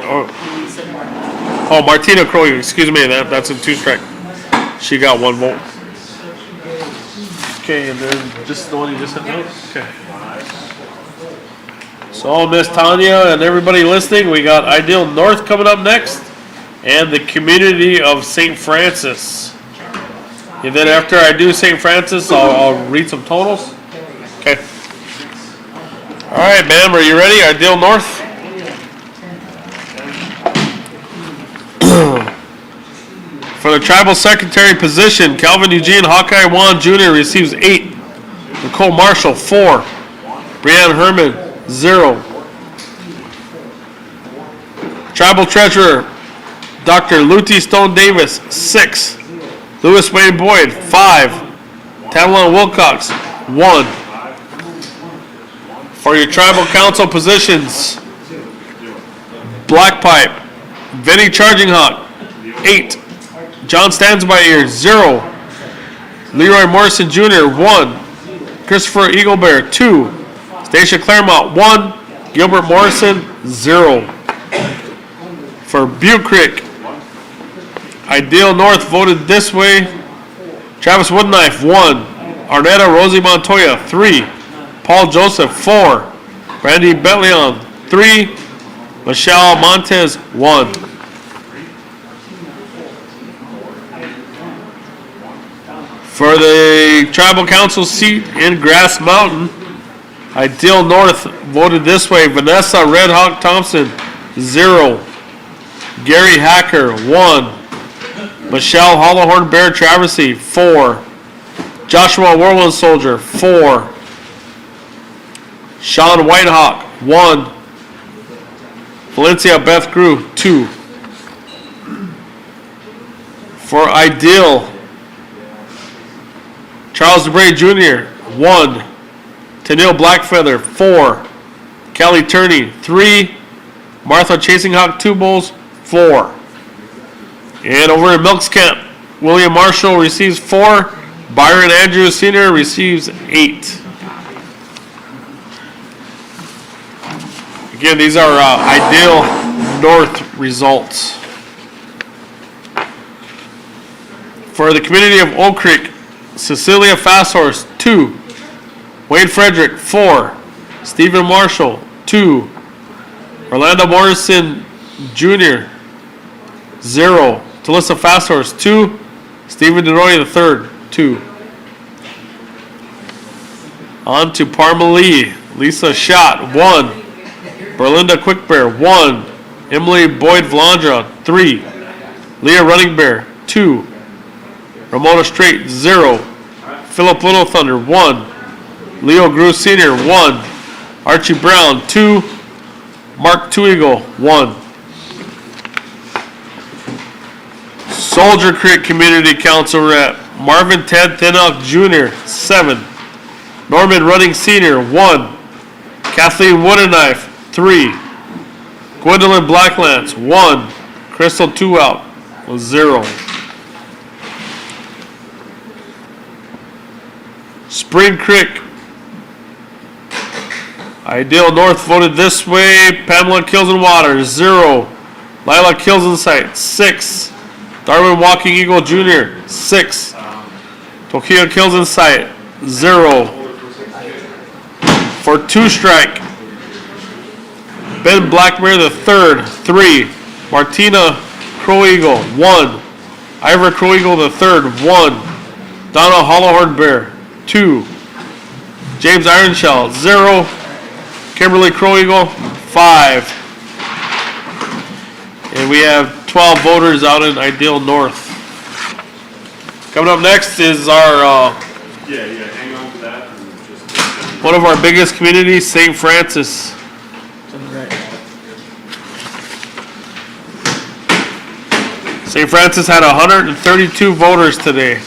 Crow Eagle, excuse me, that's in two-strike. She got 1 vote. Okay, and then just the one you just sent out? Okay. So, Miss Tanya and everybody listening, we got Ideal North coming up next, and the community of St. Francis. And then after I do St. Francis, I'll read some totals. Okay. All right, ma'am, are you ready? Ideal North. For the tribal secretary position, Calvin Eugene Hawkeye Wan Jr. receives 8. Nicole Marshall, 4. Brianne Herman, 0. Tribal treasurer, Dr. Luty Stone Davis, 6. Lewis Wayne Boyd, 5. Tamala Wilcox, 1. For your tribal council positions, Black Pipe, Vinny Charging Hawk, 8. John Stands by Ear, 0. Leroy Morrison Jr., 1. Christopher Eaglebear, 2. Stacia Claremont, 1. Gilbert Morrison, 0. For Butte Creek, Ideal North voted this way. Travis Woodenknife, 1. Arnetta Rosie Montoya, 3. Paul Joseph, 4. Brandy Betleon, 3. Michelle Montez, 1. For the Tribal Council seat in Grass Mountain, Ideal North voted this way. Vanessa Red Hawk Thompson, 0. Gary Hacker, 1. Michelle Hollowhorn Bear Traversy, 4. Joshua Whirlwind Soldier, 4. Sean Whitehawk, 1. Valencia Beth Grew, 2. For Ideal, Charles DeBray Jr., 1. Tennille Blackfeather, 4. Kelly Turney, 3. Martha Chasing Hawk 2 Bulls, 4. And over in Milks Camp, William Marshall receives 4. Byron Andrews Sr. receives 8. Again, these are Ideal North results. For the community of Oak Creek, Cecilia Fasthorse, 2. Wade Frederick, 4. Stephen Marshall, 2. Orlando Morrison Jr., 0. Talissa Fasthorse, 2. Stephen DeRoy III, 2. On to Parmalee. Lisa Schott, 1. Berlinda Quickbear, 1. Emily Boyd Vlandra, 3. Leah Running Bear, 2. Ramona Strait, 0. Philip Little Thunder, 1. Leo Grew Sr., 1. Archie Brown, 2. Mark Two Eagle, 1. Soldier Creek Community Council Rep, Marvin Ted Thinnock Jr., 7. Norman Running Sr., 1. Kathleen Woodenknife, 3. Gwendolyn Blacklance, 1. Crystal Two Out, 0. Spring Creek, Ideal North voted this way. Pamela Kills Water, 0. Lila Kills Insight, 6. Darwin Walking Eagle Jr., 6. Tokia Kills Insight, 0. For 2 Strike, Ben Blackmare III, 3. Martina Crow Eagle, 1. Ivor Crow Eagle III, 1. Donna Hollowhorn Bear, 2. James Ironshell, 0. Kimberly Crow Eagle, 5. And we have 12 voters out in Ideal North. Coming up next is our hang on to that. And just one of our biggest communities, St. Francis. St. Francis had 132 voters today.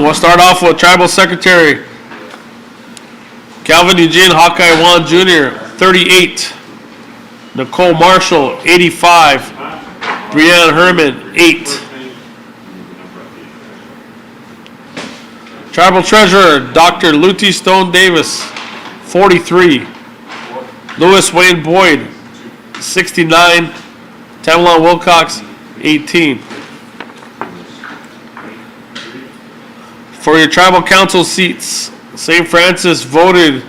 We'll start off with Tribal Secretary Calvin Eugene Hawkeye Wan Jr., 38. Nicole Marshall, 85. Brianne Herman, 8. Tribal Treasurer Dr. Luty Stone Davis, 43. Lewis Wayne Boyd, 69. Tamela Wilcox, 18. For your tribal council seats, St. Francis voted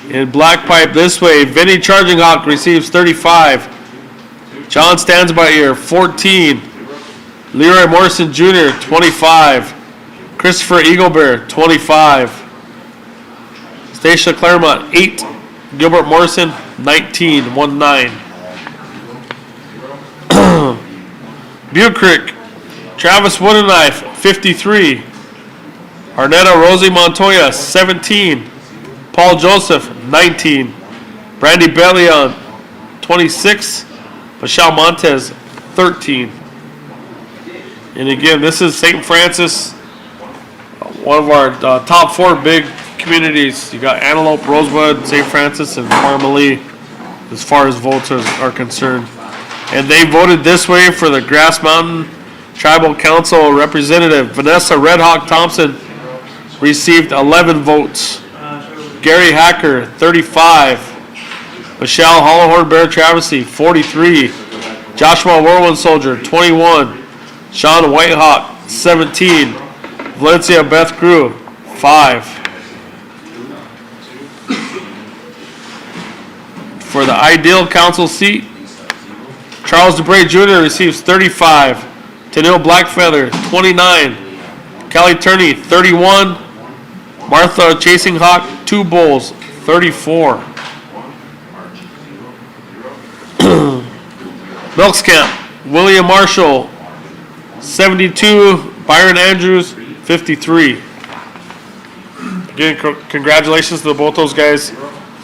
in Black Pipe this way. Vinny Charging Hawk receives 35. John Stands By Ear, 14. Leroy Morrison Jr., 25. Christopher Eaglebear, 25. Stacia Claremont, 8. Gilbert Morrison, 19, 1-9. Butte Creek, Travis Woodenknife, 53. Arnetta Rosie Montoya, 17. Paul Joseph, 19. Brandy Bellion, 26. Michelle Montez, 13. And again, this is St. Francis, one of our top 4 big communities. You got Antelope, Rosebud, St. Francis, and Parmalee as far as votes are concerned. And they voted this way for the Grass Mountain Tribal Council Representative Vanessa Red Hawk Thompson received 11 votes. Gary Hacker, 35. Michelle Hollowhorn Bear Travesty, 43. Joshua Whirlwind Soldier, 21. Sean Whitehawk, 17. Valencia Beth Grew, 5. For the Ideal Council seat, Charles DeBray Jr. receives 35. Tennille Blackfeather, 29. Kelly Turney, 31. Martha Chasing Hawk, 2 Bulls, 34. Milks Camp, William Marshall, 72. Byron Andrews, 53. Again, congratulations to both those guys.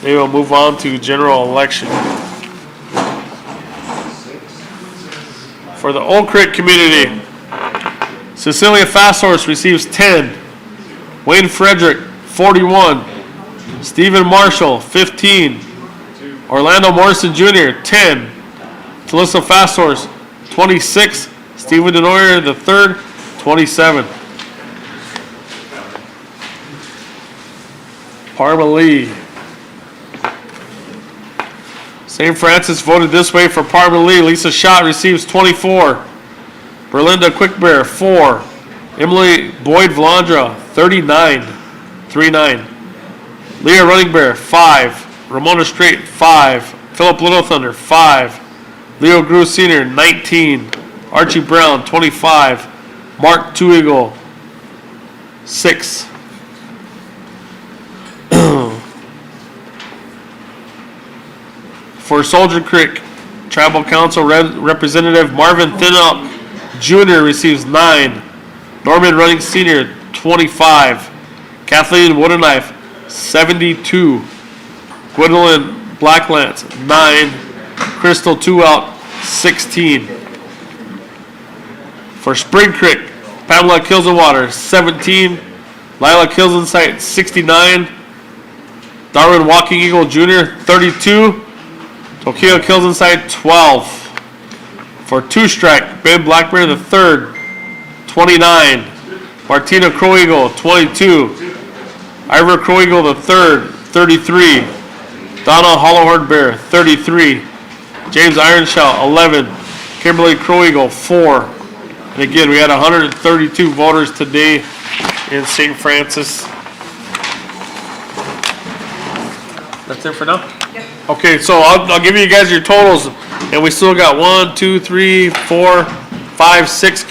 They will move on to general election. For the Old Creek community, Cecilia Fasthorse receives 10. Wayne Frederick, 41. Stephen Marshall, 15. Orlando Morrison Jr., 10. Talissa Fasthorse, 26. Stephen Denoyer III, 27. Parma Lee. St. Francis voted this way for Parma Lee. Lisa Schott receives 24. Berlinda Quickbear, 4. Emily Boyd Vlandra, 39. 39. Leah Running Bear, 5. Ramona Strait, 5. Philip Little Thunder, 5. Leo Grew Sr., 19. Archie Brown, 25. Mark Two Eagle, 6. For Soldier Creek, Tribal Council Representative Marvin Thinop Jr. receives 9. Norman Running Sr., 25. Kathleen Woodenknife, 72. Gwendolyn Blacklance, 9. Crystal Two Out, 16. For Spring Creek, Pamela Kilsenwater, 17. Lila Kilsensight, 69. Darwin Walking Eagle Jr., 32. Tokia Kilsensight, 12. For Two Strike, Ben Blackbear III, 29. Martina Crow Eagle, 22. Ivor Crow Eagle III, 33. Donna Hollowhorn Bear, 33. James Ironshaw, 11. Kimberly Crow Eagle, 4. And again, we had 132 voters today in St. Francis. That's it for now? Yep. Okay, so I'll give you guys your totals, and we still got 1, 2, 3, 4, 5, 6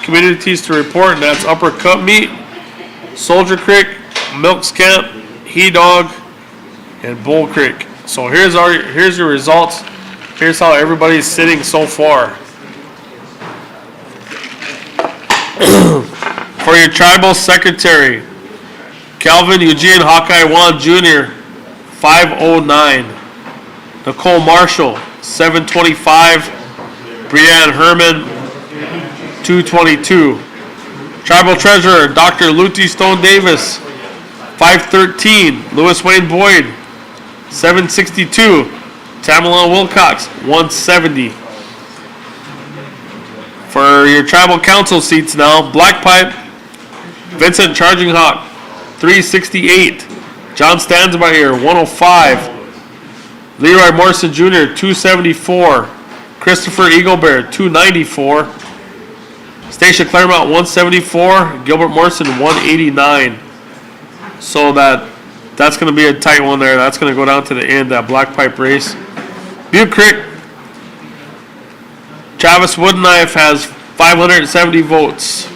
communities to report, and that's Upper Cut Meat, Soldier Creek, Milks Camp, He Dog, and Bull Creek. So here's your results. Here's how everybody's sitting so far. For your tribal secretary, Calvin Eugene Hawkeye Wan Jr., 509. Nicole Marshall, 725. Brianne Herman, 222. Tribal treasurer, Dr. Luty Stone Davis, 513. Louis Wayne Boyd, 762. Tamala Wilcox, 170. For your tribal council seats now, Black Pipe, Vincent Charging Hawk, 368. John Stansmeyer, 105. Leroy Morrison Jr., 274. Christopher Eaglebear, 294. Stacia Claremont, 174. Gilbert Morrison, 189. So that's going to be a tight one there. That's going to go down to the end, that Black Pipe race. Butte Creek, Travis Woodenknife has 570 votes.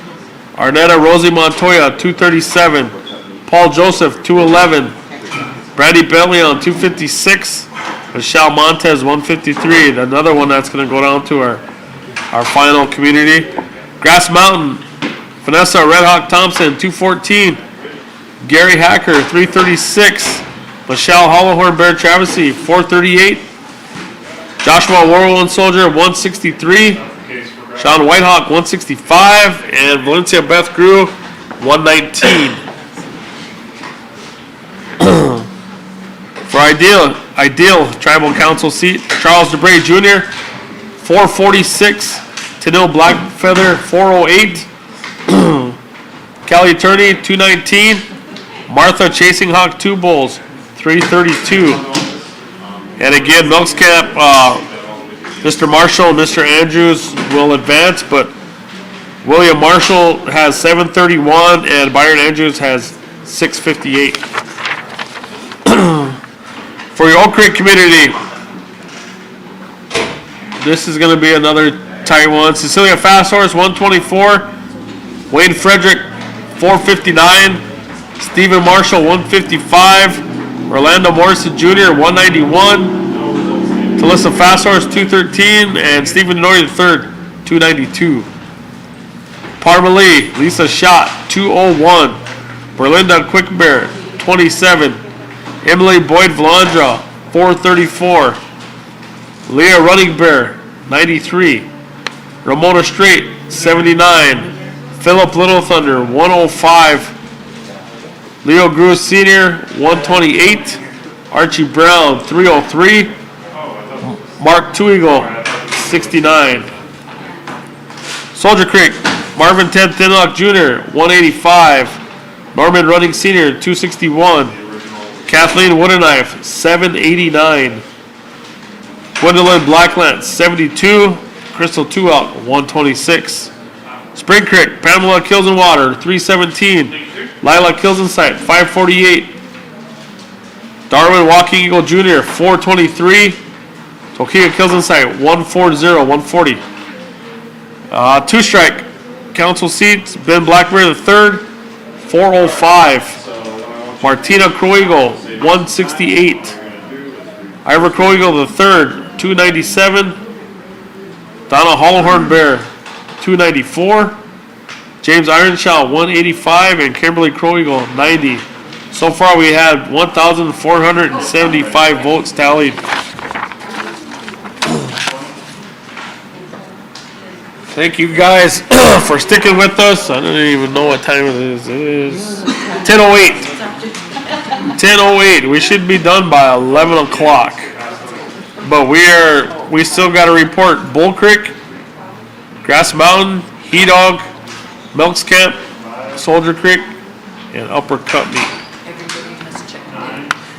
Arnetta Rosie Montoya, 237. Paul Joseph, 211. Brandy Bentley on 256. Michelle Montez, 153. Another one that's going to go down to our final community. Grass Mountain, Vanessa Red Hawk Thompson, 214. Gary Hacker, 336. Michelle Hollowhorn Bear Travesty, 438. Joshua Whirlwind Soldier, 163. Sean Whitehawk, 165. And Valencia Beth Grew, 119. For Ideal Tribal Council seat, Charles DeBray Jr., 446. Tenille Black Feather 408. Cali Attorney 219. Martha Chasing Hawk 2 Bulls 332. And again, Milks Camp, Mr. Marshall and Mr. Andrews will advance, but William Marshall has 731 and Byron Andrews has 658. For your Oak Creek community, this is going to be another tight one. Cecilia Fast Horse 124, Wayne Frederick 459, Stephen Marshall 155, Orlando Morrison Jr. 191, Talissa Fast Horse 213, and Stephen Denory III 292. Parmalee Lisa Schott 201, Berlinda Quick Bear 27, Emily Boyd Vlandra 434, Leah Running Bear 93, Ramona Strait 79, Philip Little Thunder 105, Leo Grew Sr. 128, Archie Brown 303, Mark Twigal 69, Soldier Creek Marvin Ted Thinlock Jr. 185, Norman Running Sr. 261, Kathleen Woodenknife 789, Gwendolyn Blackland 72, Crystal Tuout 126, Spring Creek Pamela Kills and Water 317, Lila Kills and Sight 548, Darwin Walking Eagle Jr. 423, Tokia Kills and Sight 140 140. Two strike council seats Ben Blackberry III 405, Martina Croegal 168, Ivor Croegal III 297, Donna Hollowhorn Bear 294, James Ironshaw 185, and Kimberly Croegal 90. So far we had 1,475 votes tallied. Thank you guys for sticking with us. I don't even know what time it is. It is 10:08. 10:08. We should be done by 11 o'clock. But we still got to report Bull Creek, Grass Mountain, He Dog, Milks Camp, Soldier Creek, and Upper Cutney. Everybody must check.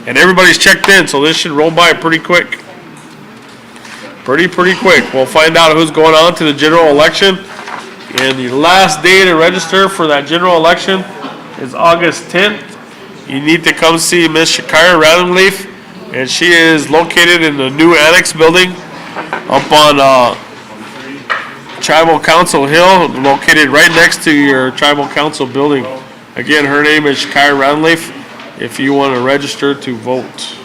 And everybody's checked in, so this should roll by pretty quick. Pretty quick. We'll find out who's going on to the general election. And the last day to register for that general election is August 10th. You need to come see Miss Shakira Radamleaf, and she is located in the new annex building up on Tribal Council Hill, located right next to your Tribal Council building. Again, her name is Shakira Radamleaf if you want to register to vote.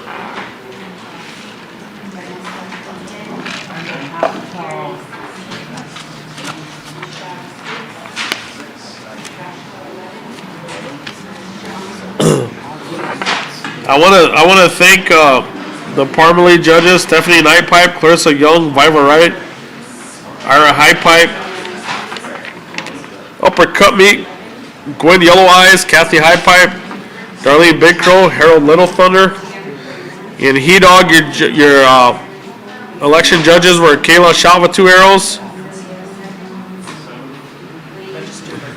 I want to thank the Parmalee judges: Stephanie Nightpipe, Clarissa Young, Viva Wright, Ira Highpipe, Upper Cutmeat, Gwen Yellow Eyes, Kathy Highpipe, Darlene Big Crow, Harold Little Thunder. In He Dog, your election judges were Kayla Shava 2 Arrows,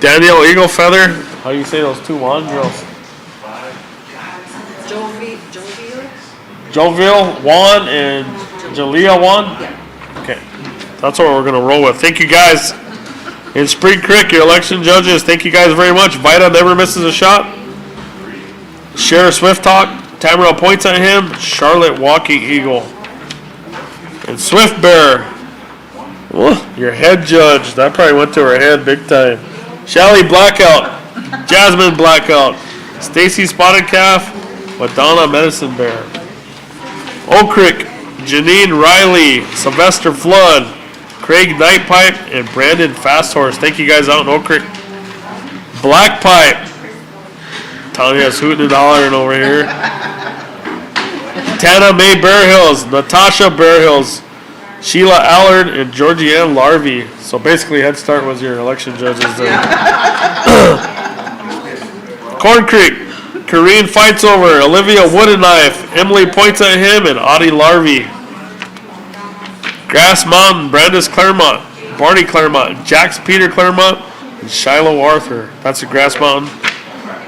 Danielle Eagle Feather. How do you say those two wand girls? Jovial Juan and Jalea Juan? Okay. That's what we're going to roll with. Thank you guys. In Spring Creek, your election judges, thank you guys very much. Vida never misses a shot. Sheriff Swift Talk, Tamara points at him. Charlotte Walking Eagle. And Swift Bear, your head judge. That probably went to her head big time. Shally Blackout, Jasmine Blackout, Stacy Spotted Calf, Madonna Medicine Bear. Oak Creek, Janine Riley, Sylvester Flood, Craig Nightpipe, and Brandon Fast Horse. Thank you guys out in Oak Creek. Black Pipe, Tanya's hooting and hollering over here. Tana Mae Bear Hills, Natasha Bear Hills, Sheila Allard, and Georgianne Larvey. So basically, Head Start was your election judges there. Corn Creek, Kareen Fights Over, Olivia Woodenknife, Emily points at him, and Audie Larvey. Grass Mountain, Brandis Claremont, Barney Claremont, Jax Peter Claremont, and Shiloh Arthur. That's at Grass Mountain.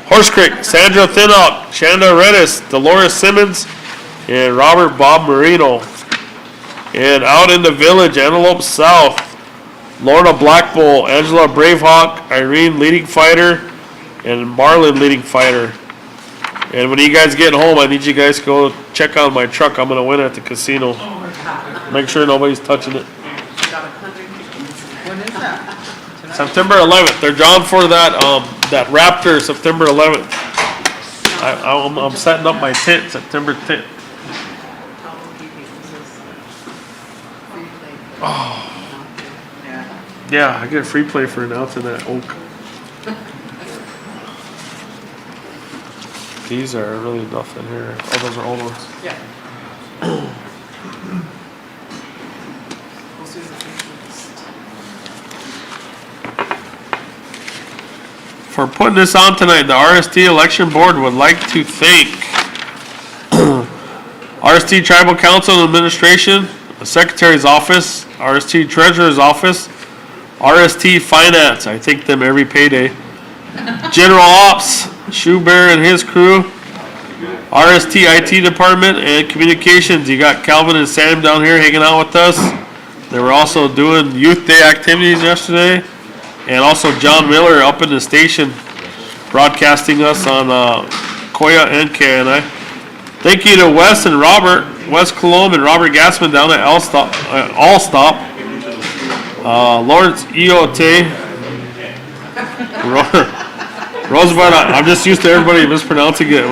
Horse Creek, Sandra Thinnock, Shanda Redis, Dolores Simmons, and Robert Bob Marino. And out in the village, Antelope South, Lorna Black Bull, Angela Bravehawk, Irene Leading Fighter, and Marlon Leading Fighter. And when you guys get home, I need you guys to go check out my truck. I'm going to win at the casino. Make sure nobody's touching it. When is that? September 11th. They're drawn for that that Raptor September 11th. I'm setting up my tent September 10th. Yeah, I get a free play for announcing that Oak. These are really nothing here. Oh, those are old ones. Yeah. For putting this on tonight, the RST election board would like to thank RST Tribal Council and Administration, the Secretary's Office, RST Treasurer's Office, RST Finance, I thank them every payday, General Ops, Shoe Bear and his crew, RST IT Department, and Communications. You got Calvin and Sam down here hanging out with us. They were also doing Youth Day activities yesterday. And also John Miller up in the station broadcasting us on Koya and KNI. Thank you to Wes and Robert, Wes Colomb and Robert Gassman down at Allstop. Lawrence Eote. Rosebud, I'm just used to everybody mispronouncing it.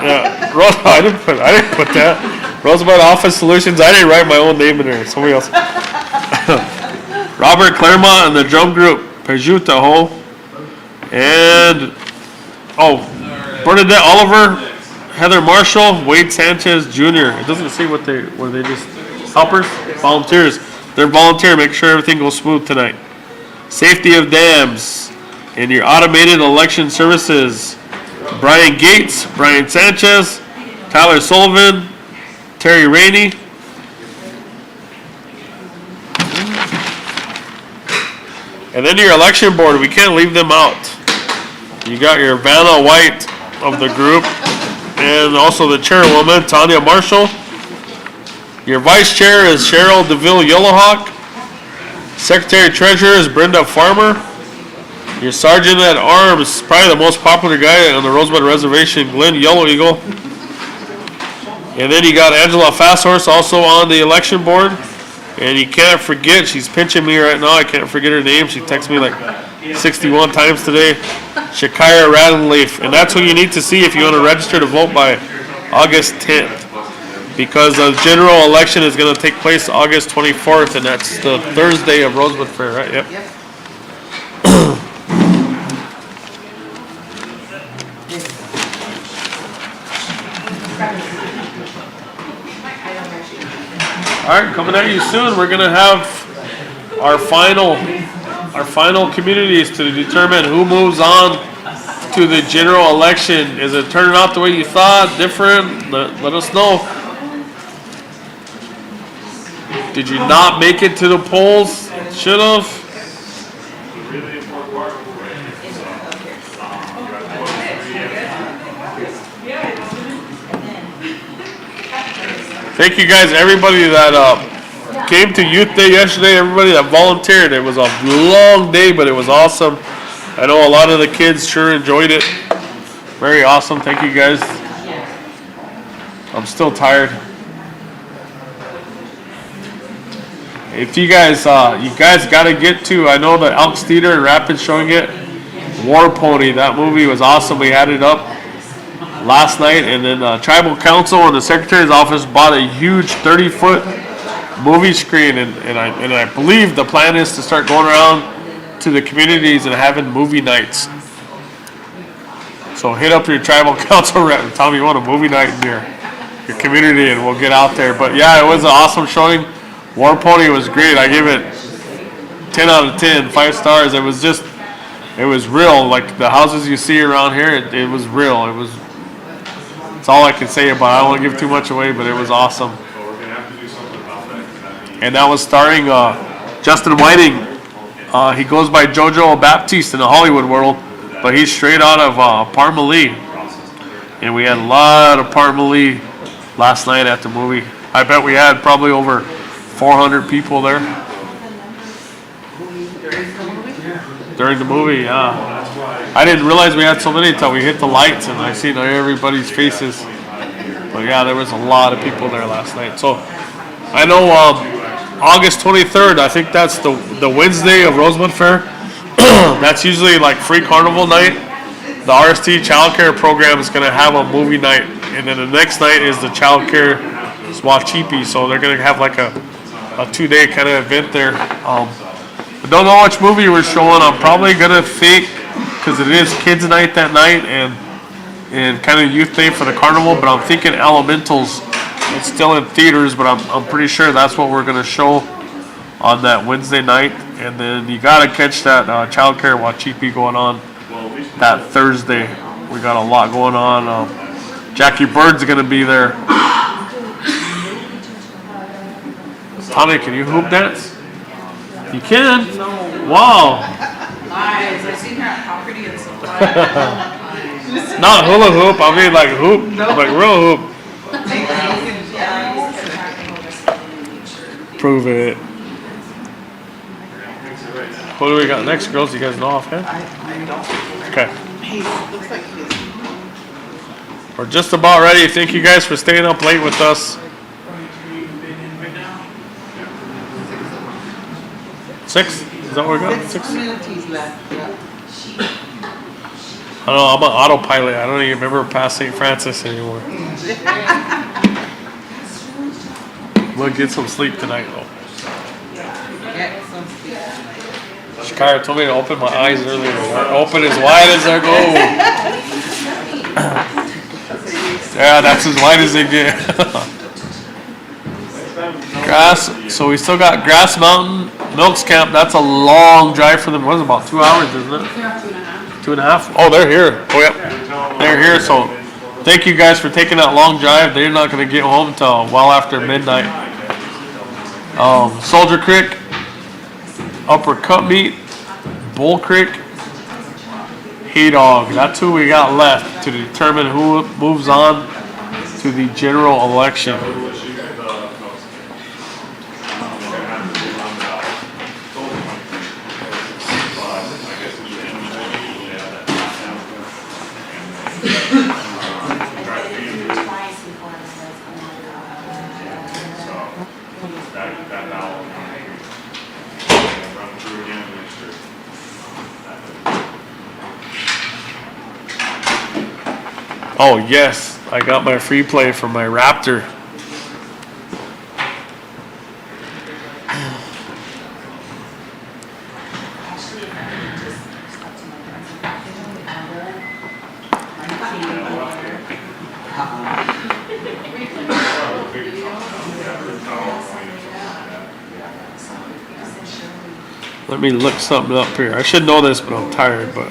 Yeah, I didn't put that. Rosebud Office Solutions. I didn't write my own name in there. Somebody else. Robert Claremont and the drum group, Pejuta Ho. And, Bernadette Oliver, Heather Marshall, Wade Sanchez Jr. It doesn't say were they just helpers? Volunteers. They're volunteer, make sure everything goes smooth tonight. Safety of Dams and your automated election services. Brian Gates, Brian Sanchez, Tyler Sullivan, Terry Rainey. And then your election board, we can't leave them out. You got your Vanna White of the group, and also the chairwoman, Tanya Marshall. Your vice chair is Cheryl DeVille Yellowhawk. Secretary treasurer is Brenda Farmer. Your sergeant at arms, probably the most popular guy on the Rosebud Reservation, Glenn Yellow Eagle. And then you got Angela Fasthorse also on the election board. And you can't forget, she's pinching me right now, I can't forget her name. She texted me like 61 times today. Shakira Raddenleaf. And that's who you need to see if you want to register to vote by August 10th. Because the general election is going to take place August 24th, and that's the Thursday of Rosebud Fair, right? Yep. All right, coming at you soon. We're gonna have our final communities to determine who moves on to the general election. Is it turning out the way you thought? Different? Let us know. Did you not make it to the polls? Should have. Thank you guys, everybody that came to Youth Day yesterday, everybody that volunteered. It was a long day, but it was awesome. I know a lot of the kids sure enjoyed it. Very awesome. Thank you guys. I'm still tired. If you guys got to get to, I know the Elks Theater in Rapids showing it. War Pony, that movie was awesome. We had it up last night, and then Tribal Council and the Secretary's Office bought a huge 30-foot movie screen, and I believe the plan is to start going around to the communities and having movie nights. So hit up your Tribal Council rep and tell me you want a movie night in your community, and we'll get out there. But yeah, it was an awesome showing. War Pony was great. I give it 10 out of 10, 5 stars. It was real. Like the houses you see around here, it was real. It's all I can say about it. I don't want to give too much away, but it was awesome. Well, we're gonna have to do something about that. and that was starring Justin Whiting. He goes by JoJo Baptiste in the Hollywood world, but he's straight out of Parmalee. And we had a lot of Parmalee last night at the movie. I bet we had probably over 400 people there. During the movie, yeah. I didn't realize we had so many until we hit the lights and I seen everybody's faces. But yeah, there was a lot of people there last night. So I know August 23rd, I think that's the Wednesday of Rosebud Fair. That's usually like free carnival night. The RST child care program is going to have a movie night. And then the next night is the child care Swachipi. So they're going to have like a 2-day kind of event there. I don't know which movie we're showing. I'm probably going to think, because it is kids night that night and kind of youth day for the carnival, but I'm thinking Elementals. It's still in theaters, but I'm pretty sure that's what we're going to show on that Wednesday night. And then you got to catch that child care Wachipi going on that Thursday. We got a lot going on. Jackie Bird's going to be there. Tony, can you hoop dance? You can? Wow. Lies, I seen her at property and supply. Not hula hoop, I mean like hoop, like real hoop. Prove it. What do we got next, girls? You guys know offhand? I don't. Okay. He looks like he's. We're just about ready. Thank you guys for staying up late with us. 6? Is that what we got? 6? 6 minutes left. Yeah. I don't know, I'm an autopilot. I don't even remember past St. Francis anymore. I'm gonna get some sleep tonight though. Get some sleep. Shakira told me to open my eyes earlier. They're open as wide as they go. Yeah, that's as wide as they get. Grass. So we still got Grass Mountain, Milks Camp. That's a long drive for them. What is it, about 2 hours, isn't it? 2.5. Oh, they're here. Oh, yep. They're here. So thank you guys for taking that long drive. They're not going to get home till well after midnight. Soldier Creek, Upper Cut Meat, Bull Creek, Hay Dog. That's who we got left to determine who moves on to the general election. Oh yes, I got my free play for my Raptor. Let me look something up here. I should know this, but I'm tired. But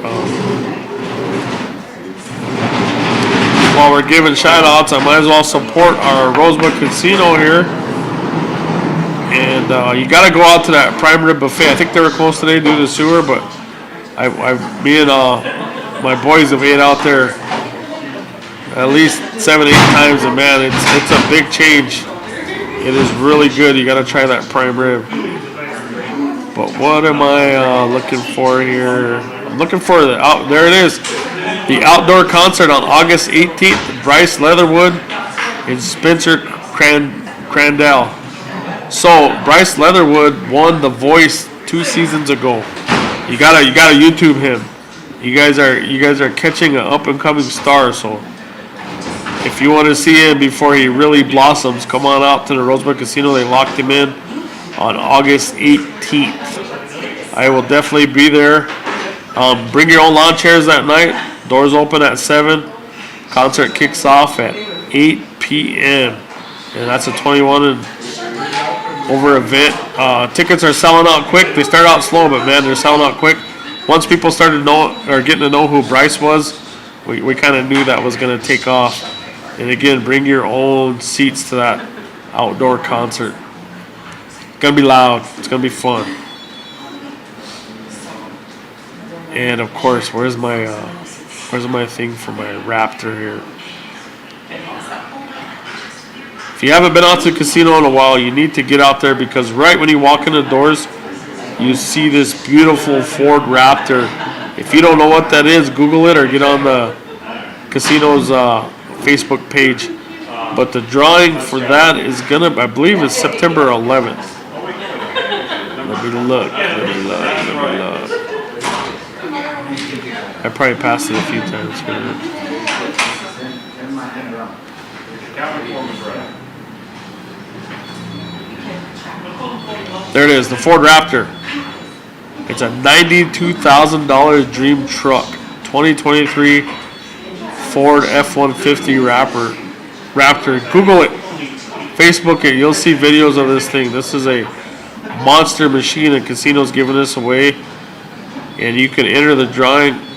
while we're giving shout outs, I might as well support our Rosebud Casino here. And you got to go out to that prime rib buffet. I think they were closed today due to the sewer, but me and my boys have ate out there at least 7-8 times, and man, it's a big change. It is really good. You got to try that prime rib. But what am I looking for here? I'm looking for there it is. The outdoor concert on August 18th, Bryce Leatherwood and Spencer Crandell. So Bryce Leatherwood won The Voice 2 seasons ago. You gotta YouTube him. You guys are catching an up and coming star. So if you want to see him before he really blossoms, come on out to the Rosebud Casino. They locked him in on August 18th. I will definitely be there. Bring your own lawn chairs that night. Doors open at 7. Concert kicks off at 8 p.m. And that's a 21 and over event. Tickets are selling out quick. They start out slow, but man, they're selling out quick. Once people started getting to know who Bryce was, we kind of knew that was going to take off. And again, bring your own seats to that outdoor concert. gonna be loud. It's gonna be fun. And of course, where's my thing for my Raptor here? If you haven't been out to the casino in a while, you need to get out there because right when you walk in the doors, you see this beautiful Ford Raptor. If you don't know what that is, Google it or get on the casino's Facebook page. But the drawing for that is gonna, I believe, is September 11th. Let me look. I probably passed it a few times here. There it is, the Ford Raptor. It's a $92,000 dream truck. 2023 Ford F-150 Raptor. Google it. Facebook it. You'll see videos of this thing. This is a monster machine and casinos giving this away. And you can enter the drawing.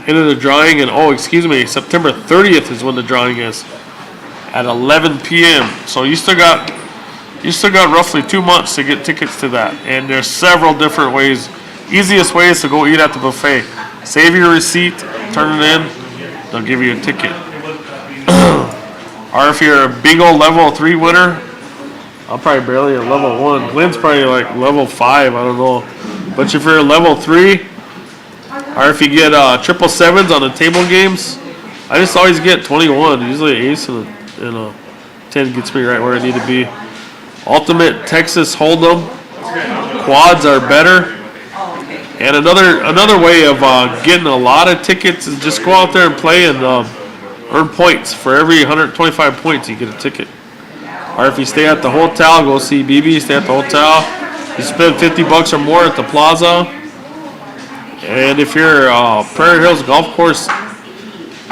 And September 30th is when the drawing is at 11 p.m. So you still got roughly 2 months to get tickets to that. And there's several different ways. Easiest way is to go eat at the buffet. Save your receipt, turn it in, they'll give you a ticket. Or if you're a bingo level 3 winner, I'm probably barely at level 1. Glenn's probably like level 5, I don't know. But if you're a level 3, or if you get 777s on the table games, I just always get 21. Usually an ace and a 10 gets me right where I need to be. Ultimate Texas Hold'em quads are better. And another way of getting a lot of tickets is just go out there and play and earn points. For every 125 points, you get a ticket. Or if you stay at the hotel, go see BB, stay at the hotel. You spend $50 or more at the plaza. And if you're a Prairie Hills Golf Course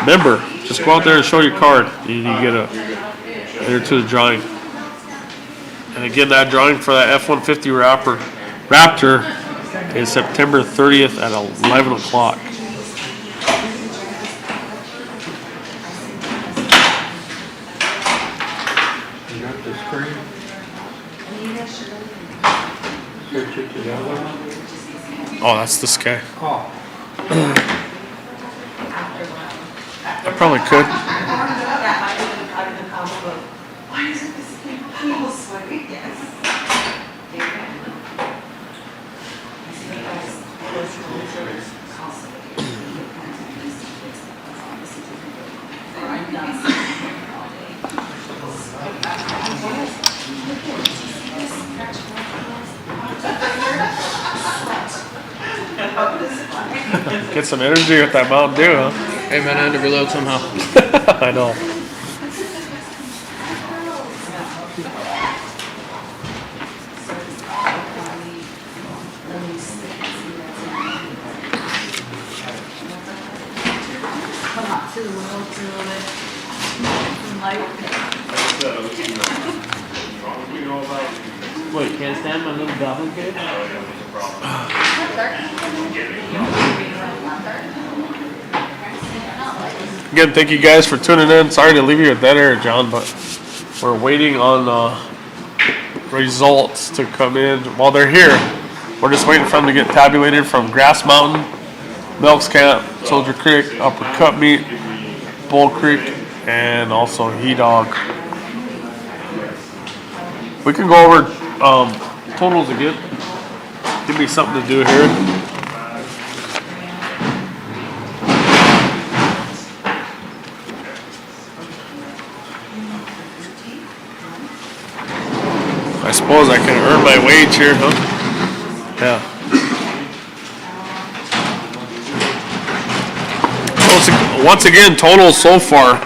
member, just go out there and show your card. And you get enter to the drawing. And again, that drawing for that F-150 Raptor is September 30th at 11 o'clock. You got the screen? Switch it to the other one? Oh, that's this guy. Oh. I probably could. Why is it this thing feels sweaty? Yes. Get some energy with that Mountain Dew, huh? Hey man, I had to reload somehow. I know. Come up to the world to light. Wait, can't stand my little goblin kid? Again, thank you guys for tuning in. Sorry to leave you at dead air, John, but we're waiting on results to come in. While they're here, we're just waiting for them to get tabulated from Grass Mountain, Melks Camp, Soldier Creek, Upper Cut Meat, Bull Creek, and also He Dog. We can go over totals again. Give me something to do here. I suppose I can earn my wage here, huh? Yeah. Once again, totals so far.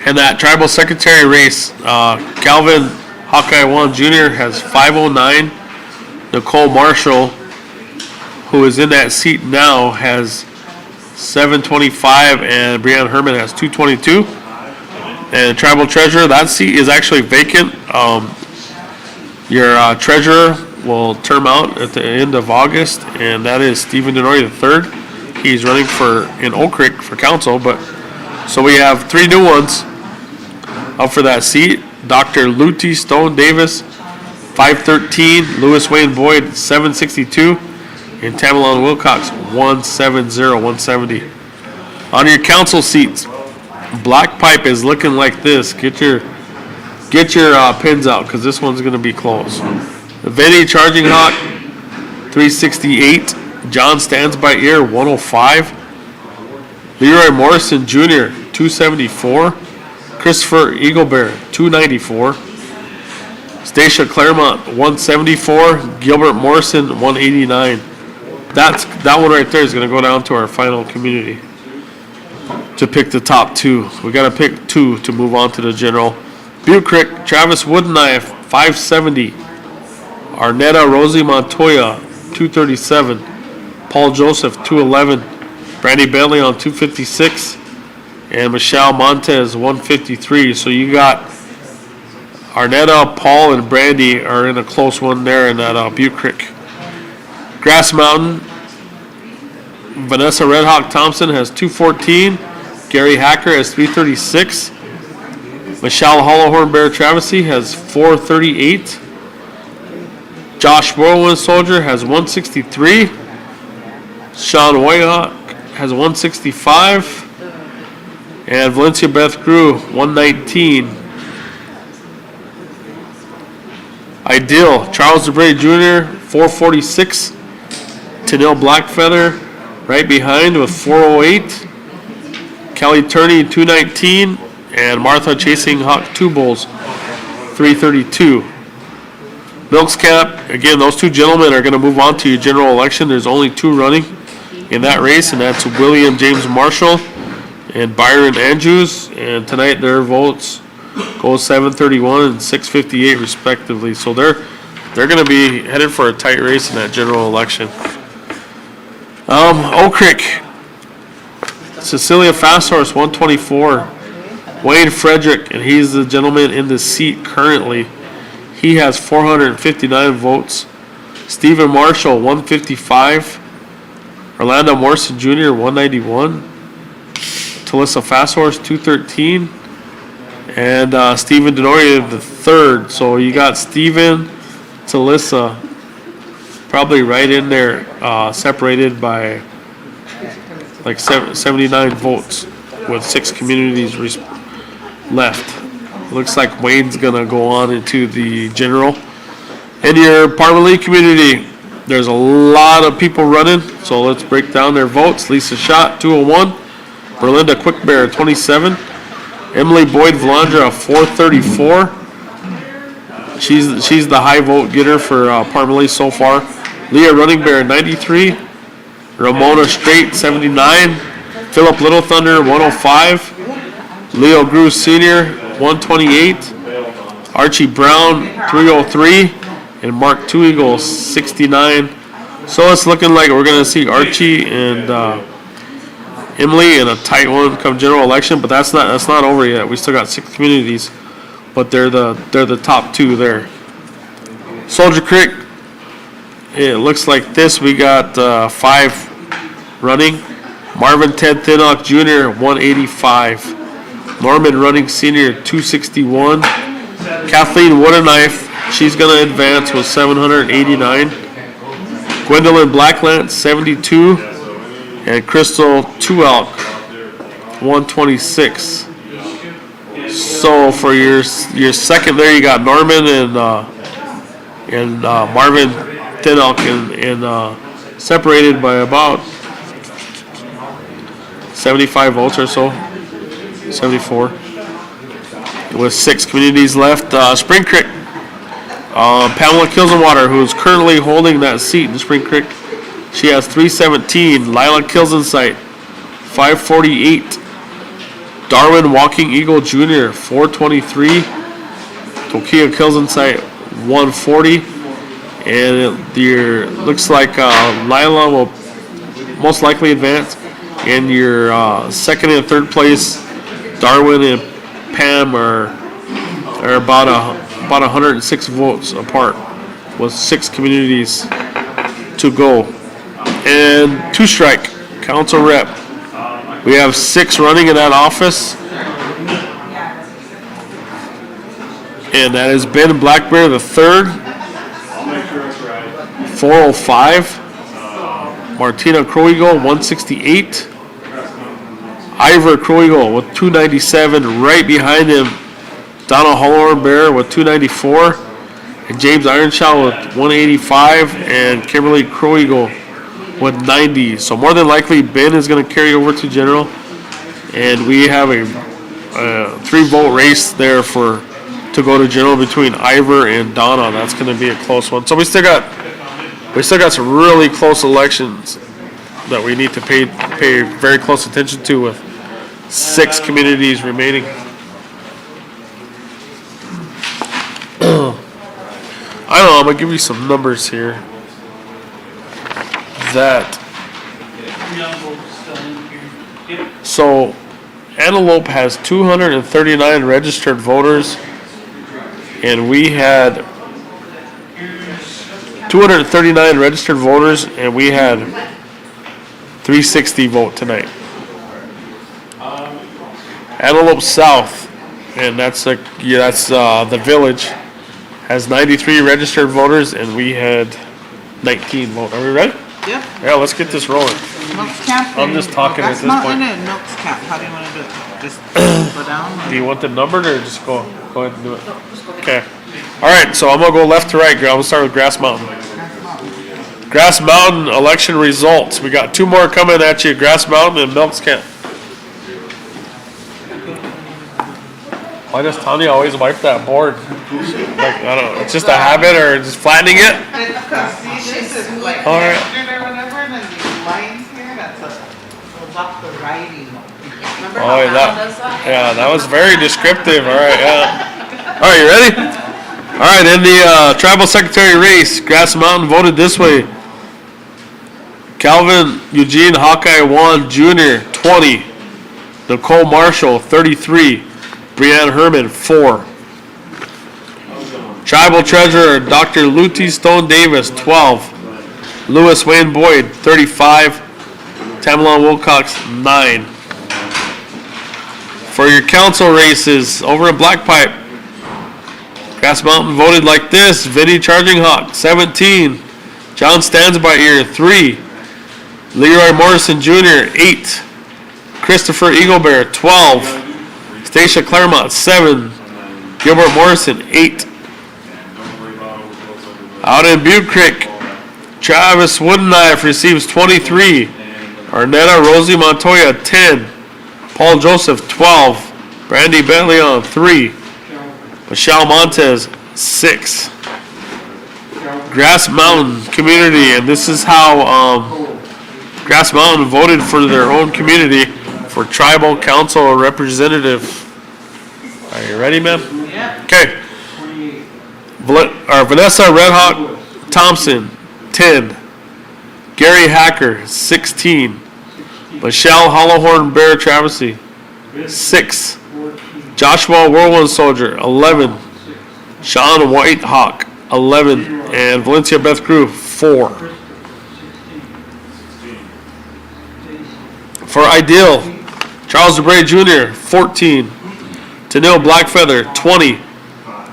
In that tribal secretary race, Calvin Hawkeye 1 Jr. has 509. Nicole Marshall, who is in that seat now, has 725, and Breanne Herman has 222. And tribal treasurer, that seat is actually vacant. Your treasurer will term out at the end of August, and that is Stephen Denori III. He's running in Oak Creek for council, but so we have 3 new ones. Up for that seat, Dr. Luty Stone Davis, 513, Lewis Wayne Boyd, 762, and Tamalon Wilcox, 170. On your council seats, Black Pipe is looking like this. Get your pins out, because this one's going to be close. Vinny Charging Hawk, 368. John Stands by Ear, 105. Leroy Morrison Jr., 274. Christopher Eaglebear, 294. Stacia Claremont, 174. Gilbert Morrison, 189. That one right there is going to go down to our final community to pick the top two. We got to pick two to move on to the general. Butte Creek, Travis Woodenknife, 570. Arnetta Rosie Montoya, 237. Paul Joseph, 211. Brandy Bentley on 256. And Michelle Montez, 153. So you got Arnetta, Paul, and Brandy are in a close one there in that Butte Creek. Grass Mountain, Vanessa Red Hawk Thompson has 214. Gary Hacker has 336. Michelle Hollowhorn Bear Travesty has 438. Josh Whirlwind Soldier has 163. Sean Whitehawk has 165. And Valencia Beth Grew, 119. Ideal, Charles DeBray Jr., 446. Tanil Blackfeather right behind with 408. Kelly Turney, 219. And Martha Chasing Hawk 2 Bulls, 332. Milks Cap, again, those two gentlemen are going to move on to your general election. There's only two running in that race, and that's William James Marshall and Byron Andrews. And tonight their votes go 731 and 658 respectively. So they're going to be headed for a tight race in that general election. Oak Creek, Cecilia Fasthorse, 124. Wayne Frederick, and he's the gentleman in the seat currently. He has 459 votes. Stephen Marshall, 155. Orlando Morrison Jr., 191. Talissa Fasthorse, 213. And Stephen Denoria, the third. So you got Stephen, Talissa, probably right in there, separated by like 79 votes with 6 communities left. Looks like Wayne's gonna go on into the general. In your Parmalee community, there's a lot of people running, so let's break down their votes. Lisa Schott, 201. Berlinda Quickbear, 27. Emily Boyd Valandra, 434. She's the high vote getter for Parmalee so far. Leah Running Bear, 93. Ramona Straight, 79. Philip Little Thunder, 105. Leo Grew Sr., 128. Archie Brown, 303. And Mark Two Eagle, 69. So it's looking like we're going to see Archie and Emily in a tight one come general election, but that's not over yet. We still got 6 communities, but they're the top 2 there. Soldier Creek, it looks like this. We got 5 running. Marvin Ted Thinnock Jr., 185. Norman Running Sr., 261. Kathleen Woodenknife, she's going to advance with 789. Gwendolyn Blacklance, 72. And Crystal Two Elk, 126. So for your second there, you got Norman and Marvin Thin Elk, and separated by about 75 votes or so, 74, with 6 communities left. Spring Creek, Pamela Kilsenwater, who's currently holding that seat in Spring Creek, she has 317. Lila Kilsensight, 548. Darwin Walking Eagle Jr., 423. Tokia Kilsensight, 140. And it looks like Lila will most likely advance. And your second and third place, Darwin and Pam are about 106 votes apart, with 6 communities to go. And 2 strike, council rep. We have 6 running in that office. and that is Ben Blackbear the third. I'll make sure it's right. 405. Martina Croegal, 168. Ivor Croegal with 297. Right behind him, Donald Hollorn Bear with 294. And James Ironshaw with 185. And Kimberly Croegal with 90. So more than likely, Ben is going to carry over to general. And we have a 3-vote race there to go to general between Ivor and Donna. That's going to be a close one. So we still got some really close elections that we need to pay very close attention to, with 6 communities remaining. I don't know, I'm going to give you some numbers here. So Antelope has 239 registered voters, and we had 239 registered voters, and we had 360 vote tonight. Antelope South, and that's the village, has 93 registered voters, and we had 19 vote. Are we ready? Yep. Yeah, let's get this rolling. Milks Camp. I'm just talking at That's this not point. in it. Milks Camp. How do you want to do it? Just go down? Do you want the numbered, or just go ahead and do it? Okay. All right, so I'm going to go left to right. I'm going to start with Grass Mountain. Grass Mountain election results. We got 2 more coming at you, Grass Mountain and Milks Camp. Why does Tanya always wipe that board? Like, I don't know, it's just a habit, or just flattening it? Because see, this is like All right. textured or whatever, and then these lines here, that's a, goes off the writing. Remember Oh, how yeah, Val does that? Yeah, that was very descriptive. All right, yeah. All right, you ready? All right, in the tribal secretary race, Grass Mountain voted this way. Calvin Eugene Hawkeye Wan Jr., 20. Nicole Marshall, 33. Breanne Herman, 4. Tribal treasurer, Dr. Luty Stone Davis, 12. Lewis Wayne Boyd, 35. Tamalon Wilcox, 9. For your council races, over in Black Pipe, Grass Mountain voted like this. Vinnie Charging Hawk, 17. John Stands by Ear, 3. Leroy Morrison Jr., 8. Christopher Eaglebear, 12. Stacia Claremont, 7. Gilbert Morrison, 8. Out in Butte Creek, Travis Woodenknife receives 23. Arnetta Rosie Montoya, 10. Paul Joseph, 12. Brandy Bentley on 3. Michelle Montez, 6. Grass Mountain Community, and this is how Grass Mountain voted for their own community for tribal council representative. Are you ready, ma'am? Yeah. Okay. Vanessa Red Hawk Thompson, 10. Gary Hacker, 16. Michelle Hollowhorn Bear Travesty, 6. Joshua Whirlwind Soldier, 11. Sean White Hawk, 11. And Valencia Beth Crew, 4. For Ideal, Charles DeBray Jr., 14. Tennille Blackfeather, 20.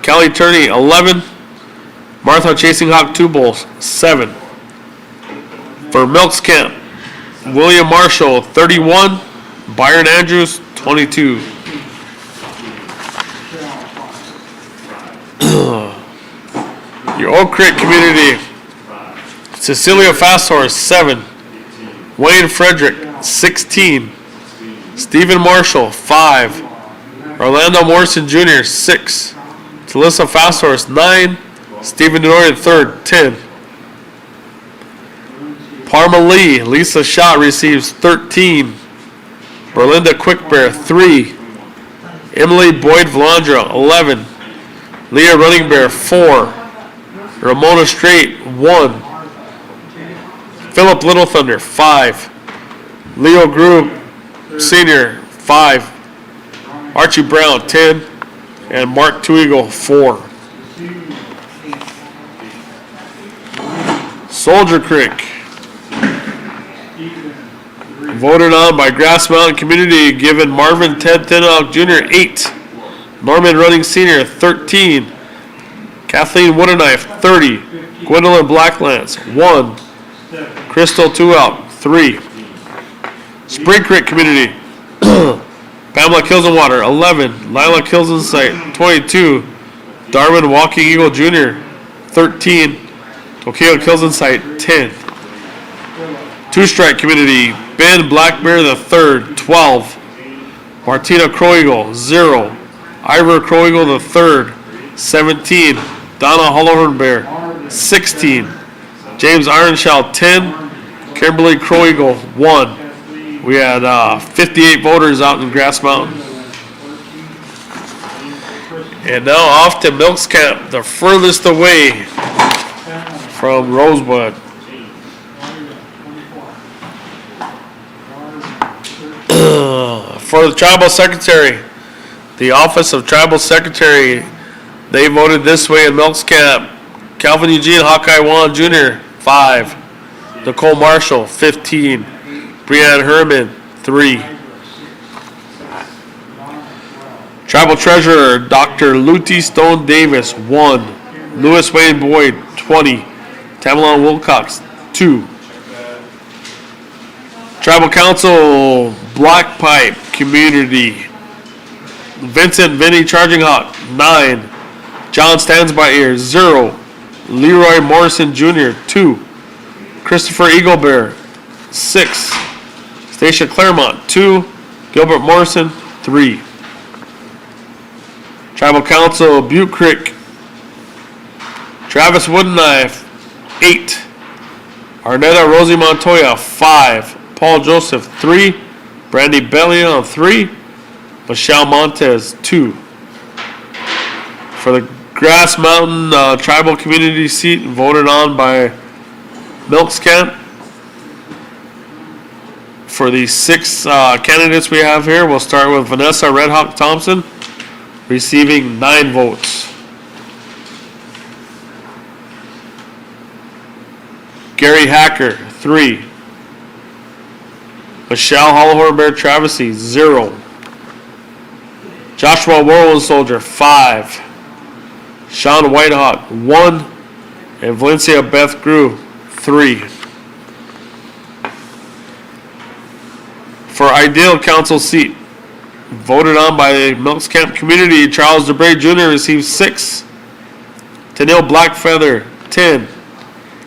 Kelly Turney, 11. Martha Chasing Hawk 2 Bulls, 7. For Milks Camp, William Marshall, 31. Byron Andrews, 22. Your Oak Creek community, Cecilia Fasthorse, 7. Wayne Frederick, 16. Stephen Marshall, 5. Orlando Morrison Jr., 6. Talissa Fasthorse, 9. Stephen Denoria III, 10. Parma Lee, Lisa Schott receives 13. Berlinda Quickbear, 3. Emily Boyd Vlandra, 11. Leah Running Bear, 4. Ramona Strait, 1. Philip Little Thunder, 5. Leo Group Sr., 5. Archie Brown, 10. And Mark Twiegel, 4. Soldier Creek, voted on by Grass Mountain Community, given Marvin Ted Thinnock Jr., 8. Norman Running Senior, 13. Kathleen Wooderknife, 30. Gwendolyn Blacklance, 1. Crystal Two Out, 3. Spring Creek Community, Pamela Kilsenwater, 11. Lila Kilsensight, 22. Darwin Walking Eagle Jr., 13. Tokyo Kilsensight, 10. Two Strike Community, Ben Black Bear the 3rd, 12. Martina Crow Eagle, 0. Ivor Crow Eagle the 3rd, 17. Donna Hollowhorn Bear, 16. James Ironshaw, 10. Kimberly Crow Eagle, 1. We had 58 voters out in Grass Mountain. And now off to Milks Camp, the furthest away from Rosebud. For the Tribal Secretary, the Office of Tribal Secretary, they voted this way in Milks Camp. Calvin Eugene Hawkeye Wan Jr., 5. Nicole Marshall, 15. Breanne Herman, 3. Tribal Treasurer, Dr. Luty Stone Davis, 1. Lewis Wayne Boyd, 20. Tamalon Wilcox, 2. Tribal Council, Black Pipe Community, Vincent Vinny Charging Hawk, 9. John Stands By Ear, 0. Leroy Morrison Jr., 2. Christopher Eagle Bear, 6. Stacia Claremont, 2. Gilbert Morrison, 3. Tribal Council, Butte Creek, Travis Woodenknife, 8. Arnetta Rosie Montoya, 5. Paul Joseph, 3. Brandy Bellion, 3. Michelle Montez, 2. For the Grass Mountain Tribal Community seat, voted on by Milks Camp. For the 6 candidates we have here, we'll start with Vanessa Red Hawk Thompson, receiving 9 votes. Gary Hacker, 3. Michelle Hollowhorn Bear Travesty, 0. Joshua Whirlwind Soldier, 5. Sean Whitehawk, 1. And Valencia Beth Grew, 3. For Ideal Council seat, voted on by Milks Camp Community, Charles DeBray Jr. received 6. Tennille Blackfeather, 10.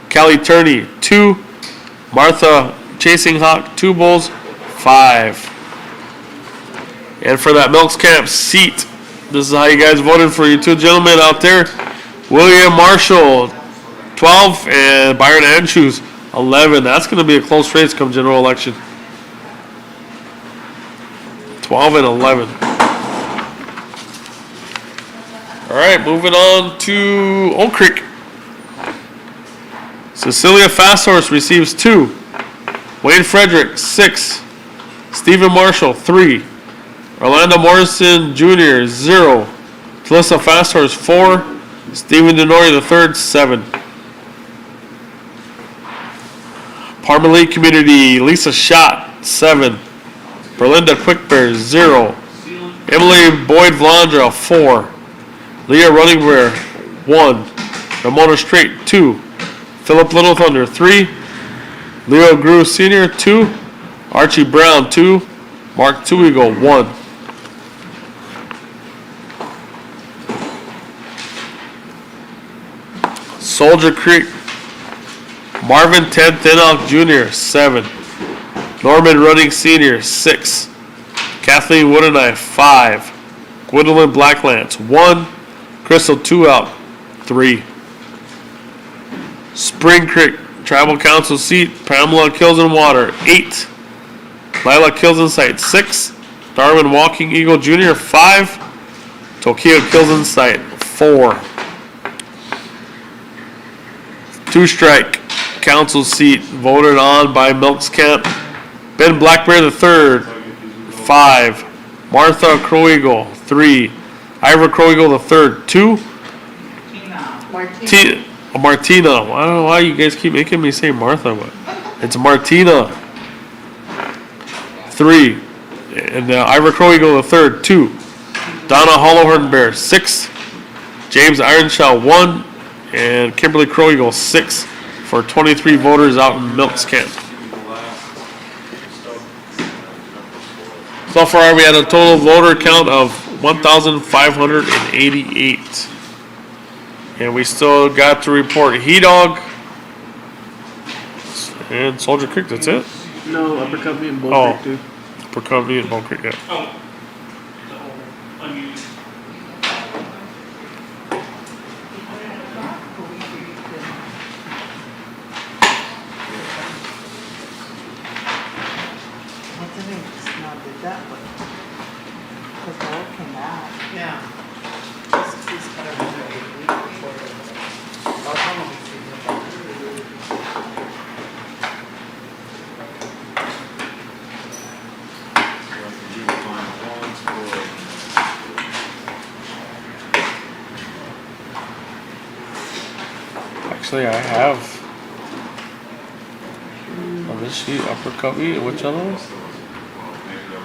Callie Turney, 2. Martha Chasing Hawk, 2 Bulls, 5. And for that Milks Camp seat, this is how you guys voted for you 2 gentlemen out there. William Marshall, 12, and Byron Anshoes, 11. That's going to be a close race come general election. 12 and 11. All right, moving on to Oak Creek. Cecilia Fasthorse receives 2. Wayne Frederick, 6. Stephen Marshall, 3. Orlando Morrison Jr., 0. Talissa Fasthorse, 4. Stephen Denori III, 7. Parmalee Community, Lisa Schott, 7. Berlinda Quickbear, 0. Emily Boyd Vlandra, 4. Leah Running Bear, 1. Ramona Strait, 2. Philip Little Thunder, 3. Leo Grew Sr., 2. Archie Brown, 2. Mark Two Eagle, 1. Soldier Creek, Marvin Ted Thinnock Jr., 7. Norman Running Sr., 6. Kathleen Wooderknife, 5. Gwendolyn Blacklance, 1. Crystal Two Out, 3. Spring Creek Tribal Council seat, Pamela Kilsenwater, 8. Lila Kilsensight, 6. Darwin Walking Eagle Jr., 5. Tokyo Kilsensight, 4. Two Strike Council seat, voted on by Milks Camp, Ben Blackbear III, 5. Martha Crow Eagle, 3. Ivor Crow Eagle III, 2. Martina. I don't know why you guys keep making me say Martha, but it's Martina, 3. And Ivor Crow Eagle III, 2. Donna Hollowhorn Bear, 6. James Ironshell, 1. And Kimberly Crow Eagle, 6. For 23 voters out in Milks Camp. So far, we had a total voter count of 1,588. And we still got to report He Dog and Soldier Creek, that's it? No, Upper Company and Bull Oh. Creek too. Per company and Bull Creek, yeah. What's the name? It's not did that, but. Cause the work came out. Yeah. Actually, I have on this sheet Upper Covey and which other one?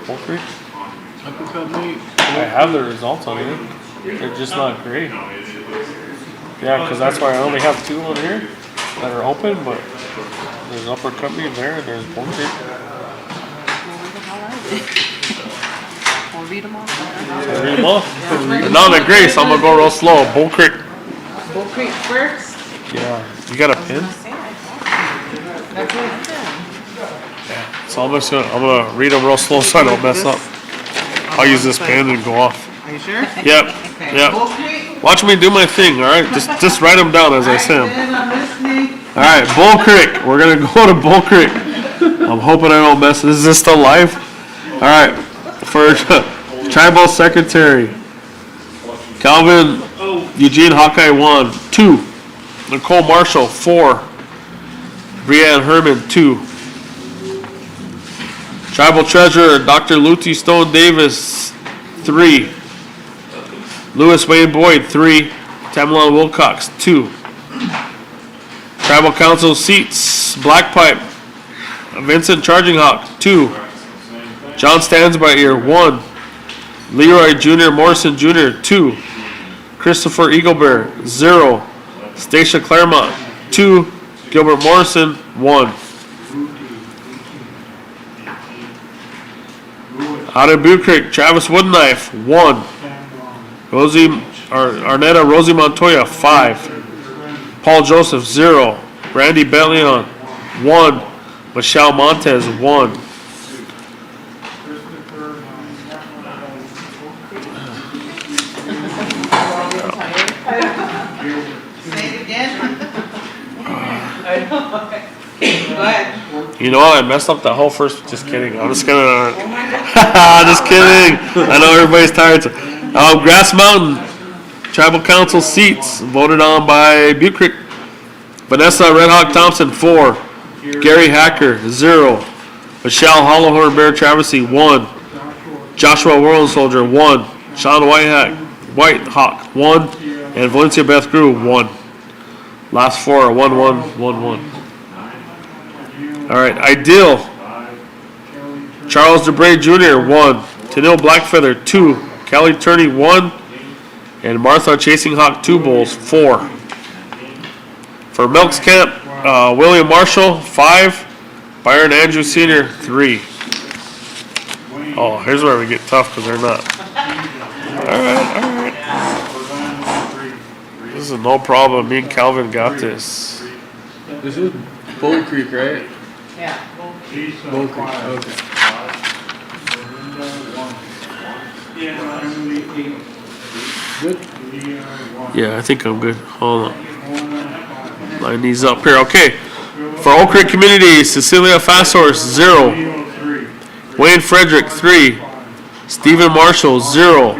Bull Creek? Upper Company. I have the results on here. They're just not great. Yeah, because that's why I only have 2 on here that are open, but there's Upper Company there and there's Bull Creek. We'll read them all. So read them all. They're not that great, so I'm gonna go real slow. Bull Creek. Bull Creek first. Yeah. You got a pin? That's what it said. So I'm gonna read them real slow so I don't mess up. I'll use this pen and go off. Are you sure? Yep. Okay. Yep. Bull Creek. Watch me do my thing, alright? Just write them down as I say them. Then I'm listening. Alright, Bull Creek. We're gonna go to Bull Creek. I'm hoping I don't mess. Is this still live? Alright. For Tribal Secretary, Calvin Eugene Hawkeye 1, 2. Nicole Marshall, 4. Brianne Herman, 2. Tribal Treasurer, Dr. Luty Stone Davis, 3. Lewis Wayne Boyd, 3. Tamalon Wilcox, 2. Tribal Council seats, Black Pipe, Vincent Charging Hawk, 2. John Stansby, 1. Leroy Jr. Morrison Jr., 2. Christopher Eaglebear, 0. Stacia Claremont, 2. Gilbert Morrison, 1. Out of Butte Creek, Travis Woodenknife, 1. Arnetta Rosie Montoya, 5. Paul Joseph, 0. Randy Bellion, 1. Michelle Montez, 1. Say it again. Go ahead. You know what? I messed up that whole first. Just kidding. I'm just gonna. Just kidding. I know everybody's tired. Grass Mountain Tribal Council seats voted on by Butte Creek. Vanessa Red Hawk Thompson, 4. Gary Hacker, 0. Michelle Hollowhorn Bear Traversy, 1. Joshua World Soldier, 1. Sean White Hawk, 1. And Valencia Beth Grew, 1. Last 4 are 1, 1, 1, 1. All right, Ideal. Charles DeBray Jr., 1. Tennille Blackfeather, 2. Kelly Turney, 1. And Martha Chasing Hawk 2 Bulls, 4. For Milks Camp, William Marshall, 5. Byron Andrew Sr., 3. Oh, here's where we get tough because they're not. All right. This is no problem. Me and Calvin got this. This is Bull Creek, right? Yeah. Bull Creek. Okay. Good. Yeah, I think I'm good. Hold on. Line these up here. Okay. For Oak Creek Community, Cecilia Fasthorse, 0. Wayne Frederick, 3. Stephen Marshall, 0.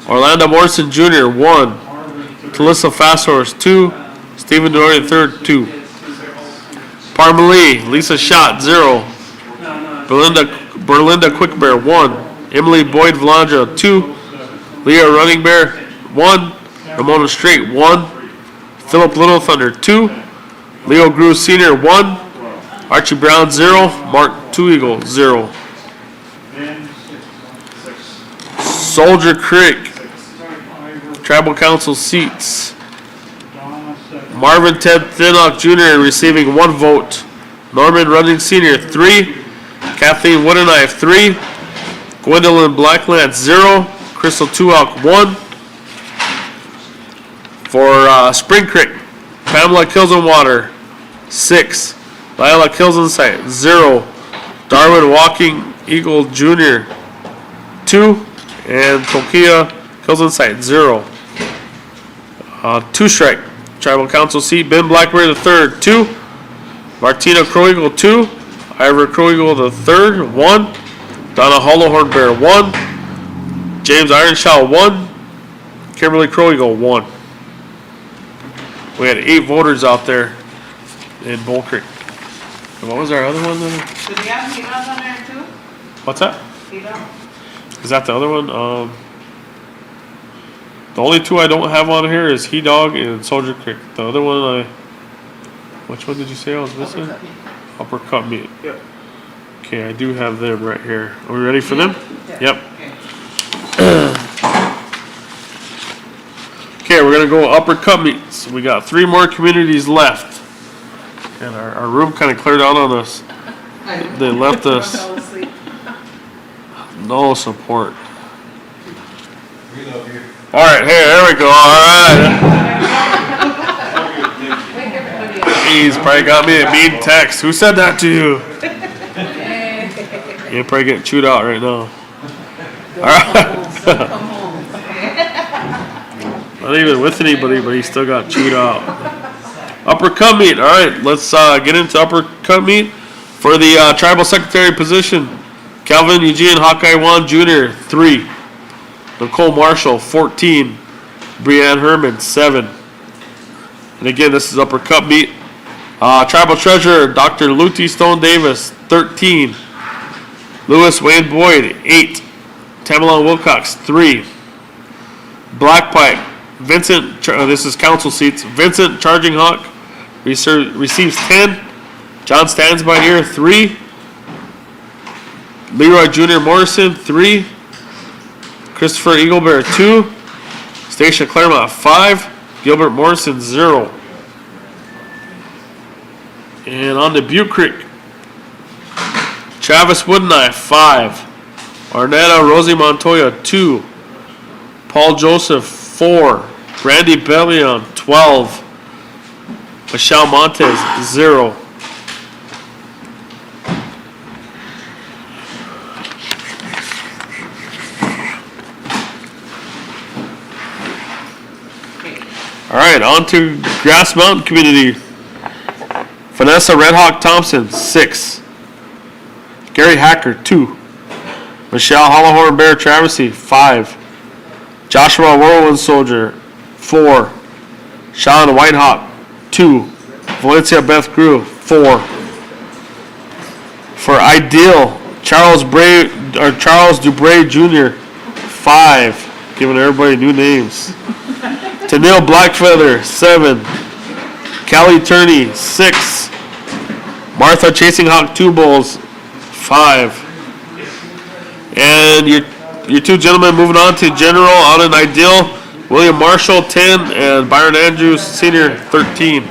Orlando Morrison Jr., 1. Talissa Fasthorse, 2. Stephen Dory III, 2. Parmalee, Lisa Schott, 0. Berlinda Quickbear, 1. Emily Boyd Valandra, 2. Leah Running Bear, 1. Ramona Strait, 1. Philip Little Thunder, 2. Leo Grew Sr., 1. Archie Brown, 0. Mark Two Eagle, 0. Soldier Creek, tribal council seats. Marvin Ted Thinnock Jr. receiving 1 vote. Norman Running Sr. 3. Kathleen Woodenknife 3. Gwendolyn Blackland 0. Crystal Tuak 1. For Spring Creek, Pamela Kilsenwater 6. Lila Kilsensight 0. Darwin Walking Eagle Jr. 2. And Tokia Kilsensight 0. 2 strike. Tribal Council seat, Ben Blackberry III, 2. Martina Crow Eagle, 2. Ivor Crow Eagle III, 1. Donna Hollowhorn Bear, 1. James Ironshaw, 1. Kimberly Crow Eagle, 1. We had 8 voters out there in Bull Creek. And what was our other one then? Did you have females on there too? What's that? Female? Is that the other one? The only 2 I don't have on here is He Dog and Soldier Creek. The other one which one did you say I was missing? Uppercut Meat. Yep. Okay, I do have them right here. Are we ready for them? Yeah. Yep. Okay. Okay, we're gonna go Uppercut Meats. We got 3 more communities left. And our room kind of cleared out on us. They left us Fell asleep. no support. All right, hey, there we go. All right. Wake everybody up. He's probably got me a mean text. Who said that to you? You're probably getting chewed out right now. All right. Come home. Not even with anybody, but he still got chewed out. Uppercut Meat. All right, let's get into Uppercut Meat. For the tribal secretary position, Calvin Eugene Hawkeye Wan Jr., 3. Nicole Marshall, 14. Breanne Herman, 7. And again, this is Uppercut Meat. Tribal treasurer, Dr. Luty Stone Davis, 13. Lewis Wayne Boyd, 8. Tamalon Wilcox, 3. Black Pipe, Vincent, this is council seats. Vincent Charging Hawk receives 10. John Stansby here, 3. Leroy Jr. Morrison, 3. Christopher Eaglebear, 2. Stacia Claremont, 5. Gilbert Morrison, 0. And on to Butte Creek, Travis Woodenknife, 5. Arnetta Rosie Montoya, 2. Paul Joseph, 4. Brandy Bellion, 12. Michelle Montez, 0. All right, on to Grass Mountain Community. Vanessa Red Hawk Thompson, 6. Gary Hacker, 2. Michelle Hollowhorn Bear Traversy, 5. Joshua Whirlwind Soldier, 4. Sean Whitehawk, 2. Valencia Beth Grew, 4. For Ideal, Charles Dubray Jr., 5. Giving everybody new names. Tennille Blackfeather, 7. Callie Turney, 6. Martha Chasing Hawk 2 Bulls, 5. And your 2 gentlemen moving on to General out in Ideal, William Marshall, 10, and Byron Andrews, Sr., 13.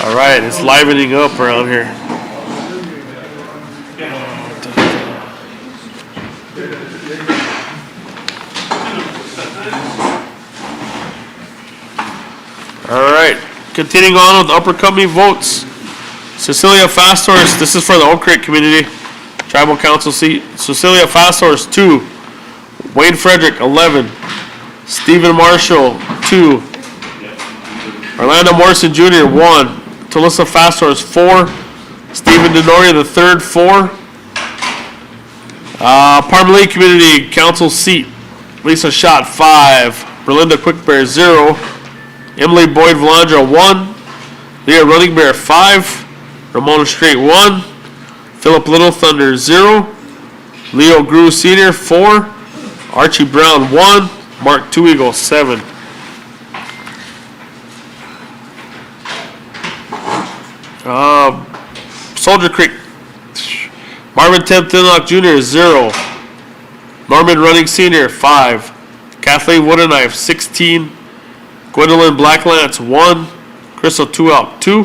All right, it's livening up around here. All right, continuing on with Uppercut Meat votes. Cecilia Fasthorse, this is for the Oak Creek community, tribal council seat. Cecilia Fasthorse, 2. Wayne Frederick, 11. Stephen Marshall, 2. Orlando Morrison Jr., 1. Talissa Fasthorse, 4. Stephen Denoria III, 4. Parmalee Community Council seat, Lisa Schott, 5. Berlinda Quickbear, 0. Emily Boyd Valandra, 1. Leah Running Bear, 5. Ramona Strait, 1. Philip Little Thunder, 0. Leo Grew Sr., 4. Archie Brown, 1. Mark Two Eagle, 7. Soldier Creek, Marvin 10th Tinlock Jr. 0. Norman Running Sr. 5. Kathleen Woodenknife 16. Gwendolyn Blacklance 1. Crystal 2 out 2.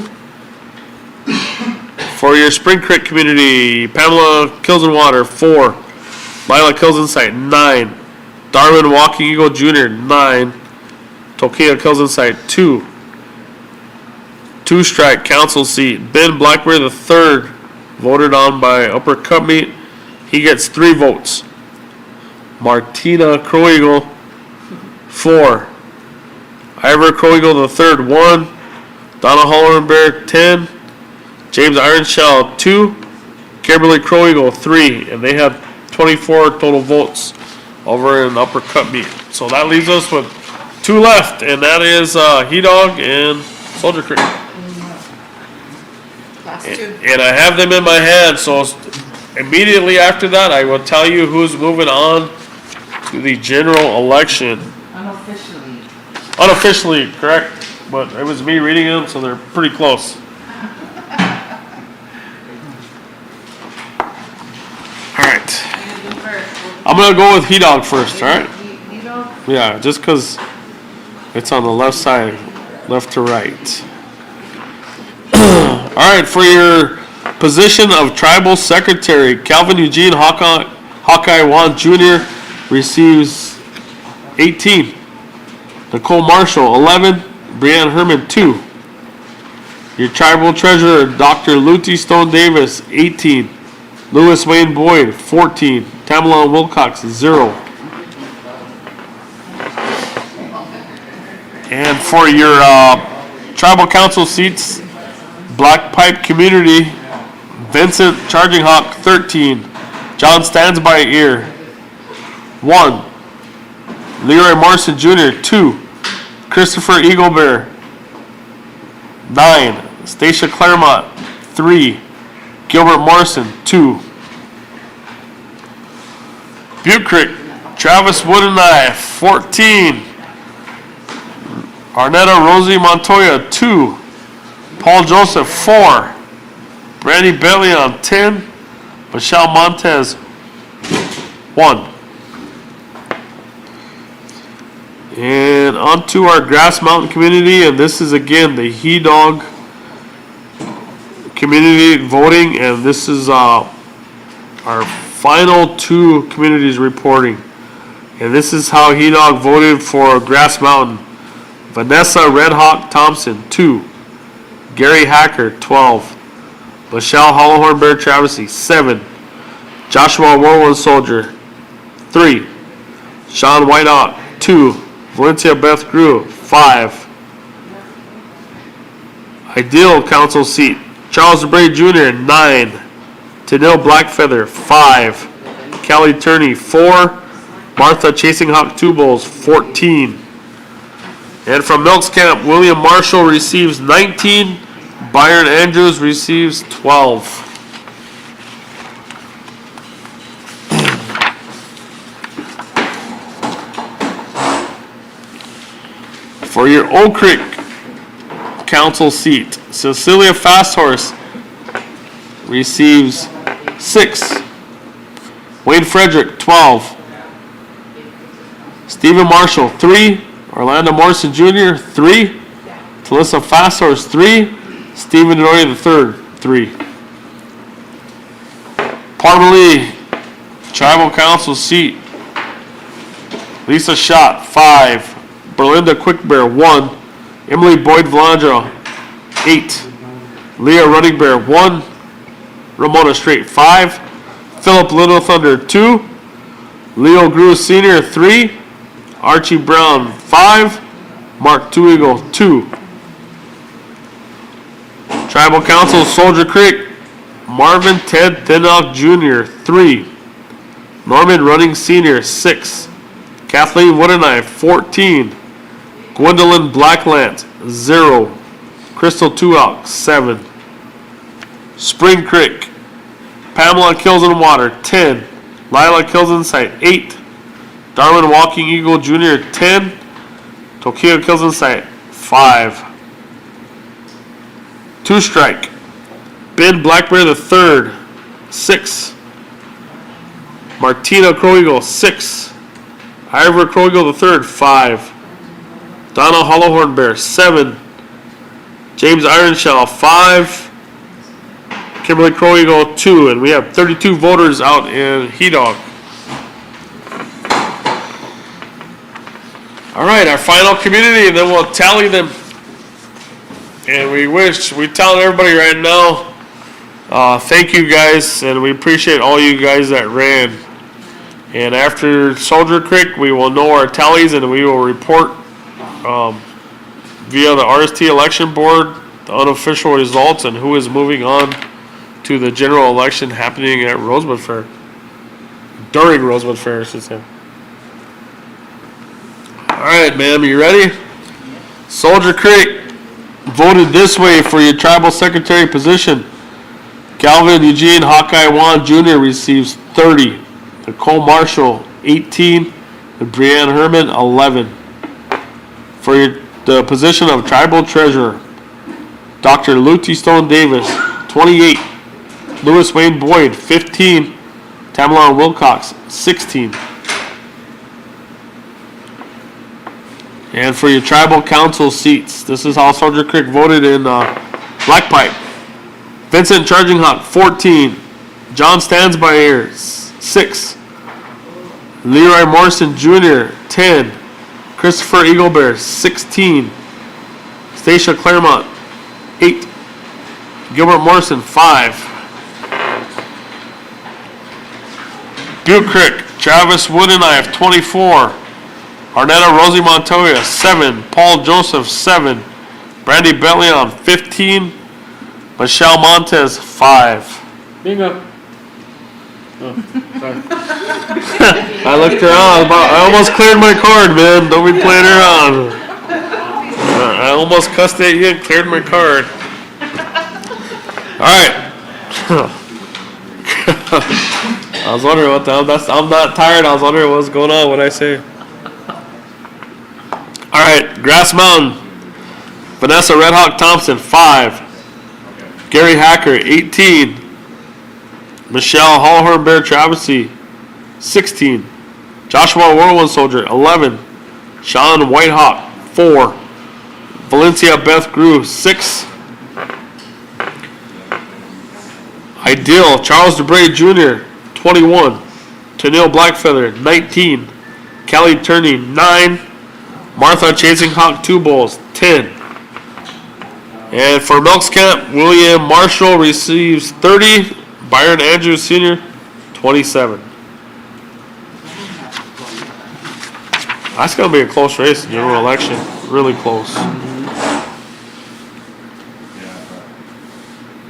For your Spring Creek community, Pamela Kilsenwater 4. Lila Kilsensight 9. Darwin Walking Eagle Jr. 9. Tokia Kilsensight 2. 2 strike council seat. Ben Blackberry III, voted on by Upper Cup Meet. He gets 3 votes. Martina Crow Eagle 4. Ivor Crow Eagle III 1. Donna Hollenberg 10. James Ironshell 2. Kimberly Crow Eagle 3. And they have 24 total votes over in Upper Cup Meet. So that leaves us with 2 left, and that is He Dog and Soldier Creek. Last 2. And I have them in my hand, so immediately after that, I will tell you who's moving on to the general election. Unofficially. Unofficially, correct, but it was me reading them, so they're pretty close. All right, You do first. I'm gonna go with He Dog first, all right? You know, Yeah, just because it's on the left side, left to right. All right, for your position of tribal secretary, Calvin Eugene Hawkeye Wan Jr. receives 18. Nicole Marshall, 11. Brianne Herman, 2. Your tribal treasurer, Dr. Luty Stone Davis, 18. Louis Wayne Boyd, 14. Tamala Wilcox, 0. And for your tribal council seats, Black Pipe Community, Vincent Charging Hawk, 13. John Stands by Ear, 1. Leroy Morrison Jr., 2. Christopher Eaglebear, 9. Stacia Claremont, 3. Gilbert Morrison, 2. Butte Creek, Travis Woodenknife, 14. Arnetta Rosie Montoya, 2. Paul Joseph, 4. Brandy Bellion, 10. Michelle Montez, 1. And on to our Grass Mountain community, and this is again the He Dog community voting, and this is our final 2 communities reporting. And this is how He Dog voted for Grass Mountain. Vanessa Red Hawk Thompson, 2. Gary Hacker, 12. Michelle Hollowhorn Bear Travesty, 7. Joshua Whirlwind Soldier, 3. Sean Whitehawk, 2. Valencia Beth Grew, 5. Ideal Council seat, Charles Bray Jr., 9. Tennille Blackfeather, 5. Callie Turney, 4. Martha Chasing Hawk Two Bulls, 14. And from Milks Camp, William Marshall receives 19. Byron Andrews receives 12. For your Oak Creek Council seat, Cecilia Fasthorse receives 6. Wade Frederick, 12. Stephen Marshall, 3. Orlando Morrison Jr., 3. Talissa Fasthorse, 3. Stephen Denoy III, 3. Parmalee Tribal Council seat, Lisa Schott, 5. Berlinda Quickbear, 1. Emily Boyd Valandra, 8. Leah Running Bear, 1. Ramona Strait, 5. Philip Little Thunder, 2. Leo Grew Sr., 3. Archie Brown, 5. Mark Two Eagle, 2. Tribal Council, Soldier Creek, Marvin Ted Thinnock Jr., 3. Norman Running Sr., 6. Kathleen Woodenknife, 14. Gwendolyn Blacklance, 0. Crystal Tuock, 7. Spring Creek, Pamela Kilsenwater, 10. Lila Kilsensight, 8. Darwin Walking Eagle Jr., 10. Tokia Kilsensight, 5. 2 strike, Ben Blackbear III, 6. Martina Crow Eagle, 6. Ivor Crow Eagle the third, 5. Donna Hollowhorn Bear, 7. James Ironshell, 5. Kimberly Crow Eagle, 2. And we have 32 voters out in Hedog. All right, our final community, and then we'll tally them. And we telling everybody right now, thank you guys, and we appreciate all you guys that ran. And after Soldier Creek, we will know our tallies, and we will report via the RST election board the unofficial results and who is moving on to the general election happening at Rosebud Fair. During Rosebud Fair, I should say. All right, ma'am, you ready? Soldier Creek voted this way for your tribal secretary position. Calvin Eugene Hawkeye Wan Jr. receives 30. Nicole Marshall, 18. And Brianne Herman, 11. For the position of tribal treasurer, Dr. Luty Stone Davis, 28. Lewis Wayne Boyd, 15. Tamalon Wilcox, 16. And for your tribal council seats, this is how Soldier Creek voted in Black Pipe. Vincent Charging Hawk, 14. John Stansby, 6. Leroy Morrison Jr., 10. Christopher Eaglebear, 16. Stacia Claremont, 8. Gilbert Morrison, 5. Butte Creek, Travis Woodenknife, 24. Arnetta Rosie Montoya, 7. Paul Joseph, 7. Brandy Bellion, 15. Michelle Montez, 5. Bingo. Oh, sorry. I looked around. I almost cleared my card, man. Don't be playing around. I almost cussed at you and cleared my card. All right. I was wondering what the hell. I'm not tired. I was wondering what was going on when I say. All right, Grass Mountain. Vanessa Red Hawk Thompson, 5. Gary Hacker, 18. Michelle Hallhorn Bear Travesty, 16. Joshua Whirlwind Soldier, 11. Sean Whitehawk, 4. Valencia Beth Grew, 6. Ideal Charles DeBray Jr., 21. Tennille Blackfeather, 19. Callie Turney, 9. Martha Chasing Hawk 2 Bowls, 10. And for Milks Camp, William Marshall receives 30. Byron Andrews Sr., 27. That's going to be a close race in general election. Really close.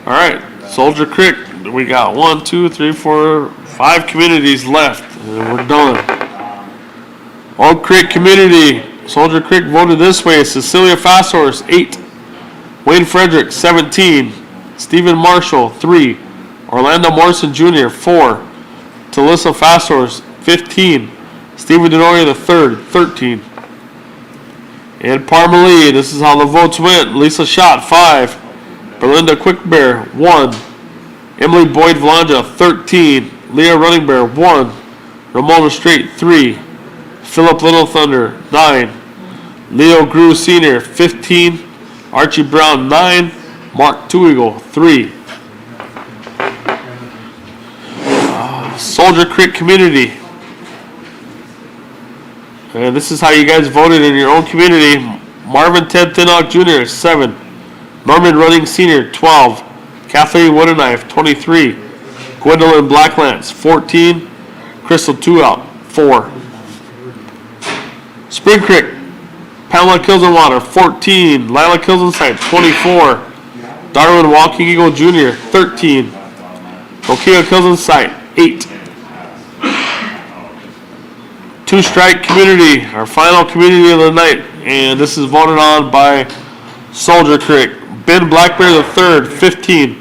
All right, Soldier Creek. We got 1, 2, 3, 4, 5 communities left, and we're done. Oak Creek Community. Soldier Creek voted this way. Cecilia Fasthorse, 8. Wayne Frederick, 17. Stephen Marshall, 3. Orlando Morrison Jr., 4. Talissa Fasthorse, 15. Stephen Denoria III, 13. And Parmalee, this is how the votes went. Lisa Schott, 5. Belinda Quickbear, 1. Emily Boyd Valanja, 13. Leah Running Bear, 1. Ramona Strait, 3. Philip Little Thunder, 9. Leo Grew Sr., 15. Archie Brown, 9. Mark Tuigle, 3. Soldier Creek Community. And this is how you guys voted in your own community. Marvin Ted Thinnock Jr., 7. Norman Running Sr., 12. Kathleen Woodenknife, 23. Gwendolyn Blacklance, 14. Crystal Tuout, 4. Spring Creek. Pamela Kilsenwater, 14. Lila Kilsensight, 24. Darwin Walking Eagle Jr., 13. Okia Kilsensight, 8. Two Strike Community, our final community of the night, and this is voted on by Soldier Creek. Ben Blackbear III, 15.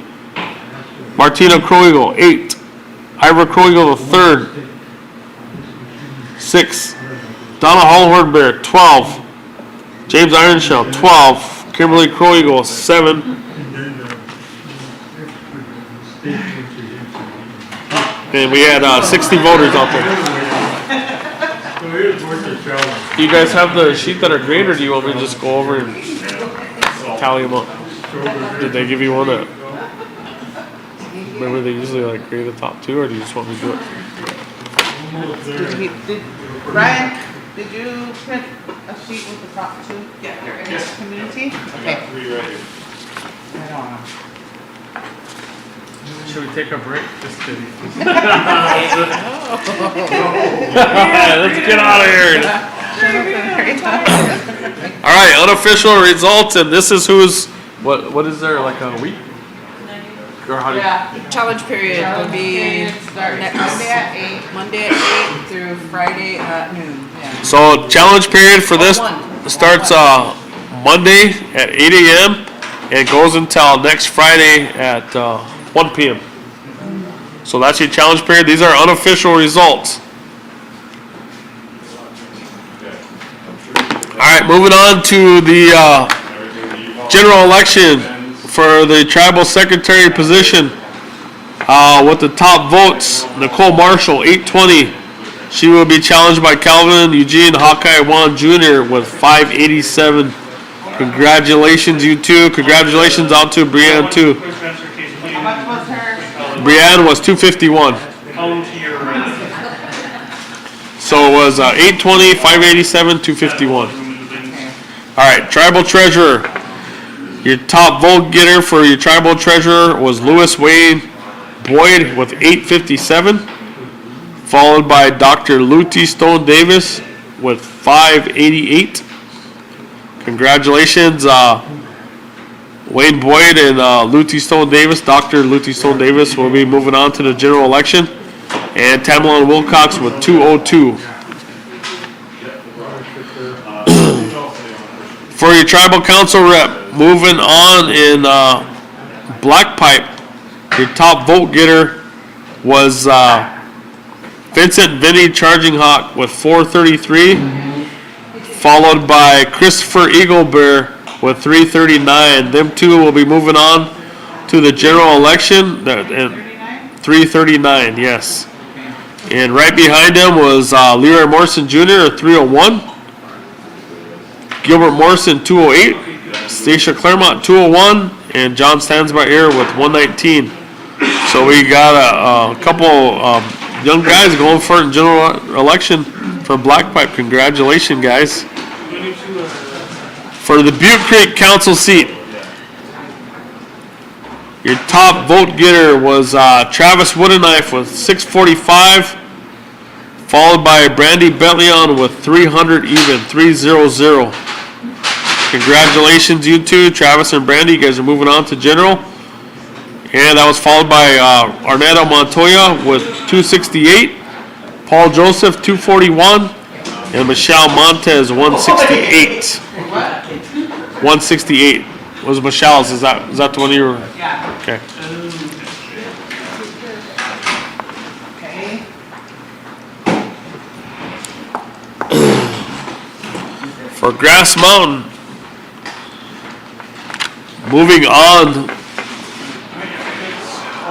Martina Crow Eagle, 8. Ivor Crow Eagle III, 6. Donna Hallhorn Bear, 12. James Ironshell, 12. Kimberly Crow Eagle, 7. And we had 60 voters out there. So here's where the challenge. Do you guys have the sheet that are great, or do you want me to just go over and tally them up? Did they give you one that? Remember they usually like grade the top two, or do you just want me to do it? Ryan, did you print a sheet with the top two? Yeah, they're in this community? Okay. Three right here. I don't know. Should we take a break? Just kidding. Let's get out of here. All right, unofficial results, and this is who's what is there, like a week? Or how do you? Yeah, challenge period would be next Monday at 8 through Friday at noon. Yeah. So challenge period for this starts Monday at 8 a.m. and goes until next Friday at 1 p.m. So that's your challenge period. These are unofficial results. All right, moving on to the general election for the tribal secretary position. With the top votes, Nicole Marshall, 820. She will be challenged by Calvin Eugene Hawkeye Wan Jr. with 587. Congratulations, you two. Congratulations out to Brianne, too. How much was her? Brianne was 251. So it was 820, 587, 251. All right, tribal treasurer. Your top vote getter for your tribal treasurer was Lewis Wayne Boyd with 857, followed by Dr. Luty Stone Davis with 588. Congratulations, Wayne Boyd and Luty Stone Davis. Dr. Luty Stone Davis will be moving on to the general election. And Tamalon Wilcox with 202. For your tribal council rep, moving on in Black Pipe, your top vote getter was Vincent Vinny Charging Hawk with 433, followed by Christopher Eagle Bear with 339. Them two will be moving on to the general election. 339, yes. And right behind him was Leroy Morrison Jr. at 301. Gilbert Morrison, 208. Stacia Claremont, 201. And John stands by ear with 119. So we got a couple young guys going for a general election for Black Pipe. Congratulations, guys. For the Butte Creek Council seat, your top vote getter was Travis Woodenknife with 645, followed by Brandy Betleon with 300 even, 300. Congratulations, you two, Travis and Brandy. You guys are moving on to general. And that was followed by Arnetta Montoya with 268, Paul Joseph 241, and Michelle Montez 168. 168 was Michelle's. Is that the one you were? Yeah. Okay. Okay. For Grass Mountain, moving on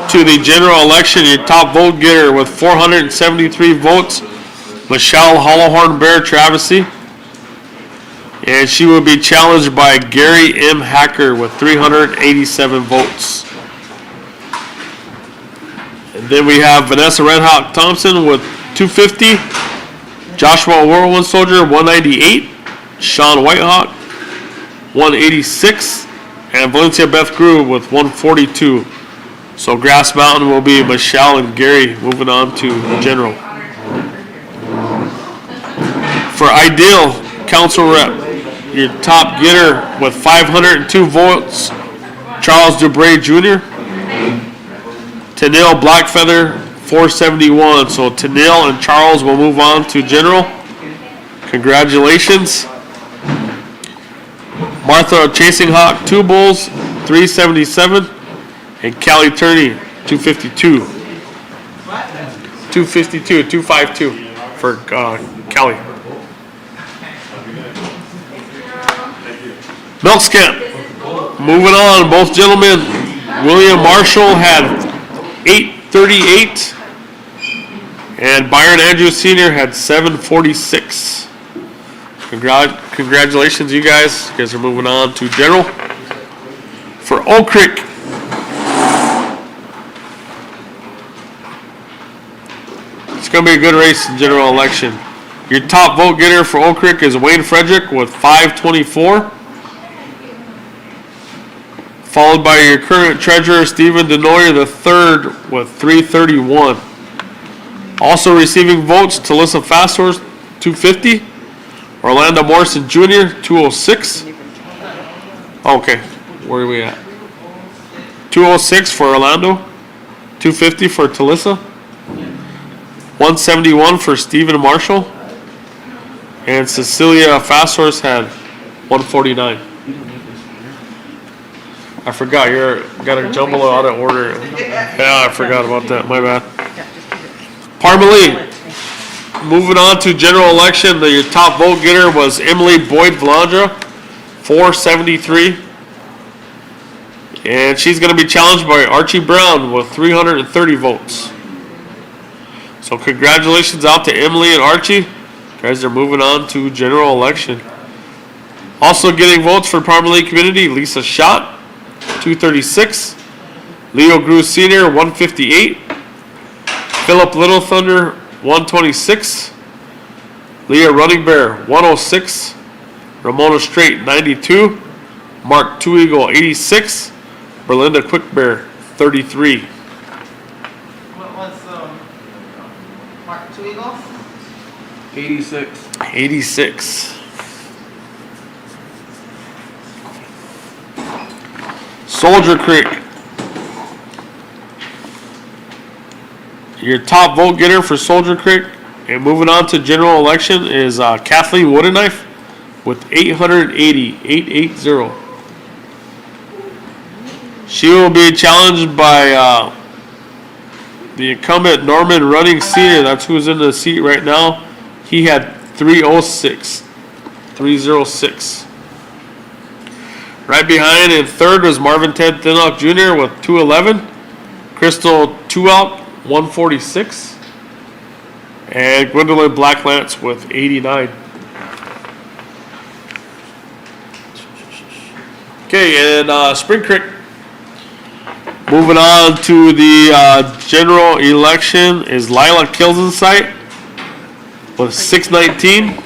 to the general election, your top vote getter with 473 votes, Michelle Hollowhorn Bear Travesty. And she will be challenged by Gary M. Hacker with 387 votes. And then we have Vanessa Red Hawk Thompson with 250, Joshua Whirlwind Soldier 198, Sean Whitehawk 186, and Valencia Beth Grew with 142. So Grass Mountain will be Michelle and Gary moving on to general. For Ideal Council Rep, your top getter with 502 votes, Charles Dubray Jr. Tennille Blackfeather 471. So Tennille and Charles will move on to general. Congratulations. Martha Chasing Hawk 2 Bulls 377, and Callie Turney 252. 252 for Callie. Milk Skip. Moving on, both gentlemen. William Marshall had 838. And Byron Andrews Sr. had 746. Congratulations, you guys. You guys are moving on to general. For Oak Creek, it's going to be a good race in general election. Your top vote getter for Oak Creek is Wayne Frederick with 524. Followed by your current treasurer, Stephen Denoyer III with 331. Also receiving votes, Talissa Fasthorse, 250. Orlando Morrison Jr., 206. Okay, where are we at? 206 for Orlando, 250 for Talissa, 171 for Stephen Marshall, and Cecilia Fasthorse had 149. I forgot, got a jumble out of order. Yeah, I forgot about that, my bad. Parmalee. Moving on to general election, your top vote getter was Emily Boyd Valandra, 473. And she's going to be challenged by Archie Brown with 330 votes. So congratulations out to Emily and Archie. You guys are moving on to general election. Also getting votes for Parmalee community, Lisa Schott, 236. Leo Grew Sr., 158. Philip Little Thunder, 126. Leah Running Bear, 106. Ramona Straight, 92. Mark Two Eagle, 86. Berlinda Quick Bear, 33. What was, Mark Two Eagles? 86. 86. Soldier Creek. Your top vote getter for Soldier Creek, and moving on to general election, is Kathleen Woodenknife with 880. She will be challenged by the incumbent Norman Running Sr. That's who's in the seat right now. He had 306. Right behind in third was Marvin Ted Thinnock Jr. with 211. Crystal Tualk, 146. And Gwendolyn Blacklance with 89. Okay, and Spring Creek. Moving on to the general election is Lila Kilsensight with 619.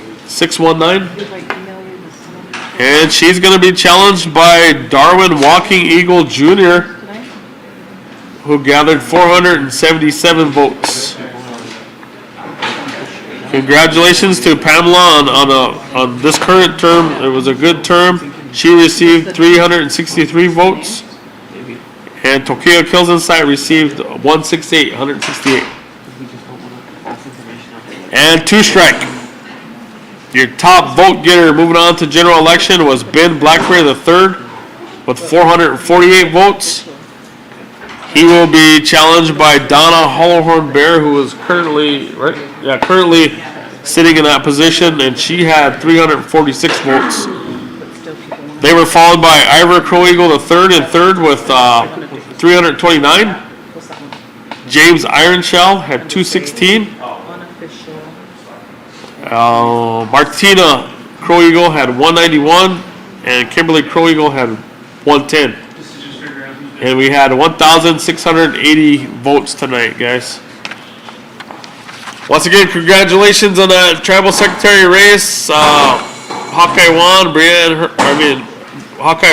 And she's going to be challenged by Darwin Walking Eagle Jr., who gathered 477 votes. Congratulations to Pamela on this current term. It was a good term. She received 363 votes. And Tokia Kilsensight received 168. And two strike. Your top vote getter moving on to general election was Ben Blackberry III with 448 votes. He will be challenged by Donna Hollowhorn Bear, who is currently sitting in that position, and she had 346 votes. They were followed by Ivor Crow Eagle III in third with 329. James Ironshell had 216. Martina Crow Eagle had 191, and Kimberly Crow Eagle had 110. And we had 1,680 votes tonight, guys. Once again, congratulations on that tribal secretary race. Hawkeye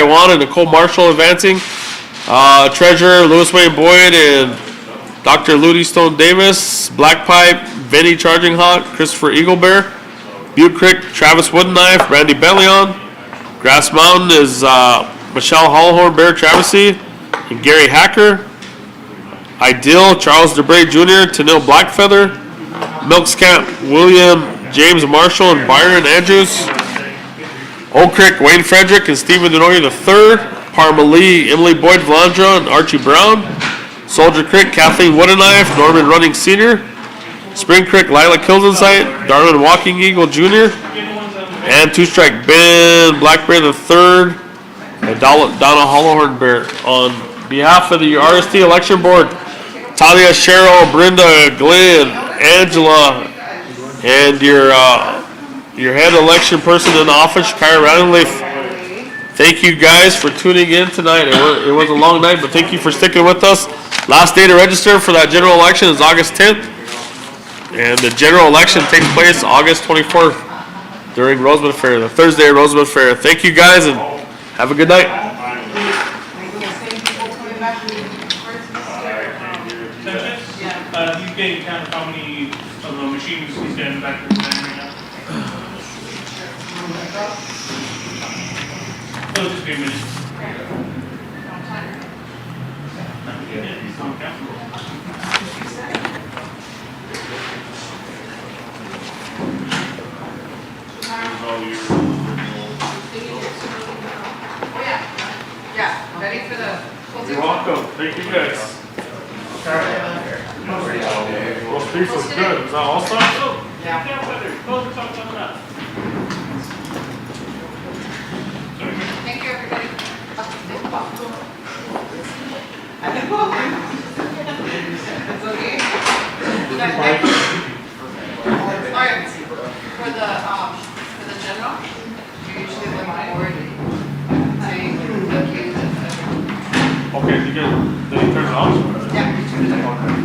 Juan and Nicole Marshall advancing. Treasurer Louis Wayne Boyd and Dr. Ludi Stone Davis. Black Pipe, Vinny Charging Hawk, Christopher Eaglebear. Butte Creek, Travis Woodenknife, Randy Bellion. Grass Mountain is Michelle Hollowhorn Bear Travesty and Gary Hacker. Ideal, Charles DeBray Jr., Tanil Blackfeather. Milks Camp, William James Marshall and Byron Andrews. Oak Creek, Wayne Frederick and Stephen Denoyer III. Parmalee, Emily Boyd Valandra and Archie Brown. Soldier Creek, Kathleen Woodenknife, Norman Running Sr. Spring Creek, Lila Kilsensight, Darwin Walking Eagle Jr. And two strike, Ben Blackberry III and Donna Hollowhorn Bear. On behalf of the RST election board, Talia, Cheryl, Brenda, Glenn, Angela, and your head election person in office, Kyra Radcliffe. Thank you guys for tuning in tonight. It was a long night, but thank you for sticking with us. Last day to register for that general election is August 10th, and the general election takes place August 24th during Rosebud Fair, the Thursday of Rosebud Fair. Thank you guys, and have a good night. He's getting count of how many of the machines he's getting back to the right now. It'll just be a minute. Yeah, he's on count. Yeah, ready for the. You're welcome. Thank you guys. Roast beef was good. Is that all stuff? Yeah, weather. Close the top coming up. Thank you, everybody. It's okay. Alright, for the general, you usually look forward saying, okay. Okay, did you turn it off? Yeah, you turn it on.